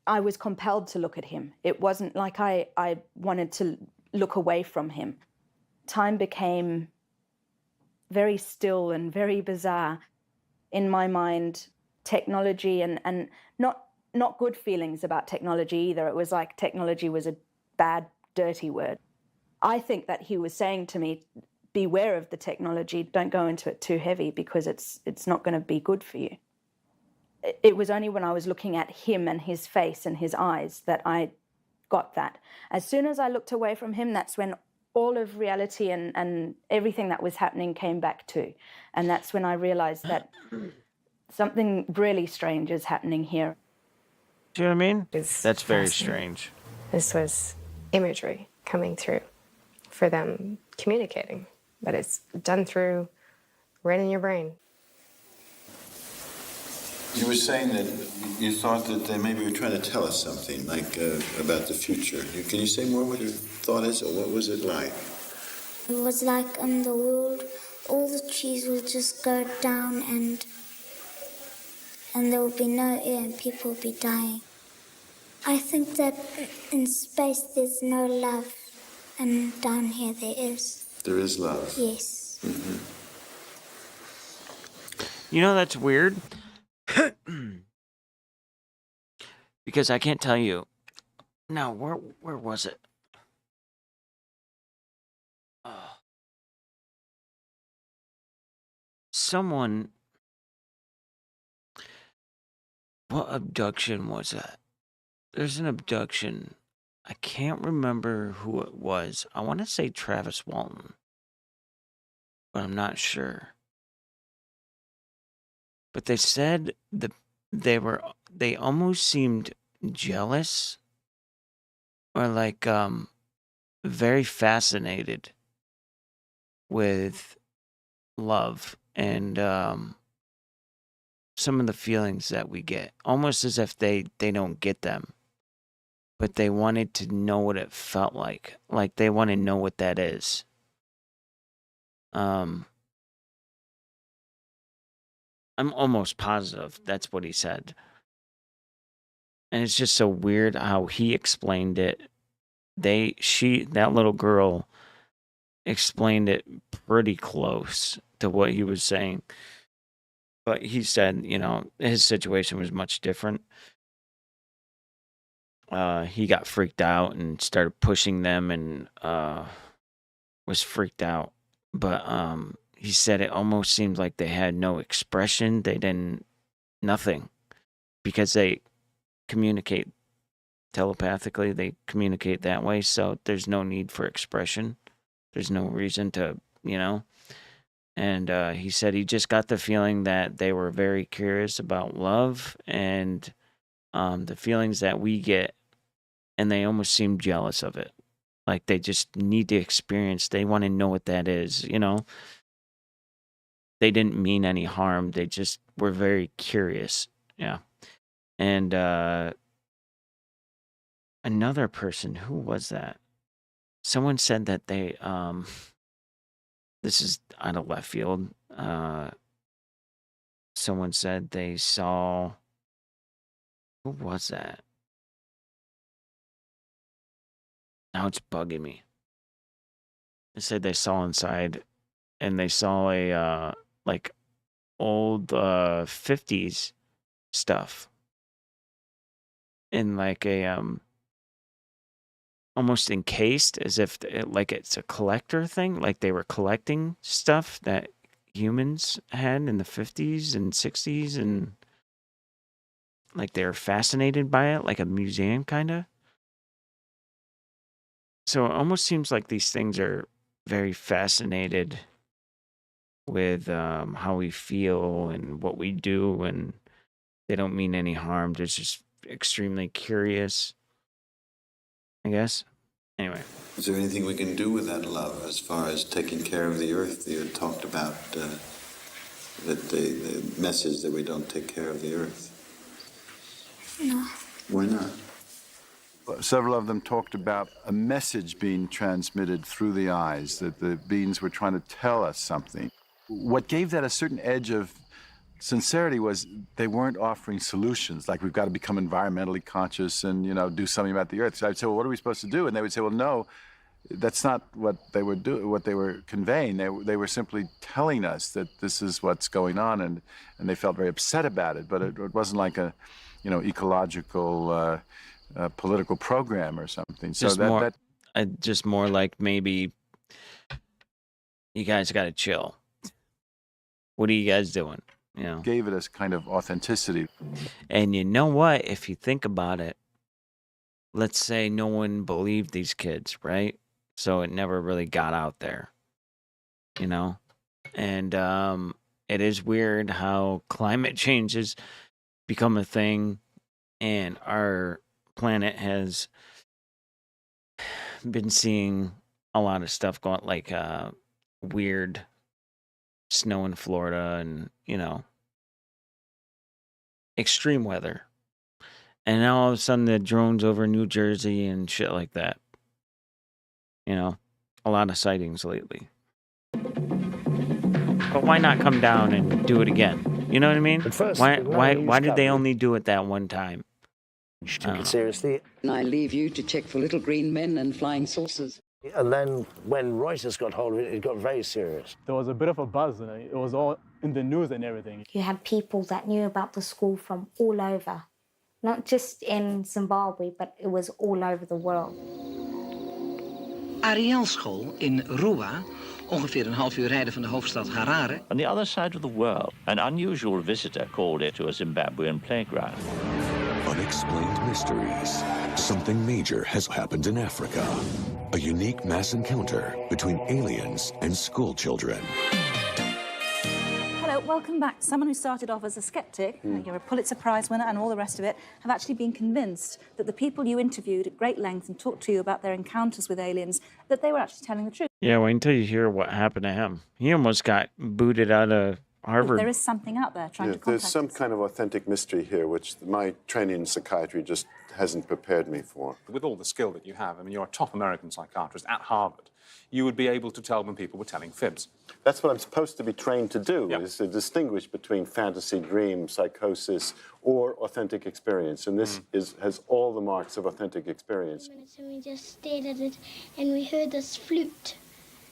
I was compelled to look at him. It wasn't like I wanted to look away from him. Time became very still and very bizarre. In my mind, technology and not good feelings about technology either. It was like technology was a bad, dirty word. I think that he was saying to me, beware of the technology, don't go into it too heavy because it's not going to be good for you. It was only when I was looking at him and his face and his eyes that I got that. As soon as I looked away from him, that's when all of reality and everything that was happening came back too. And that's when I realized that something really strange is happening here. Do you know what I mean? It's That's very fascinating. strange. This was imagery coming through for them communicating, but it's done through right in your brain. You were saying that you thought that they maybe were trying to tell us something, like about the future. Can you say more what your thought is, or what was it like? It was like in the world, all the trees will just go down and there will be no air and people will be dying. I think that in space there's no love, and down here there is. There is love. Yes. Mm-hmm. You know, that's weird. Because I can't tell you. No, where was it? Someone. What abduction was that? There's an abduction. I can't remember who it was. I want to say Travis Walton, but I'm not sure. But they said they almost seemed jealous or like very fascinated with love and some of the feelings that we get, almost as if they don't get them, but they wanted to know what it felt like they want to know what that is. I'm almost positive that's what he said. And it's just so weird how he explained it. That little girl explained it pretty close to what he was saying. But he said, his situation was much different. He got freaked out and started pushing them and was freaked out. But he said it almost seemed like they had no expression. They didn't, nothing. Because they communicate telepathically. They communicate that way. So there's no need for expression. There's no reason to, And he said he just got the feeling that they were very curious about love and the feelings that we get. And they almost seem jealous of it. Like they just need to experience. They want to know what that is, They didn't mean any harm. They just were very curious. Yeah. And another person, who was that? Someone said that they, this is out of left field. Someone said they saw, who was that? Now it's bugging me. They said they saw inside and they saw a, like old 50s stuff in like a almost encased as if like it's a collector thing, like they were collecting stuff that humans had in the 50s and 60s, and like they were fascinated by it, like a museum kind of. So it almost seems like these things are very fascinated with how we feel and what we do, and they don't mean any harm. They're just extremely curious, I guess. Anyway. Is there anything we can do with that love as far as taking care of the earth? You had talked about that the message that we don't take care of the earth. No. Why not? Several of them talked about a message being transmitted through the eyes, that the beings were trying to tell us something. What gave that a certain edge of sincerity was they weren't offering solutions, like we've got to become environmentally conscious and, you know, do something about the earth. So I'd say, well, what are we supposed to do? And they would say, well, no, that's not what they were what they were conveying. They were simply telling us that this is what's going on, and they felt very upset about it. But it wasn't like a, you know, ecological political program or something. So just more like maybe you guys got to chill. What are you guys doing? You know, gave it a kind of authenticity. And you know what? If you think about it, let's say no one believed these kids, right? So it never really got out there, you know? And it is weird how climate change has become a thing, and our planet has been seeing a lot of stuff going, like weird snow in Florida and, you know, extreme weather. And now all of a sudden the drones over New Jersey and shit like that. You know, a lot of sightings lately. But why not come down and do it again? You know what I mean? At first, why did they only do it that one time? Took it seriously. I leave you to check for little green men and flying saucers. And then when Reuters got hold of it, it got very serious. There was a bit of a buzz, and it was all in the news and everything. You had people that knew about the school from all over, not just in Zimbabwe, but it was all over the world. Ariel school in Rua, ongeveer een half uur rijden van de hoofdstad Harare. On the other side of the world, an unusual visitor called it to a Zimbabwean playground. Unexplained mysteries. Something major has happened in Africa. A unique mass encounter between aliens and school children. Hello, welcome back. Someone who started off as a skeptic, you're a Pulitzer Prize winner and all the rest of it, have actually been convinced that the people you interviewed at great length and talked to you about their encounters with aliens, that they were actually telling the truth. Yeah, wait until you hear what happened to him. He almost got booted out of Harvard. There is something out there trying to contact There's some kind of authentic mystery here, which my training in psychiatry just hasn't prepared me for. With all the skill that you have, I mean, you're a top American psychiatrist at Harvard, you would be able to tell when people were telling fibs. That's what I'm supposed to be trained to do, is to distinguish between fantasy, dream, psychosis, or authentic experience. And this has all the marks of authentic experience. And we just stared at it, and we heard this flute,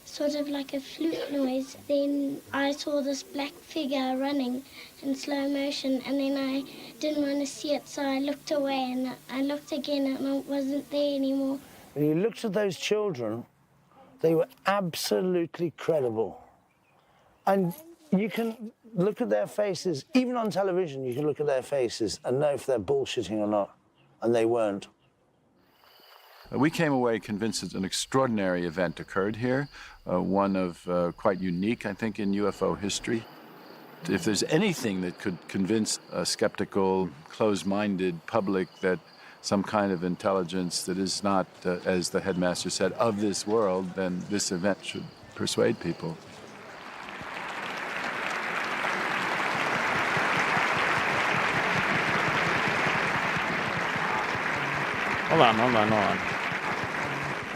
sort of like a flute noise. Then I saw this black figure running in slow motion, and then I didn't want to see it, so I looked away, and I looked again, and it wasn't there anymore. When you looked at those children, they were absolutely credible. And you can look at their faces, even on television, you can look at their faces and know if they're bullshitting or not, and they weren't. We came away convinced that an extraordinary event occurred here, one of quite unique, I think, in UFO history. If there's anything that could convince a skeptical, closed-minded public that some kind of intelligence that is not, as the headmaster said, of this world, then this event should persuade people. Hold on.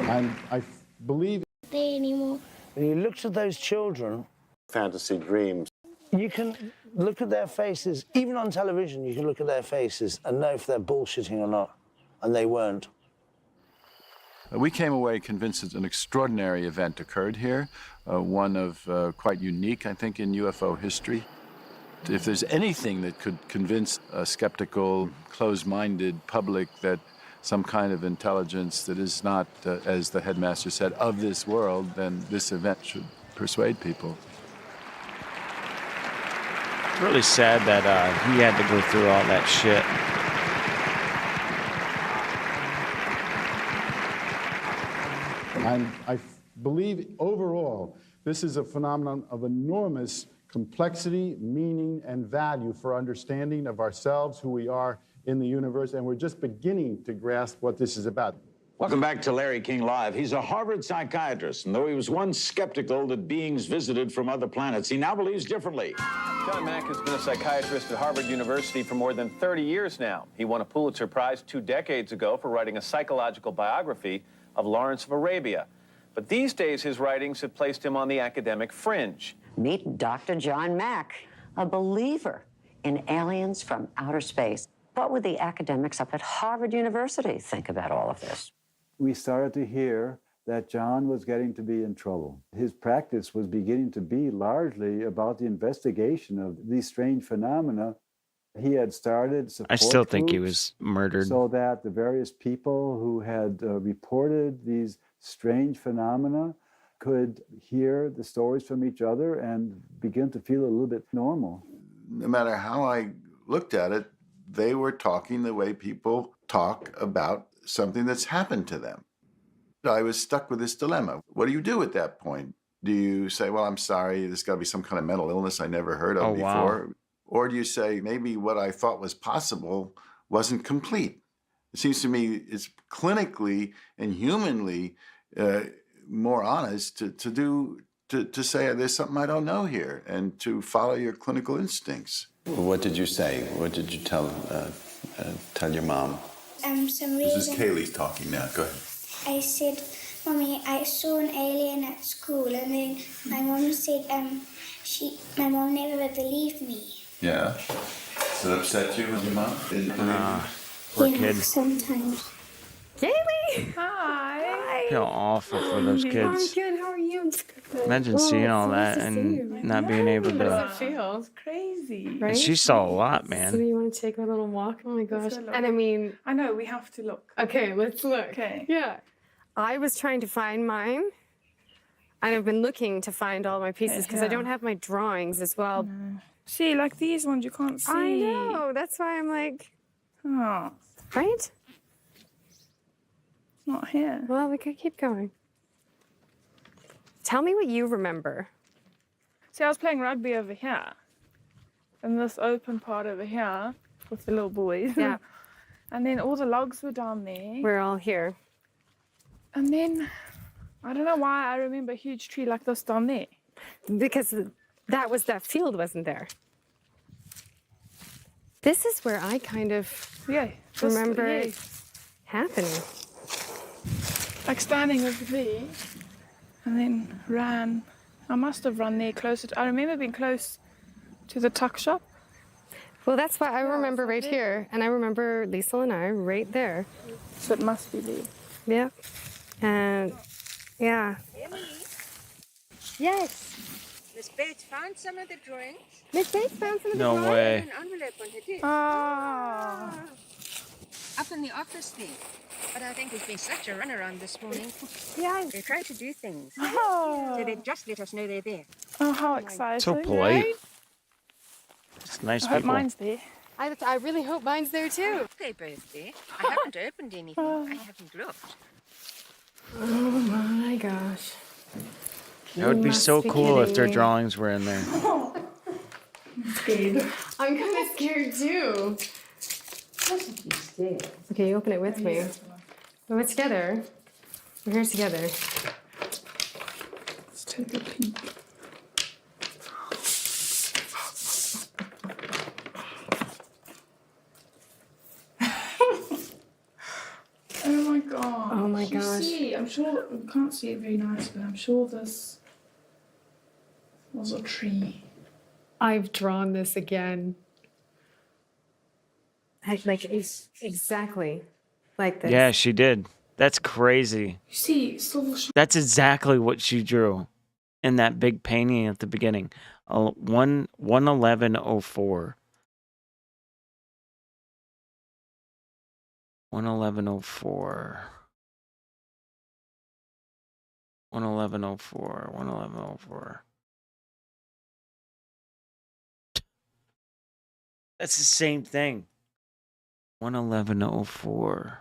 And I believe There anymore. When you looked at those children, fantasy, dreams, you can look at their faces, even on television, you can look at their faces and know if they're bullshitting or not, and they weren't. We came away convinced that an extraordinary event occurred here, one of quite unique, I think, in UFO history. If there's anything that could convince a skeptical, closed-minded public that some kind of intelligence that is not, as the headmaster said, of this world, then this event should persuade people. It's really sad that he had to go through all that shit. And I believe overall, this is a phenomenon of enormous complexity, meaning, and value for understanding of ourselves, who we are in the universe, and we're just beginning to grasp what this is about. Welcome back to Larry King Live. He's a Harvard psychiatrist, and though he was once skeptical that beings visited from other planets, he now believes differently. John Mack has been a psychiatrist at Harvard University for more than 30 years now. He won a Pulitzer Prize 2 decades ago for writing a psychological biography of Lawrence of Arabia. But these days, his writings have placed him on the academic fringe. Meet Dr. John Mack, a believer in aliens from outer space. What would the academics up at Harvard University think about all of this? We started to hear that John was getting to be in trouble. His practice was beginning to be largely about the investigation of these strange phenomena. He had started support I still think he groups was murdered. so that the various people who had reported these strange phenomena could hear the stories from each other and begin to feel a little bit normal. No matter how I looked at it, they were talking the way people talk about something that's happened to them. I was stuck with this dilemma. What do you do at that point? Do you say, well, I'm sorry, there's got to be some kind of mental illness I never heard of before? Wow. Or do you say, maybe what I thought was possible wasn't complete? It seems to me it's clinically and humanly more honest to say there's something I don't know here and to follow your clinical instincts. What did you say? What did you tell your mom? Some This is reason Kaylee's talking now. Go ahead. I said, Mommy, I saw an alien at school, and then my mom said, my mom never believed me. Yeah. Does it upset you when your mom didn't believe you? Poor Yeah, kid. sometimes. Kaylee! Hi! I feel awful for those I'm kids. good. How are you? Imagine seeing all that and not being able How does to. it feel? It's crazy. Right? And she saw a lot, So man. you want to take a little walk? Oh my gosh. Let's go look. And I mean, I know, we have to look. okay, let's look. Okay. Yeah. I was trying to find mine. And I've been looking to find all my pieces because I don't have my drawings as well. See, like these ones you can't see. I know. That's why I'm like, Oh, right? it's not here. Well, we could keep going. Tell me what you remember. See, I was playing rugby over here. In this open part over here with the little boys. Yeah. And then all the logs were down there. We're all here. And then, I don't know why I remember a huge tree like this down there. Because that field wasn't there. This is where I kind of remember it happening. Like standing over there and then ran. I must have run there closer. I remember being close to the tuck shop. Well, that's why I remember right here. And I remember Lisa and I right there. So it must be there. Yeah. And yeah. Yes. Miss Bates found some of the drawings. Miss Bates found some of the No drawings? way. An envelope on her desk. Ah. Up in the office there. But I think there's been such a runaround this morning. Yeah. They're trying to do things. Oh. So they just let us know they're there. Oh, how exciting. So polite. Right? It's nice I hope people. mine's there. I really hope mine's there too. They're both there. I haven't opened anything. I haven't looked. Oh my gosh. That would be so cool if their drawings were in there. Scared. I'm kind of scared too. Okay, you open it with me. We're together. We're here together. Let's take a peek. Oh my god. Oh my You gosh. see, I'm sure, we can't see it very nice, but I'm sure this was a tree. I've drawn this again. Like exactly like this. Yeah, she did. That's crazy. You see, it's little That's exactly what she drew in that big painting at the beginning. 11104. 11104. 11104. 11104. That's the same thing. 11104.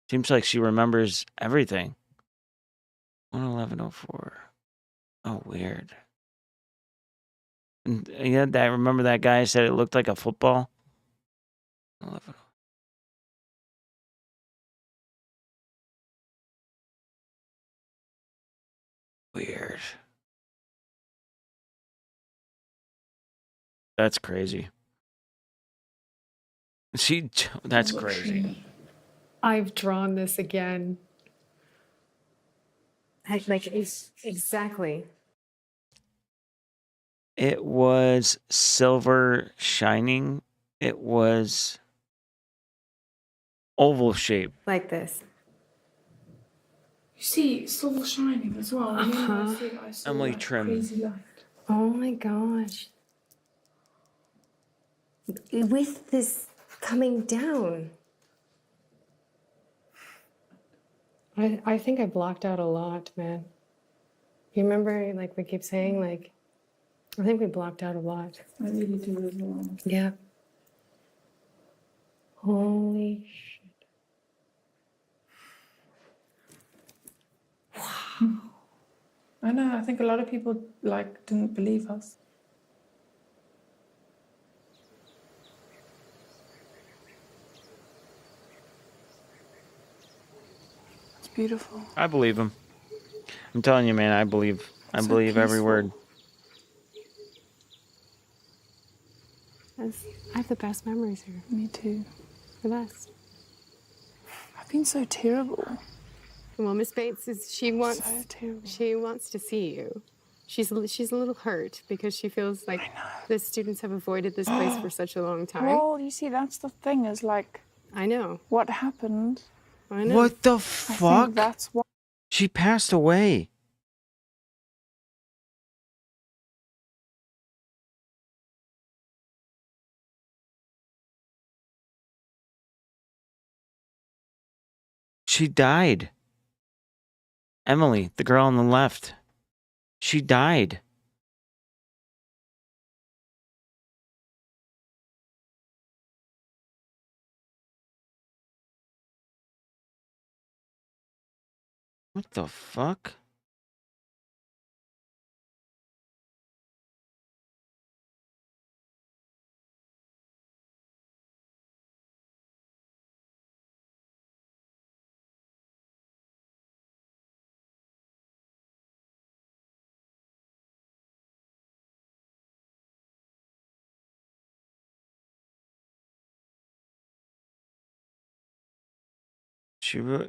Seems like she remembers everything. 11104. Oh, weird. And yeah, I remember that guy said it looked like a football. 11. Weird. That's crazy. That's crazy. I've drawn this again. Like exactly It was silver shining. It was oval shape. Like this. You see silver shining as well. Uh-huh. I saw Emily like Trim. crazy light. Oh my gosh. With this coming down. I think I blocked out a lot, man. You remember, like we keep saying, like, I think we blocked out a lot. I really do as well. Yeah. Holy shit. I know. I think a lot of people like didn't believe us. It's beautiful. I believe him. I'm telling you, man. I believe every word. I have the best memories here. Me too. The best. I've been so terrible. Well, Miss Bates she wants So terrible. she wants to see you. She's a little hurt because she feels like the students have avoided this place for such a long time. Well, you see, that's the thing. Is like, I know what happened. I know. What the I fuck? think that's what. She passed away. She died. Emily, the girl on the left. She died. What the fuck?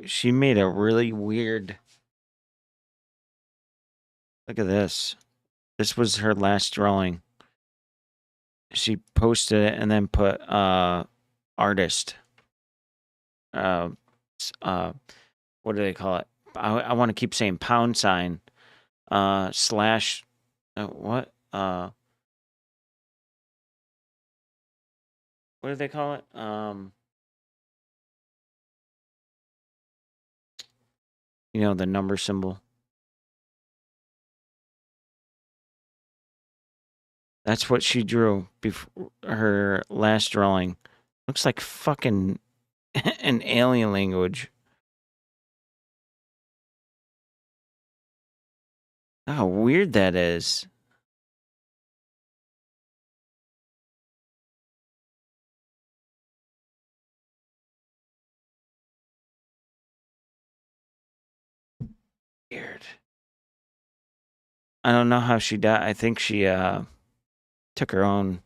She made a really weird. Look at this. This was her last drawing. She posted it and then put artist. What do they call it? I want to keep saying # slash what do they call it? You know, the number symbol. That's what she drew before her last drawing. Looks like fucking an alien language. How weird that is. Weird. I don't know how she died. I think she took her own.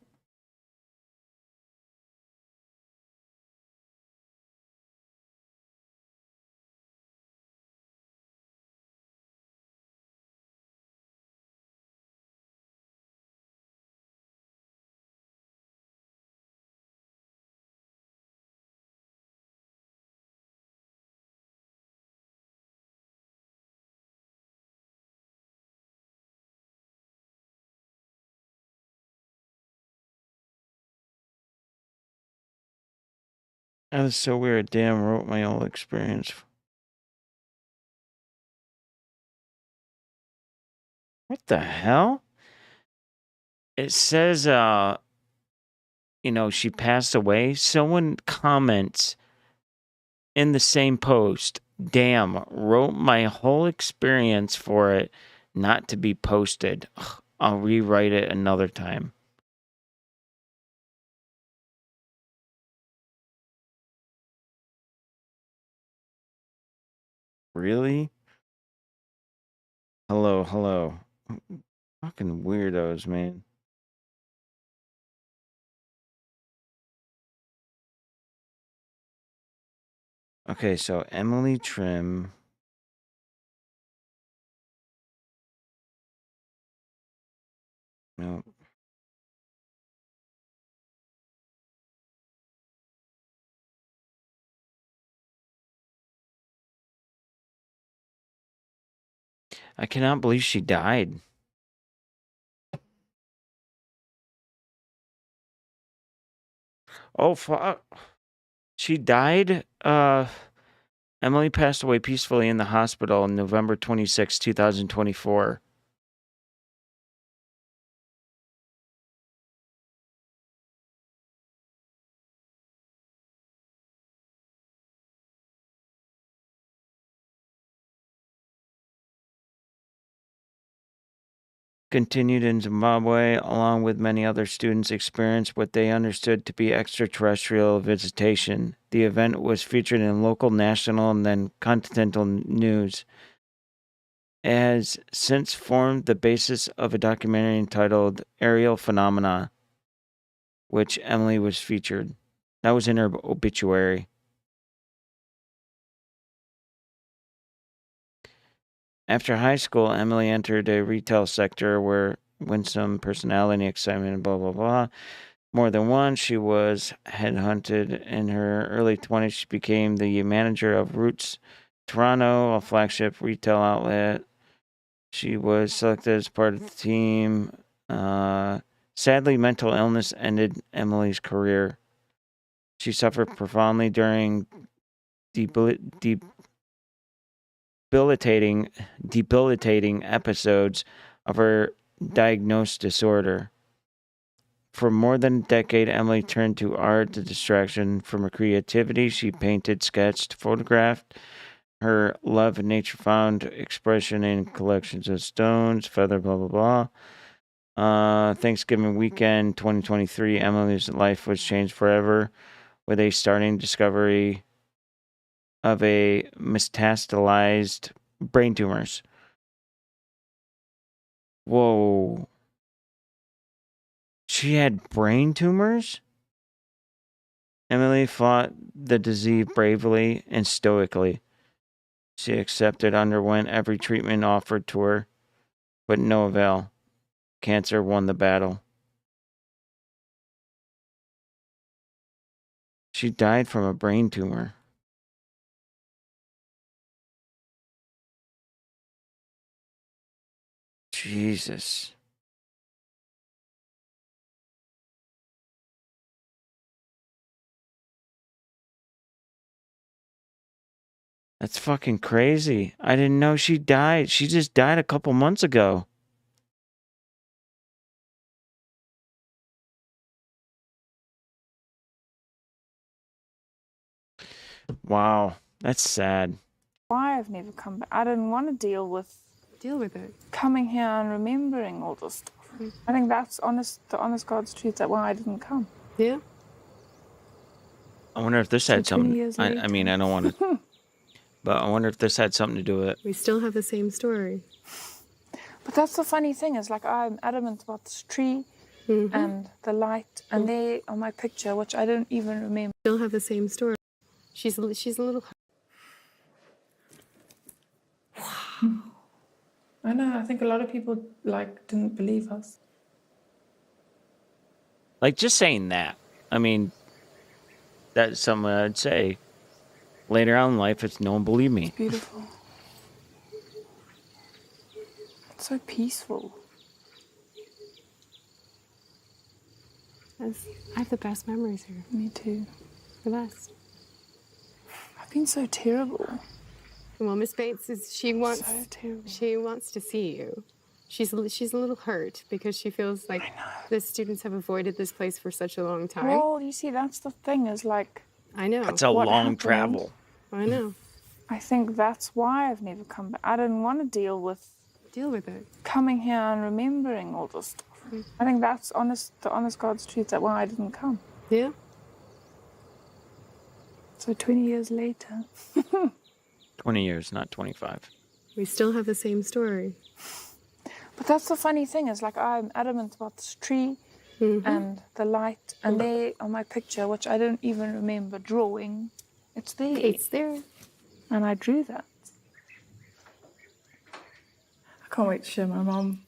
That is so weird. Damn, wrote my whole experience. What the hell? It says, she passed away. Someone comments in the same post, damn, wrote my whole experience for it not to be posted. Ugh, I'll rewrite it another time. Really? Hello. Fucking weirdos, man. Okay, so Emily Trim. No. I cannot believe she died. Oh, fuck. She died? Emily passed away peacefully in the hospital on November 26, 2024. Continued in Zimbabwe, along with many other students, experienced what they understood to be extraterrestrial visitation. The event was featured in local, national, and then continental news. It has since formed the basis of a documentary entitled Ariel Phenomena, which Emily was featured. That was in her obituary. After high school, Emily entered a retail sector where winsome personality, excitement, blah, blah, blah. More than once, she was headhunted. In her early 20s, she became the manager of Roots Toronto, a flagship retail outlet. She was selected as part of the team. Sadly, mental illness ended Emily's career. She suffered profoundly during debilitating episodes of her diagnosed disorder. For more than a decade, Emily turned to art, the distraction from her creativity. She painted, sketched, photographed. Her love of nature found expression in collections of stones, feather, blah, blah, blah. Thanksgiving weekend 2023, Emily's life was changed forever with a startling discovery of a metastasized brain tumors. Whoa. She had brain tumors? Emily fought the disease bravely and stoically. She accepted, underwent every treatment offered to her, but no avail. Cancer won the battle. She died from a brain tumor. Jesus. That's fucking crazy. I didn't know she died. She just died a couple months ago. Wow. That's sad. Why I've never come back. I didn't want to deal with it. Coming here and remembering all this stuff. I think that's the honest God's truth, that why I didn't come. Yeah. I wonder if this had 20 something. years I mean, I don't want to. But I wonder if this had something to do with it. We still have the same story. But that's the funny thing, is like I'm adamant about this tree and the light, and there on my picture, which I don't even remember. Still have the same story. She's a little. I know. I think a lot of people didn't believe us. Like, just saying that. I mean, that's something I'd say. Later on in life, it's no one believe me. It's beautiful. It's so peaceful. I have the best memories here. Me too. The best. I've been so terrible. Well, Miss Bates she wants to see you. She's a little hurt because she feels like the students have avoided this place for such a long time. Well, you see, that's the thing, is like... I know. It's a long travel. I know. I think that's why I've never come back. I didn't want to deal with it. Coming here and remembering all this stuff. I think that's the honest God's truth, that why I didn't come. Yeah. So 20 years later. 20 years, not 25. We still have the same story. But that's the funny thing, is like I'm adamant about this tree and the light, and there on my picture, which I don't even remember drawing, it's there. It's there. And I drew that. I can't wait to show my mum.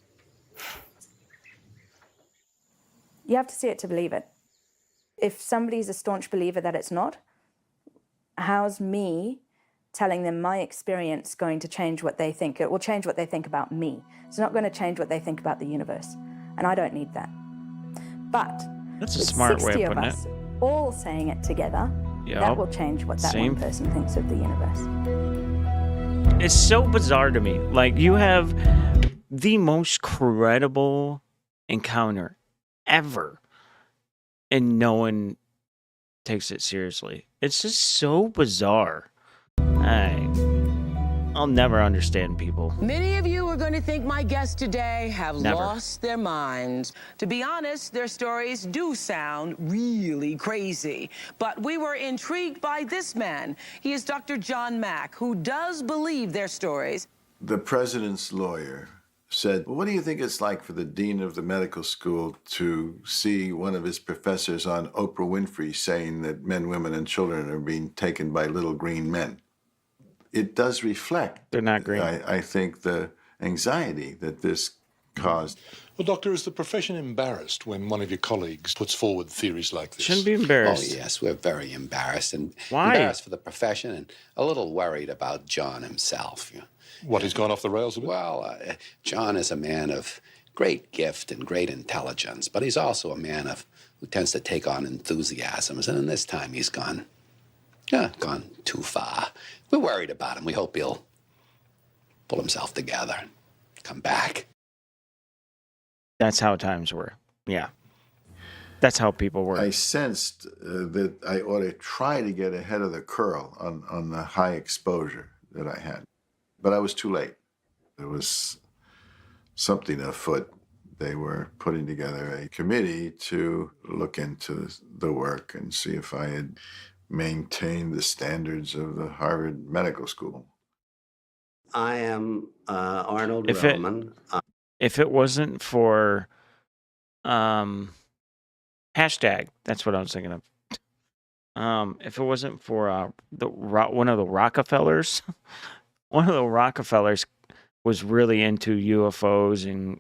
You have to see it to believe it. If somebody's a staunch believer that it's not, how's me telling them my experience going to change what they think. It will change what they think about me. It's not going to change what they think about the universe. And I don't need that. But That's a with smart way 60 of of putting us all saying it together, Yep. that will change what that Same. one person thinks of the universe. It's so bizarre to me. Like, you have the most credible encounter ever, and no one takes it seriously. It's just so bizarre. I'll never understand people. Many of you are going to think my guests today have Never. lost their minds. To be honest, their stories do sound really crazy. But we were intrigued by this man. He is Dr. John Mack, who does believe their stories. The president's lawyer said, "What do you think it's like for the dean of the medical school to see one of his professors on Oprah Winfrey saying that men, women, and children are being taken by little green men?" It does reflect, they're not green. I think, the anxiety that this caused. Well, Doctor, is the profession embarrassed when one of your colleagues puts forward theories like this? Shouldn't be embarrassed. Oh, yes, we're very embarrassed. And Why? embarrassed for the profession and a little worried about John himself. You know. What, he's gone off the rails a bit? Well, John is a man of great gift and great intelligence, but he's also a man who tends to take on enthusiasms. And in this time, he's gone too far. We're worried about him. We hope he'll pull himself together, come back. That's how times were. Yeah. That's how people were. I sensed that I ought to try to get ahead of the curl on the high exposure that I had. But I was too late. There was something afoot. They were putting together a committee to look into the work and see if I had maintained the standards of the Harvard Medical School. I am Arnold If Roman. If it wasn't for hashtag, that's what I was thinking of. If it wasn't for one of the Rockefellers, one of the Rockefellers was really into UFOs and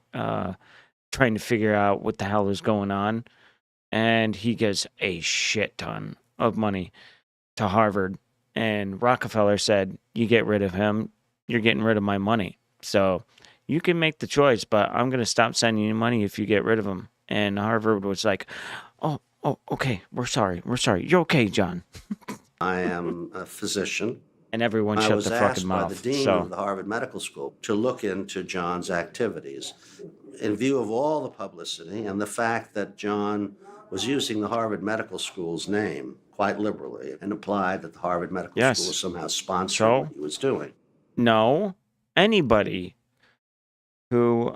trying to figure out what the hell is going on. And he gives a shit ton of money to Harvard. And Rockefeller said, "You get rid of him, you're getting rid of my money. So you can make the choice, but I'm going to stop sending you money if you get rid of him." And Harvard was like, oh, okay, we're sorry. You're okay, John. I am a physician. And everyone shut the fucking mouth. I was asked by the dean of the Harvard Medical School to look into John's activities in view of all the publicity and the fact that John was using the Harvard Medical School's name quite liberally and implied that the Harvard Medical School was somehow sponsoring what he was doing. No, anybody who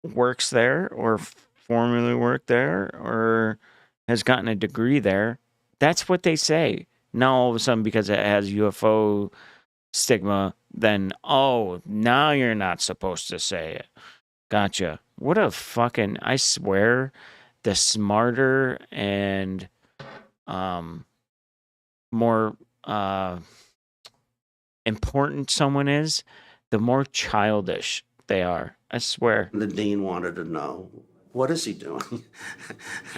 works there or formerly worked there or has gotten a degree there, that's what they say. Now all of a sudden, because it has UFO stigma, then, oh, now you're not supposed to say it. Gotcha. What a fucking, I swear, the smarter and more important someone is, the more childish they are. I swear. The dean wanted to know, what is he doing?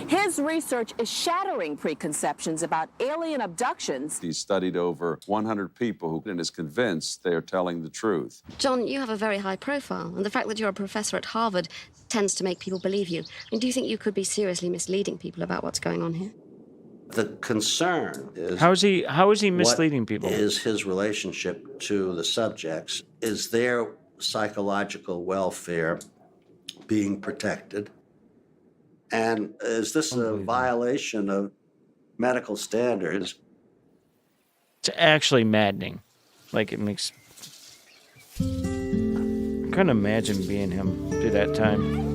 His research is shattering preconceptions about alien abductions. He's studied over 100 people and is convinced they are telling the truth. John, you have a very high profile, and the fact that you're a professor at Harvard tends to make people believe you. And do you think you could be seriously misleading people about what's going on here? The concern is... How is he misleading people? What is his relationship to the subjects? Is their psychological welfare being protected? And is this a violation of medical standards? It's actually maddening. Like, it makes... I couldn't imagine being him through that time.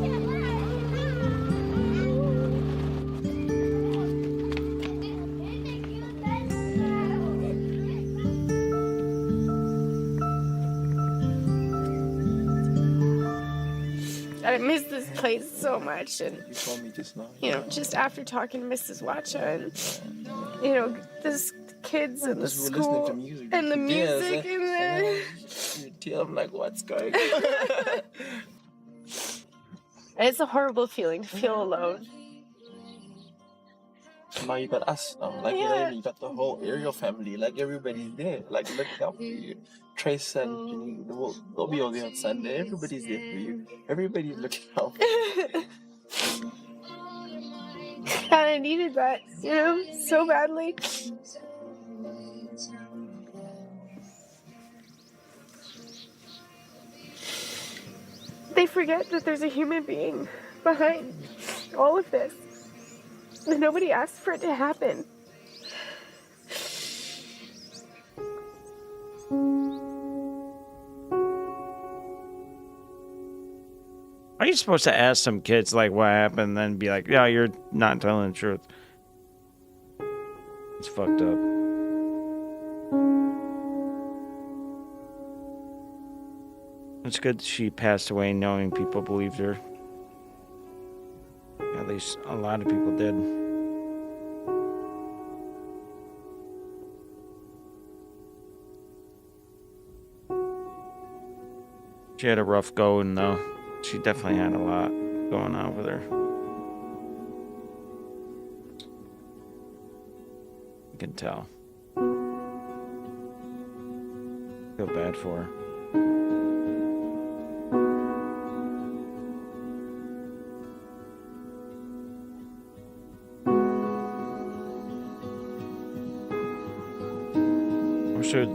I miss this place so much, and You told me just now. just after talking to Mrs. Watcha, and this kids and the Just were listening school to music. and the You music dance, and the. You tell them like what's going on. It's a horrible feeling to feel alone. now you got us now. Like, you know what I mean? You got the whole Ariel family. Like, everybody's there. Like, looking out for you. Trace and Jenny, they'll be all there on Sunday. Everybody's there for you. Everybody's looking out for you. And I needed that, you know, so badly. They forget that there's a human being behind all of this. And nobody asked for it to happen. Are you supposed to ask some kids like what happened and then be like, yeah, you're not telling the truth? It's fucked up. It's good she passed away knowing people believed her. At least a lot of people did. She had a rough going though. She definitely had a lot going on with her. You can tell. Feel bad for her. Or should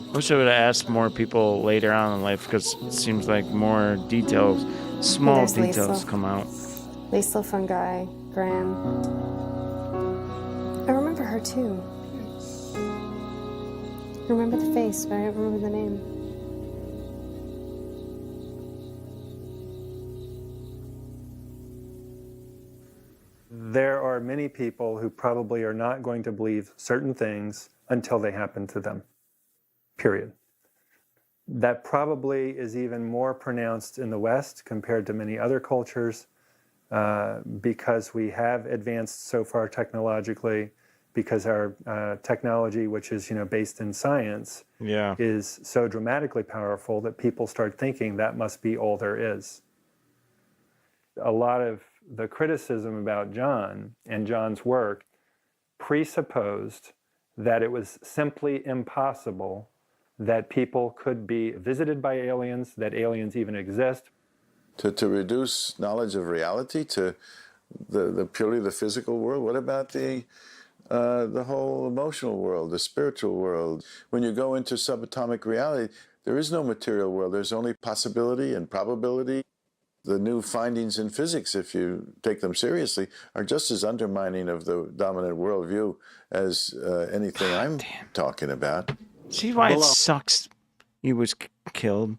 I wish I would have asked more people later on in life because it seems like more details, small There's details Lisa. come out. Lisa Fungi, Graham. I remember her too. I remember the face, but I don't remember the name. There are many people who probably are not going to believe certain things until they happen to them. Period. That probably is even more pronounced in the West compared to many other cultures because we have advanced so far technologically, because our technology, which is based in science, is so dramatically powerful that people start thinking that must be all there is. A lot of the criticism about John and John's work presupposed that it was simply impossible that people could be visited by aliens, that aliens even exist. To reduce knowledge of reality to the purely the physical world, what about the whole emotional world, the spiritual world? When you go into subatomic reality, there is no material world. There's only possibility and probability. The new findings in physics, if you take them seriously, are just as undermining of the dominant worldview as anything I'm talking about. See why it sucks he was killed?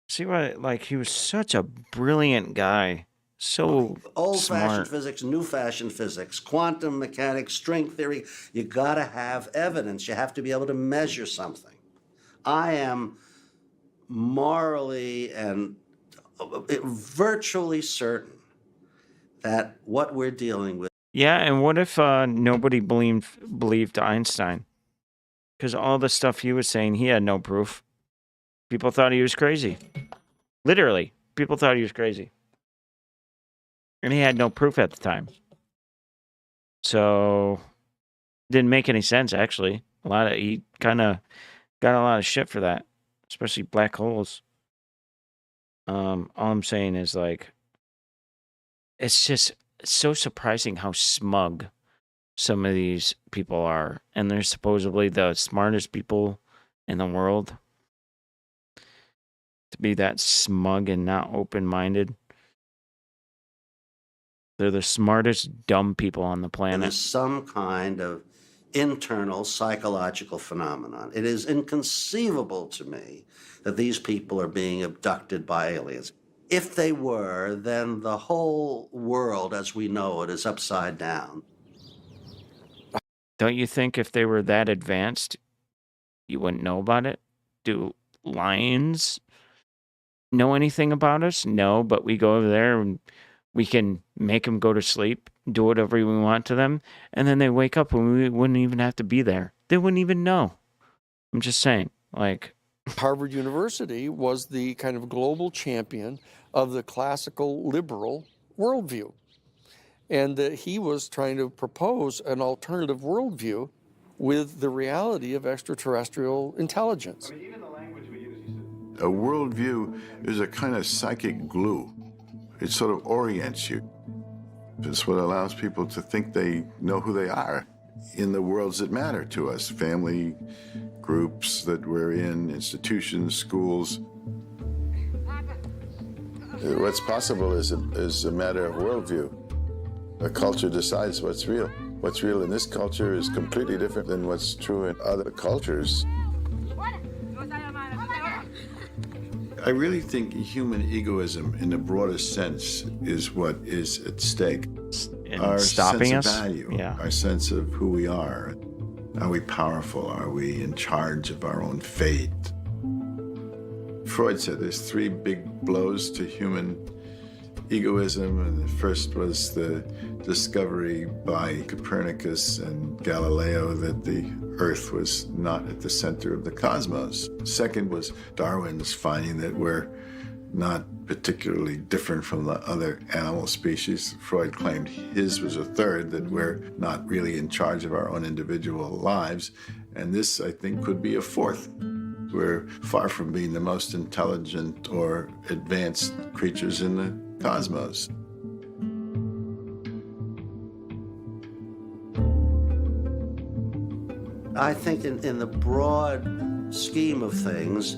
See why, like, he was such a brilliant guy. So Old-fashioned smart. physics, new-fashioned physics, quantum mechanics, string theory. You got to have evidence. You have to be able to measure something. I am morally and virtually certain that what we're dealing with. Yeah, and what if nobody believed Einstein? Because all the stuff he was saying, he had no proof. People thought he was crazy. Literally, people thought he was crazy. And he had no proof at the time. So, didn't make any sense, actually. He kind of got a lot of shit for that. Especially black holes. All I'm saying is, like, it's just so surprising how smug some of these people are. And they're supposedly the smartest people in the world. To be that smug and not open-minded. They're the smartest dumb people on the planet. There's some kind of internal psychological phenomenon. It is inconceivable to me that these people are being abducted by aliens. If they were, then the whole world as we know it is upside down. Don't you think if they were that advanced, you wouldn't know about it? Do lions know anything about us? No, but we go over there and we can make them go to sleep do whatever we want to them, and then they wake up and we wouldn't even have to be there. They wouldn't even know. I'm just saying, like... Harvard University was the kind of global champion of the classical liberal worldview. And he was trying to propose an alternative worldview with the reality of extraterrestrial intelligence. A worldview is a kind of psychic glue. It sort of orients you. It's what allows people to think they know who they are in the worlds that matter to us, family, groups that we're in, institutions, schools. What's possible is a matter of worldview. A culture decides what's real. What's real in this culture is completely different than what's true in other cultures. I really think human egoism in the broadest sense is what is at stake. And our stopping sense us? of value, Yeah. our sense of who we are. Are we powerful? Are we in charge of our own fate? Freud said there's 3 big blows to human egoism, and the first was the discovery by Copernicus and Galileo that the Earth was not at the center of the cosmos. Second was Darwin's finding that we're not particularly different from the other animal species. Freud claimed his was a third, that we're not really in charge of our own individual lives. And this, I think, could be a fourth. We're far from being the most intelligent or advanced creatures in the cosmos. I think in the broad scheme of things,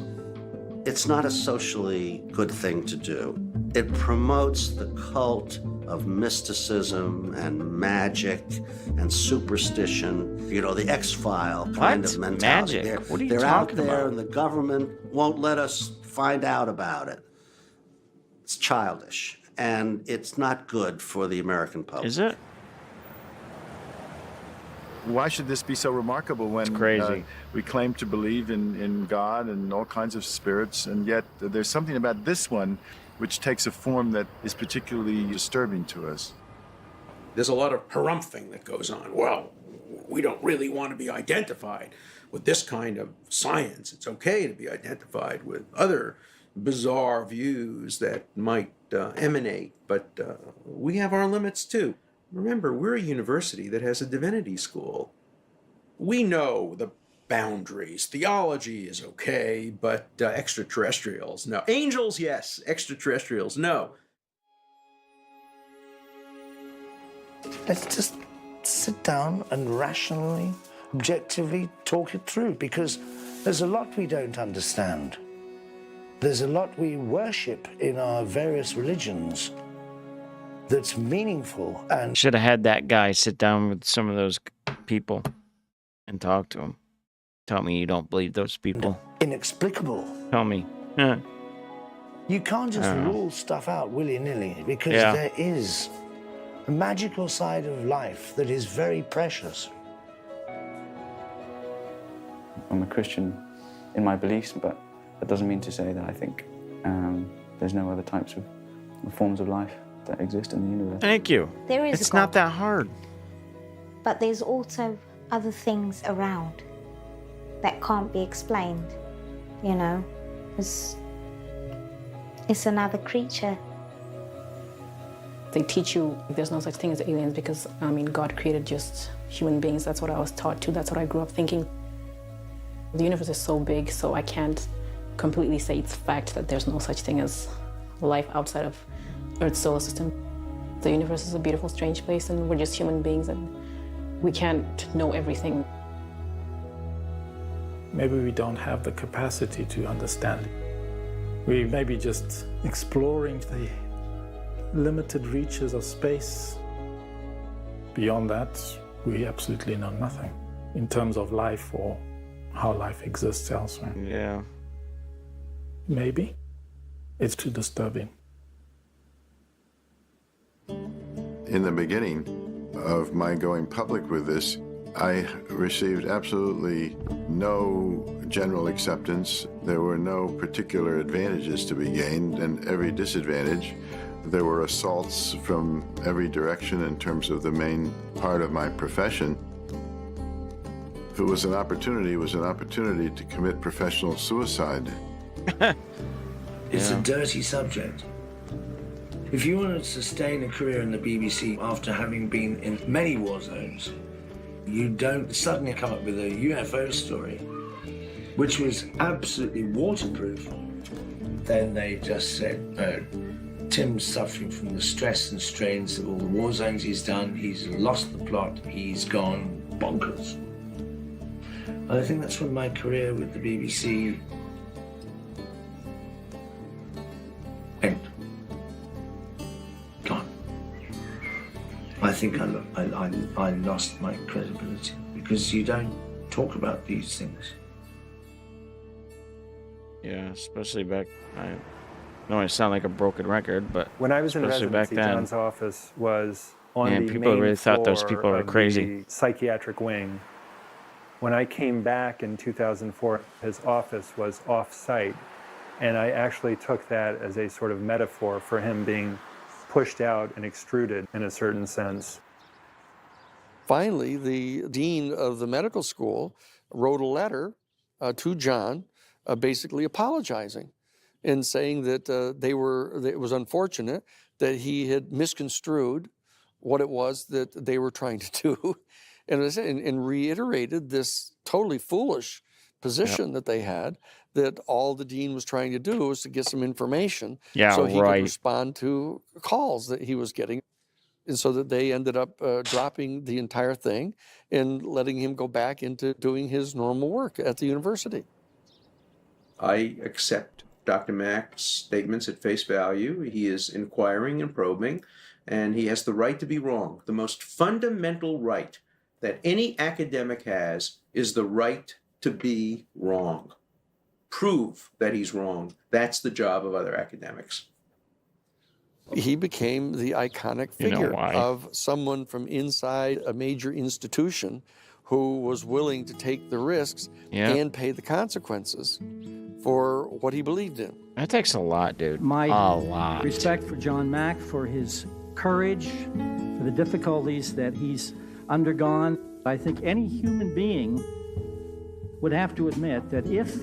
it's not a socially good thing to do. It promotes the cult of mysticism and magic and superstition, you know, the X-File kind of mentality. Magic? What are you they're out talking there about? and the government won't let us find out about it. It's childish, and it's not good for the American public. Is it? Why should this be so remarkable when crazy. We claim to believe in God and all kinds of spirits, and yet there's something about this one which takes a form that is particularly disturbing to us. There's a lot of harumphing that goes on. Well, we don't really want to be identified with this kind of science. It's okay to be identified with other bizarre views that might emanate, but we have our limits too. Remember, we're a university that has a divinity school. We know the boundaries. Theology is okay, but extraterrestrials, no. Angels, yes. Extraterrestrials, no. Let's just sit down and rationally, objectively talk it through, because there's a lot we don't understand. There's a lot we worship in our various religions that's meaningful and... Should have had that guy sit down with some of those people and talk to them. Tell me you don't believe those people. Inexplicable. Tell me. Huh. You can't just rule stuff out willy-nilly, because there is a magical side of life that is very precious. I'm a Christian in my beliefs, but that doesn't mean to say that I think there's no other types of forms of life that exist in the universe. Thank you. There is It's a God, not that hard. but there's also other things around that can't be explained, you know. It's another creature. They teach you there's no such thing as aliens because, I mean, God created just human beings. That's what I was taught too. That's what I grew up thinking. The universe is so big, so I can't completely say it's fact that there's no such thing as life outside of Earth's solar system. The universe is a beautiful, strange place, and we're just human beings, and we can't know everything. Maybe we don't have the capacity to understand. We may be just exploring the limited reaches of space. Beyond that, we absolutely know nothing in terms of life or how life exists elsewhere. Yeah. Maybe it's too disturbing. In the beginning of my going public with this, I received absolutely no general acceptance. There were no particular advantages to be gained, and every disadvantage. There were assaults from every direction in terms of the main part of my profession. If it was an opportunity, it was an opportunity to commit professional suicide. It's a dirty subject. If you want to sustain a career in the BBC after having been in many war zones, you don't suddenly come up with a UFO story, which was absolutely waterproof. Then they just said, Tim's suffering from the stress and strains of all the war zones he's done. He's lost the plot. He's gone bonkers. And I think that's when my career with the BBC ended. Gone. I think I lost my credibility because you don't talk about these things. Yeah, especially back. I don't want to sound like a broken record, but when I was in especially residency, back then, John's office was on the people main really thought those floor people were of crazy. the psychiatric wing. When I came back in 2004, his office was off-site, and I actually took that as a sort of metaphor for him being pushed out and extruded in a certain sense. Finally, the dean of the medical school wrote a letter to John, basically apologizing and saying that it was unfortunate that he had misconstrued what it was that they were trying to do, and reiterated this totally foolish position that they had, that all the dean was trying to do was to get some information so he could respond to calls that he was getting. And so that they ended up dropping the entire thing and letting him go back into doing his normal work at the university. I accept Dr. Mack's statements at face value. He is inquiring and probing, and he has the right to be wrong. The most fundamental right that any academic has is the right to be wrong. Prove that he's wrong. That's the job of other academics. He became the iconic figure of someone from inside a major institution who was willing to take the risks and pay the consequences for what he believed in. That takes a lot, dude. My a lot. Respect for John Mack, for his courage, for the difficulties that he's undergone. I think any human being would have to admit that if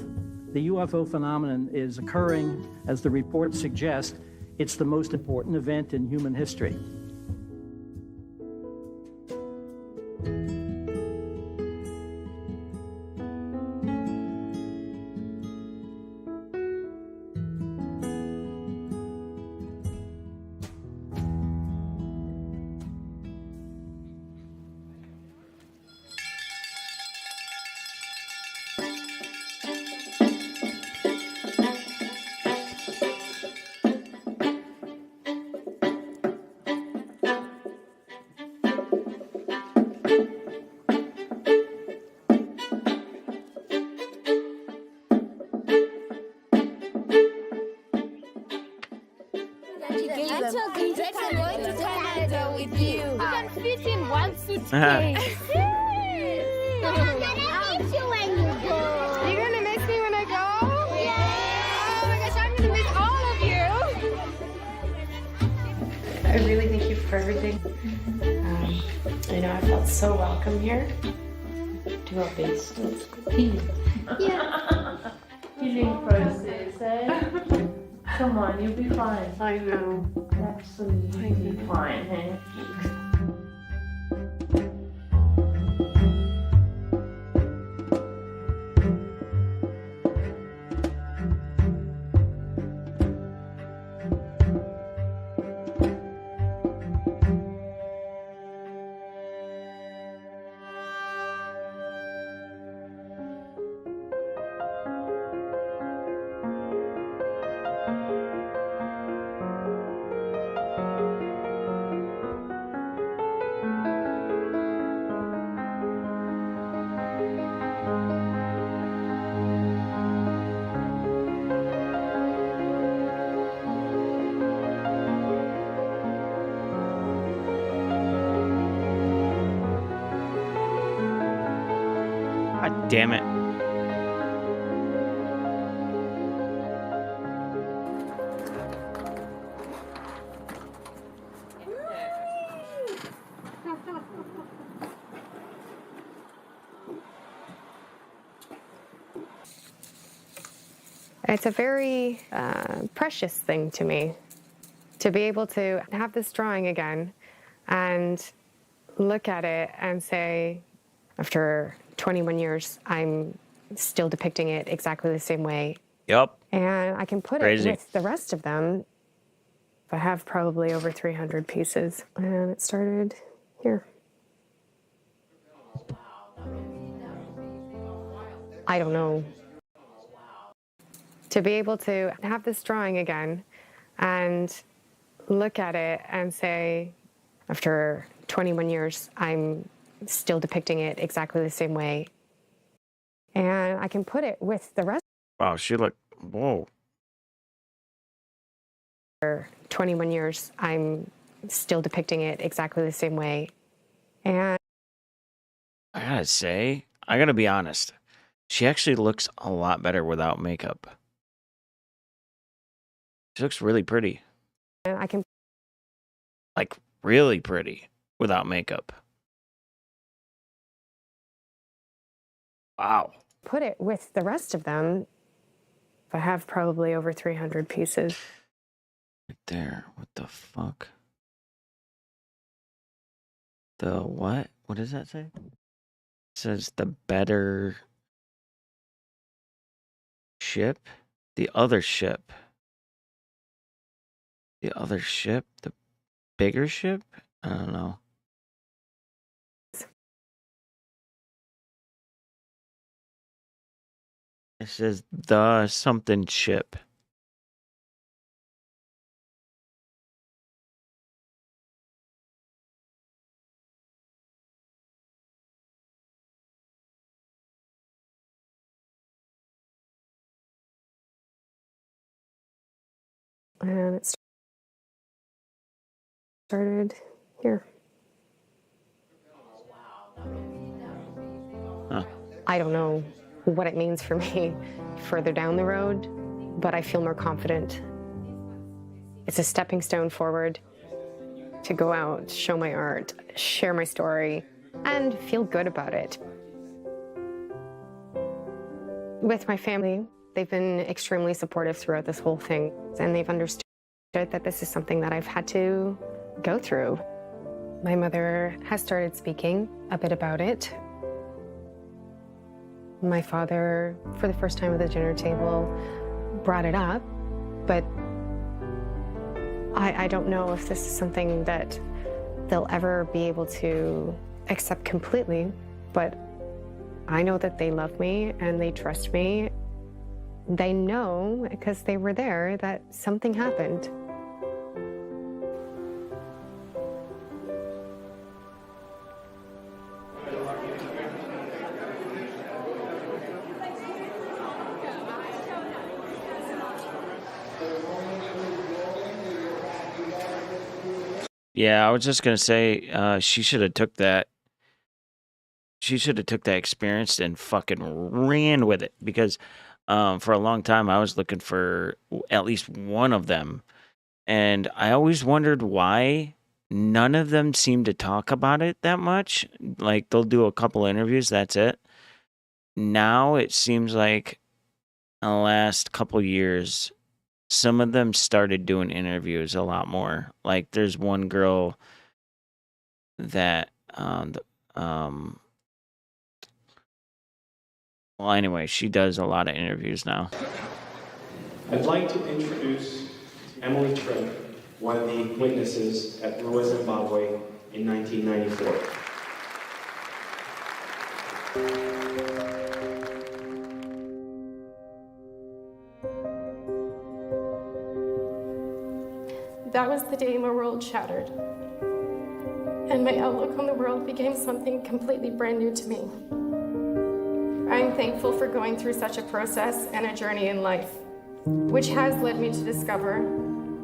the UFO phenomenon is occurring, as the report suggests, it's the most important event in human history. I really thank you for everything. I know I felt so welcome here. Do our best. Yeah. Healing process, eh? Come on, you'll be fine. I know. Absolutely be fine, eh? God damn it. It's a very precious thing to me to be able to have this drawing again and look at it and say, after 21 years, I'm still depicting it exactly the same way. Yep. And I can put Crazy. it with the rest of them. I have probably over 300 pieces. And it started here. I don't know. To be able to have this drawing again and look at it and say, after 21 years, I'm still depicting it exactly the same way. And I can put it with the rest. Wow, she looked, whoa. For 21 years, I'm still depicting it exactly the same way. And I gotta say, I gotta be honest. She actually looks a lot better without makeup. She looks really pretty. I can, like, really pretty without makeup. Wow. put it with the rest of them. I have probably over 300 pieces. Right there. What the fuck? The what? What does that say? It says the better ship? The other ship. The other ship? The bigger ship? I don't know. It says the something ship. And it started here. Huh. I don't know what it means for me further down the road, but I feel more confident. It's a stepping stone forward to go out, show my art, share my story, and feel good about it. With my family, they've been extremely supportive throughout this whole thing, and they've understood that this is something that I've had to go through. My mother has started speaking a bit about it. My father, for the first time at the dinner table, brought it up, but I don't know if this is something that they'll ever be able to accept completely, but I know that they love me and they trust me. They know, because they were there, that something happened. Yeah, I was just gonna say, she should have took that. She should have took that experience and fucking ran with it, because for a long time I was looking for at least one of them, and I always wondered why none of them seemed to talk about it that much. Like, they'll do a couple interviews, that's it. Now it seems like in the last couple years, some of them started doing interviews a lot more. Like, there's one girl that well, anyway, she does a lot of interviews now. I'd like to introduce Emily Tripp, one of the witnesses at Rua, Zimbabwe in 1994. That was the day my world shattered, and my outlook on the world became something completely brand new to me. I'm thankful for going through such a process and a journey in life, which has led me to discover,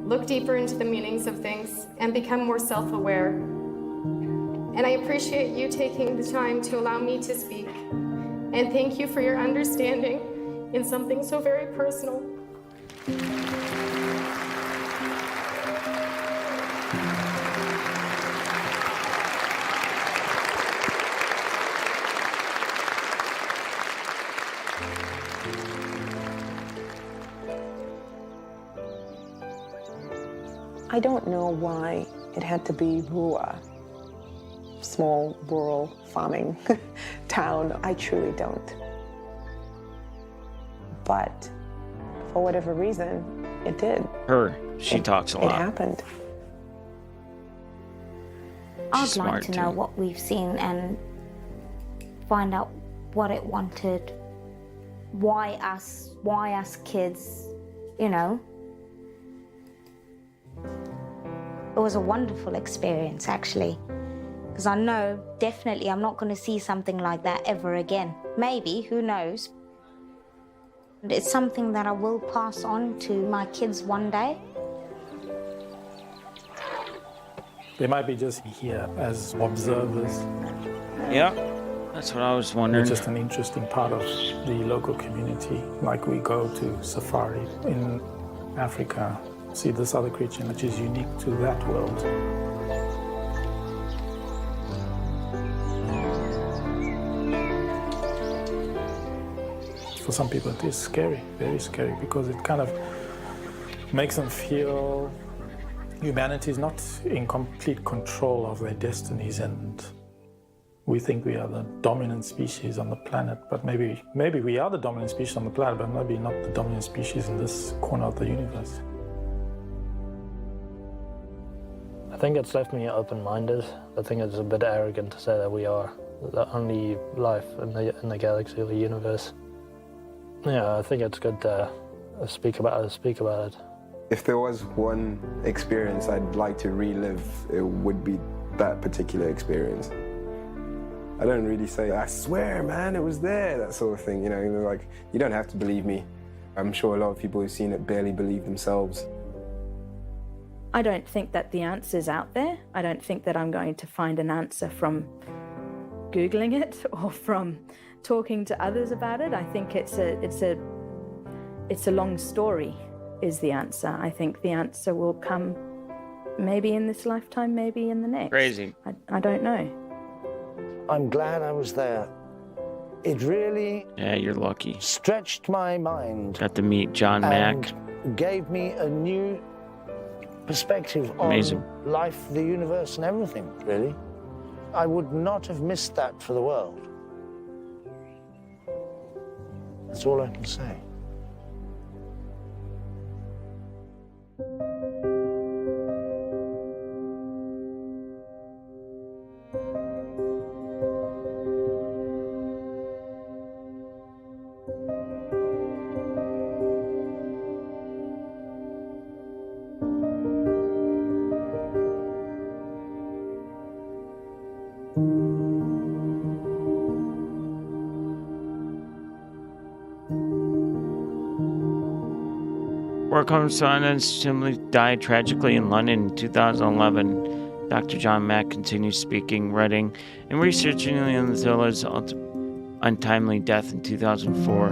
look deeper into the meanings of things, and become more self-aware. And I appreciate you taking the time to allow me to speak. And thank you for your understanding in something so very personal. I don't know why it had to be Rua, small rural farming town. I truly don't. But for whatever reason, it did. She talks a It lot. happened. I'd She's like smart, to know too. what we've seen and find out what it wanted. Why us kids, you know? It was a wonderful experience, actually. Because I know, definitely, I'm not going to see something like that ever again. Maybe, who knows? It's something that I will pass on to my kids one day. They might be just here as observers. Yeah, that's what I was wondering. It's just an interesting part of the local community. Like we go to safari in Africa, see this other creature which is unique to that world. For some people it is scary, very scary, because it kind of makes them feel humanity is not in complete control of their destinies, and we think we are the dominant species on the planet, but maybe we are the dominant species on the planet, but maybe not the dominant species in this corner of the universe. I think it's left me open-minded. I think it's a bit arrogant to say that we are the only life in the galaxy or the universe. Yeah, I think it's good to speak about it. If there was one experience I'd like to relive, it would be that particular experience. I don't really say, I swear, man, it was there, that sort of thing. You know, like, you don't have to believe me. I'm sure a lot of people who've seen it barely believe themselves. I don't think that the answer's out there. I don't think that I'm going to find an answer from Googling it or from talking to others about it. I think it's a long story is the answer. I think the answer will come maybe in this lifetime, maybe in the next. Crazy. I don't know. I'm glad I was there. It really Yeah, you're lucky. stretched my mind Got to meet John Mack. and gave me a new perspective on Amazing. life, the universe, and everything, really. I would not have missed that for the world. That's all I can say. War correspondent similarly died tragically in London in 2011. Dr. John Mack continues speaking, writing, and researching on Zilla's untimely death in 2004.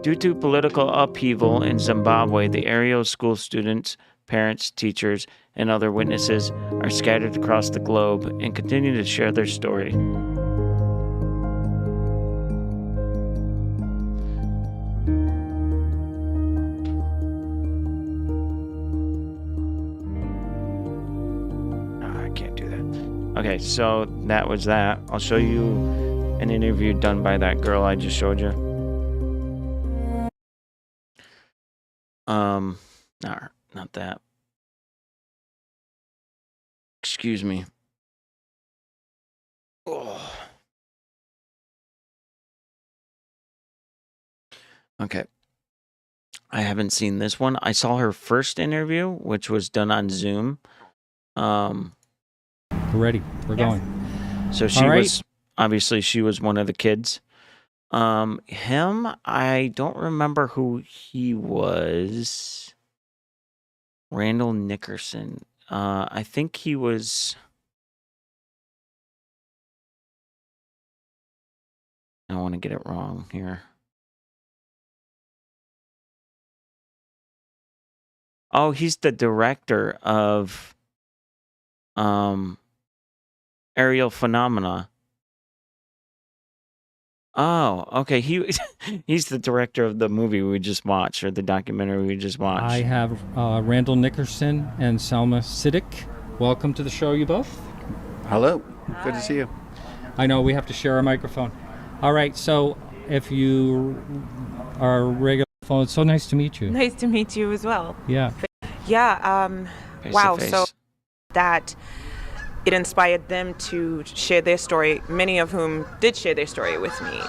Due to political upheaval in Zimbabwe, the Ariel school students, parents, teachers, and other witnesses are scattered across the globe and continue to share their story. Okay, so that was that. I'll show you an interview done by that girl I just showed you. No, not that. Excuse me. Oh. Okay. I haven't seen this one. I saw her first interview, which was done on Zoom. We're ready. We're going. So she All right. was obviously she was one of the kids. Him, I don't remember who he was. Randall Nickerson. I think he was. I don't want to get it wrong here. Oh, he's the director of Ariel Phenomena. Oh, okay. He's the director of the movie we just watched, or the documentary we just watched. I have Randall Nickerson and Salma Siddiq. Welcome to the show, you both. Hello. Good to see you. I know we have to share a microphone. All right, so if you are a regular phone, it's so nice to meet you. Nice to meet you as well. Yeah. Yeah. Face Wow. to face. So that it inspired them to share their story, many of whom did share their story with me,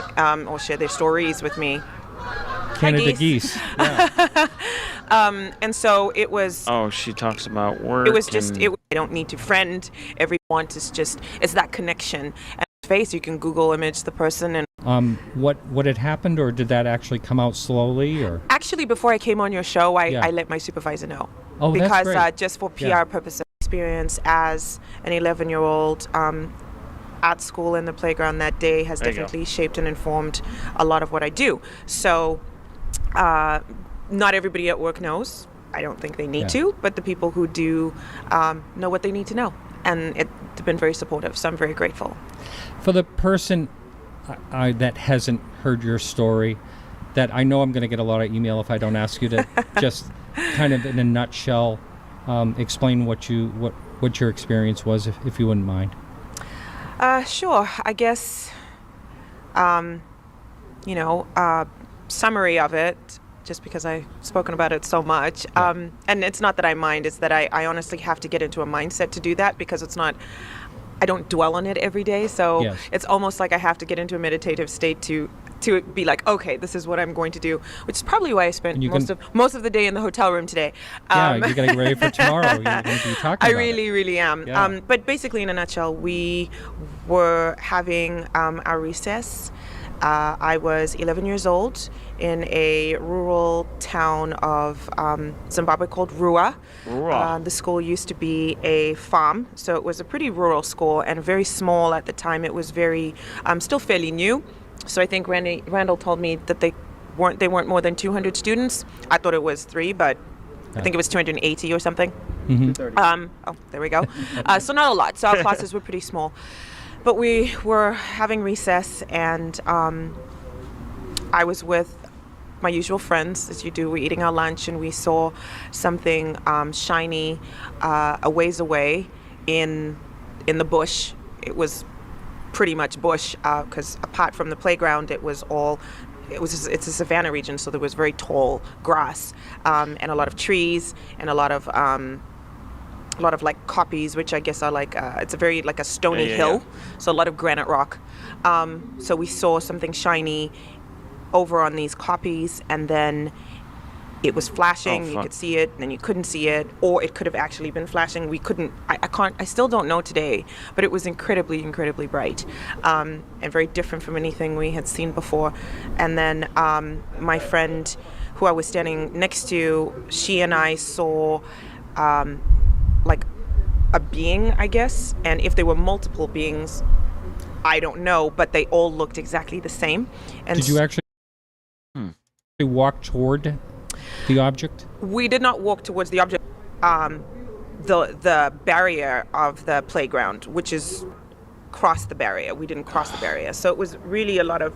or share their stories with me. Canada geese. Yeah. And so it was. Oh, she talks about work. It was just. I don't need to friend everyone. It's that connection. And face, you can Google image the person and. What had happened, or did that actually come out slowly, or? Actually, before I came on your show, I let my supervisor know. Oh, because that's great. Just for PR purposes, experience as an 11-year-old at school in the playground that day has definitely shaped and informed a lot of what I do. So not everybody at work knows. I don't think they need to, but the people who do know what they need to know. And it's been very supportive, so I'm very grateful. For the person that hasn't heard your story, that I know I'm going to get a lot of email if I don't ask you to just kind of in a nutshell explain what your experience was, if you wouldn't mind. Sure. I guess, summary of it, just because I've spoken about it so much. And it's not that I mind, it's that I honestly have to get into a mindset to do that, because I don't dwell on it every day. So it's almost like I have to get into a meditative state to be like, okay, this is what I'm going to do, which is probably why I spent most of the day in the hotel room today. You're getting ready for tomorrow. You're going to be talking about it. Really am. Yeah. But basically, in a nutshell, we were having our recess. I was 11 years old in a rural town of Zimbabwe called Rua. The school used to be a farm, so it was a pretty rural school and very small at the time. It was very, still fairly new. So I think Randall told me that they weren't more than 200 students. I thought it was 3, but I think it was 280 or something. Mm-hmm. There we go. So not a lot. So our classes were pretty small. But we were having recess, and I was with my usual friends, as you do. We're eating our lunch, and we saw something shiny a ways away in the bush. It was pretty much bush, because apart from the playground, it's a savanna region, so there was very tall grass and a lot of trees and a lot of like koppies, which I guess are like it's a very like a stony hill, so a lot of granite rock. So we saw something shiny over on these koppies, and then it was flashing. You could see it, and then you couldn't see it, or it could have actually been flashing. We couldn't. I still don't know today, but it was incredibly bright, and very different from anything we had seen before. And then my friend, who I was standing next to, she and I saw like a being, I guess, and if there were multiple beings, I don't know, but they all looked exactly the same. And did you actually walk toward the object? We did not walk towards the object. The barrier of the playground, which is cross the barrier. We didn't cross the barrier. So it was really a lot of,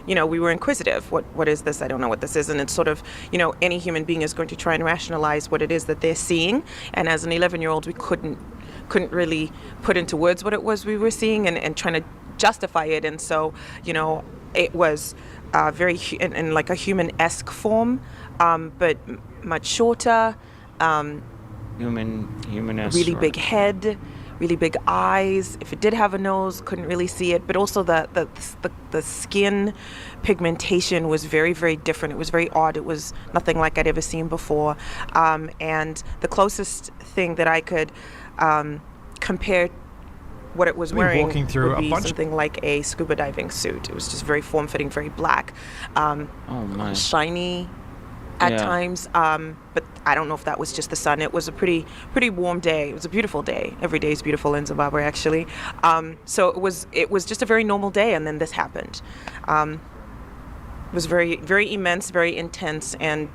we were inquisitive. What is this? I don't know what this is. And it's sort of, any human being is going to try and rationalize what it is that they're seeing. And as an 11-year-old, we couldn't really put into words what it was we were seeing and trying to justify it. And so, it was very in like a human-esque form, but much shorter. Human-esque. Really big head, really big eyes. If it did have a nose, couldn't really see it. But also the skin pigmentation was very, very different. It was very odd. It was nothing like I'd ever seen before. And the closest thing that I could compare what it was wearing would be something like a scuba diving suit. It was just very form-fitting, very black, shiny at times. But I don't know if that was just the sun. It was a pretty warm day. It was a beautiful day. Every day is beautiful in Zimbabwe, actually. So it was just a very normal day, and then this happened. It was very, very immense, very intense, and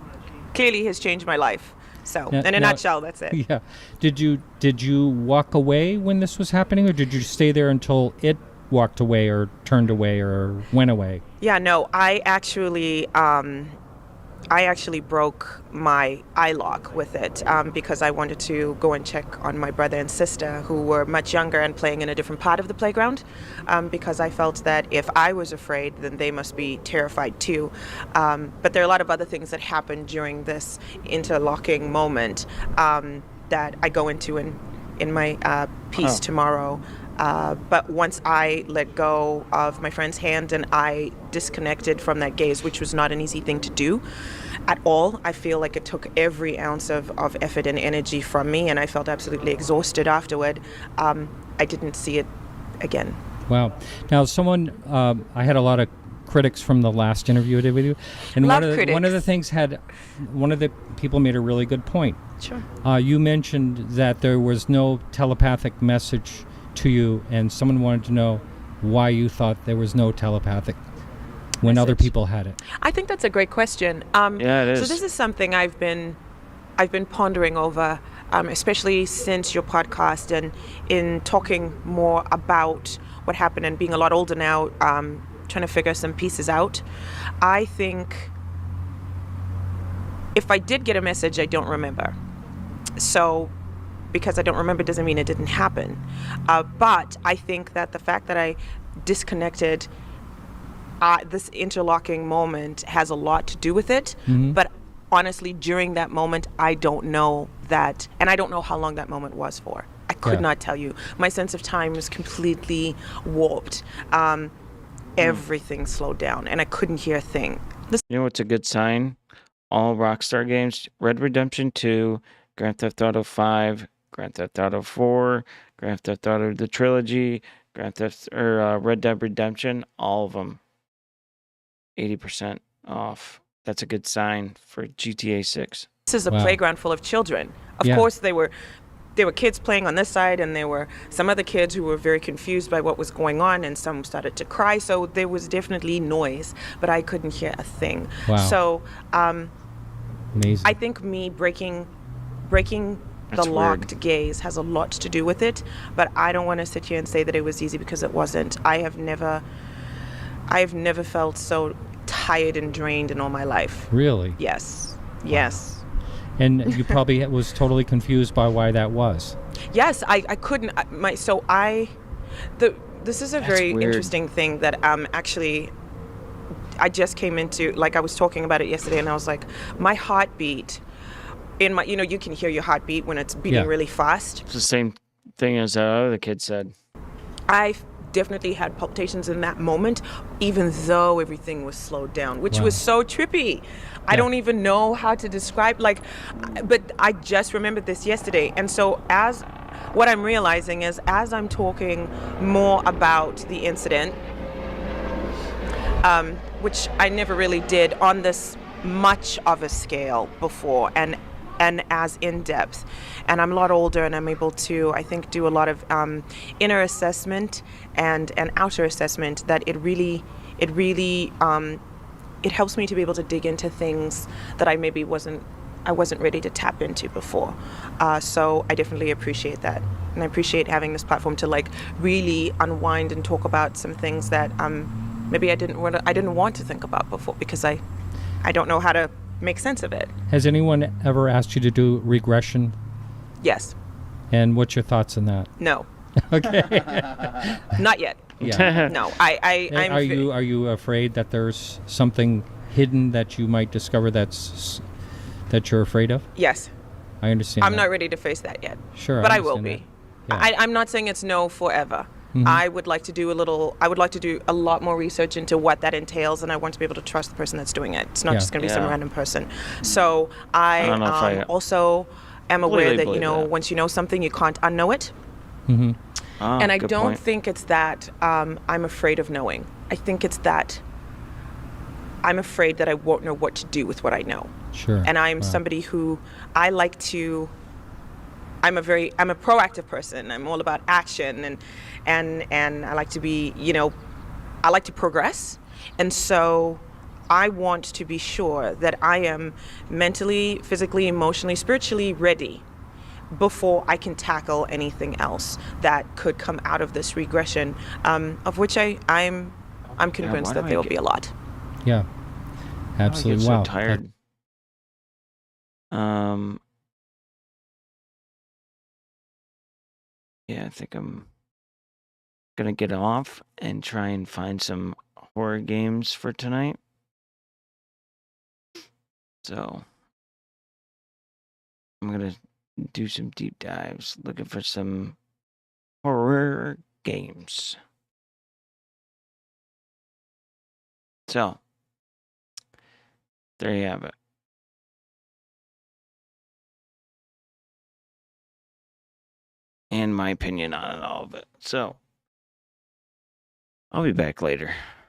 clearly has changed my life. So, in a nutshell, that's it. Yeah. Did you walk away when this was happening, or did you stay there until it walked away or turned away or went away. Yeah, no, I actually broke my eye lock with it because I wanted to go and check on my brother and sister who were much younger and playing in a different part of the playground because I felt that if I was afraid, then they must be terrified too. But there are a lot of other things that happened during this interlocking moment that I go into in my piece tomorrow. But once I let go of my friend's hand and I disconnected from that gaze, which was not an easy thing to do at all, I feel like it took every ounce of effort and energy from me, and I felt absolutely exhausted afterward. I didn't see it again. Wow. Now, I had a lot of critics from the last interview I did with you, and one of the people made a really good point. Sure. You mentioned that there was no telepathic message to you, and someone wanted to know why you thought there was no telepathic when other people had it. I think that's a great question. Yeah, it is. So this is something I've been pondering over, especially since your podcast and in talking more about what happened and being a lot older now, trying to figure some pieces out. I think if I did get a message, I don't remember. So because I don't remember doesn't mean it didn't happen. But I think that the fact that I disconnected this interlocking moment has a lot to do with it. Mm-hmm. But honestly, during that moment, I don't know that, and I don't know how long that moment was for. I could not tell you. My sense of time was completely warped. Everything slowed down, and I couldn't hear a thing. You know what's a good sign? All Rockstar games, Red Redemption 2, Grand Theft Auto 5, Grand Theft Auto 4, Grand Theft Auto the Trilogy, Red Dead Redemption, all of them 80% off. That's a good sign for GTA 6. This is a playground full of children. Of course, there were kids playing on this side, and there were some other kids who were very confused by what was going on, and some started to cry. So there was definitely noise, but I couldn't hear a thing. Wow. So amazing. I think me breaking That's the locked gaze has a lot to do with it, but I don't want to sit here and say that it was easy because it wasn't. I have never felt so tired and drained in all my life. Really? Yes. Yes. And you probably was totally confused by why that was. Yes, I couldn't. This is a very interesting thing that actually I just came into. Like I was talking about it yesterday, and I was like, my heartbeat. You can hear your heartbeat when it's beating really fast. It's the same thing as that other kid said. I definitely had palpitations in that moment, even though everything was slowed down, which was so trippy. I don't even know how to describe, but I just remembered this yesterday. And so what I'm realizing is as I'm talking more about the incident, which I never really did on this much of a scale before, and as in-depth, and I'm a lot older, and I'm able to, I think, do a lot of inner assessment and outer assessment, that it really it helps me to be able to dig into things that I maybe wasn't ready to tap into before. So I definitely appreciate that, and I appreciate having this platform to really unwind and talk about some things that maybe I didn't want to think about before, because I don't know how to make sense of it. Has anyone ever asked you to do regression? Yes. And what's your thoughts on that? No. Okay. Not yet. Yeah. No. Are you afraid that there's something hidden that you might discover that you're afraid of? Yes. I understand. I'm not ready to face that yet. Sure. But I will be. Yeah. I'm not saying it's no forever. Mm-hmm. I would like to do a lot more research into what that entails, and I want to be able to trust the person that's doing it. It's not just going to be some random person. So I also am aware that, once you know something, you can't unknow it. Mm-hmm. And I don't think it's that I'm afraid of knowing. I think it's that I'm afraid that I won't know what to do with what I know. Sure. And I'm somebody who I'm a proactive person. I'm all about action, and I like to be, I like to progress. And so I want to be sure that I am mentally, physically, emotionally, spiritually ready before I can tackle anything else that could come out of this regression, of which I'm convinced that there will be a lot. Yeah, absolutely. Wow. So tired. Yeah, I think I'm gonna get off and try and find some horror games for tonight. So I'm gonna do some deep dives, looking for some horror games. So there you have it. And my opinion on all of it. So I'll be back later.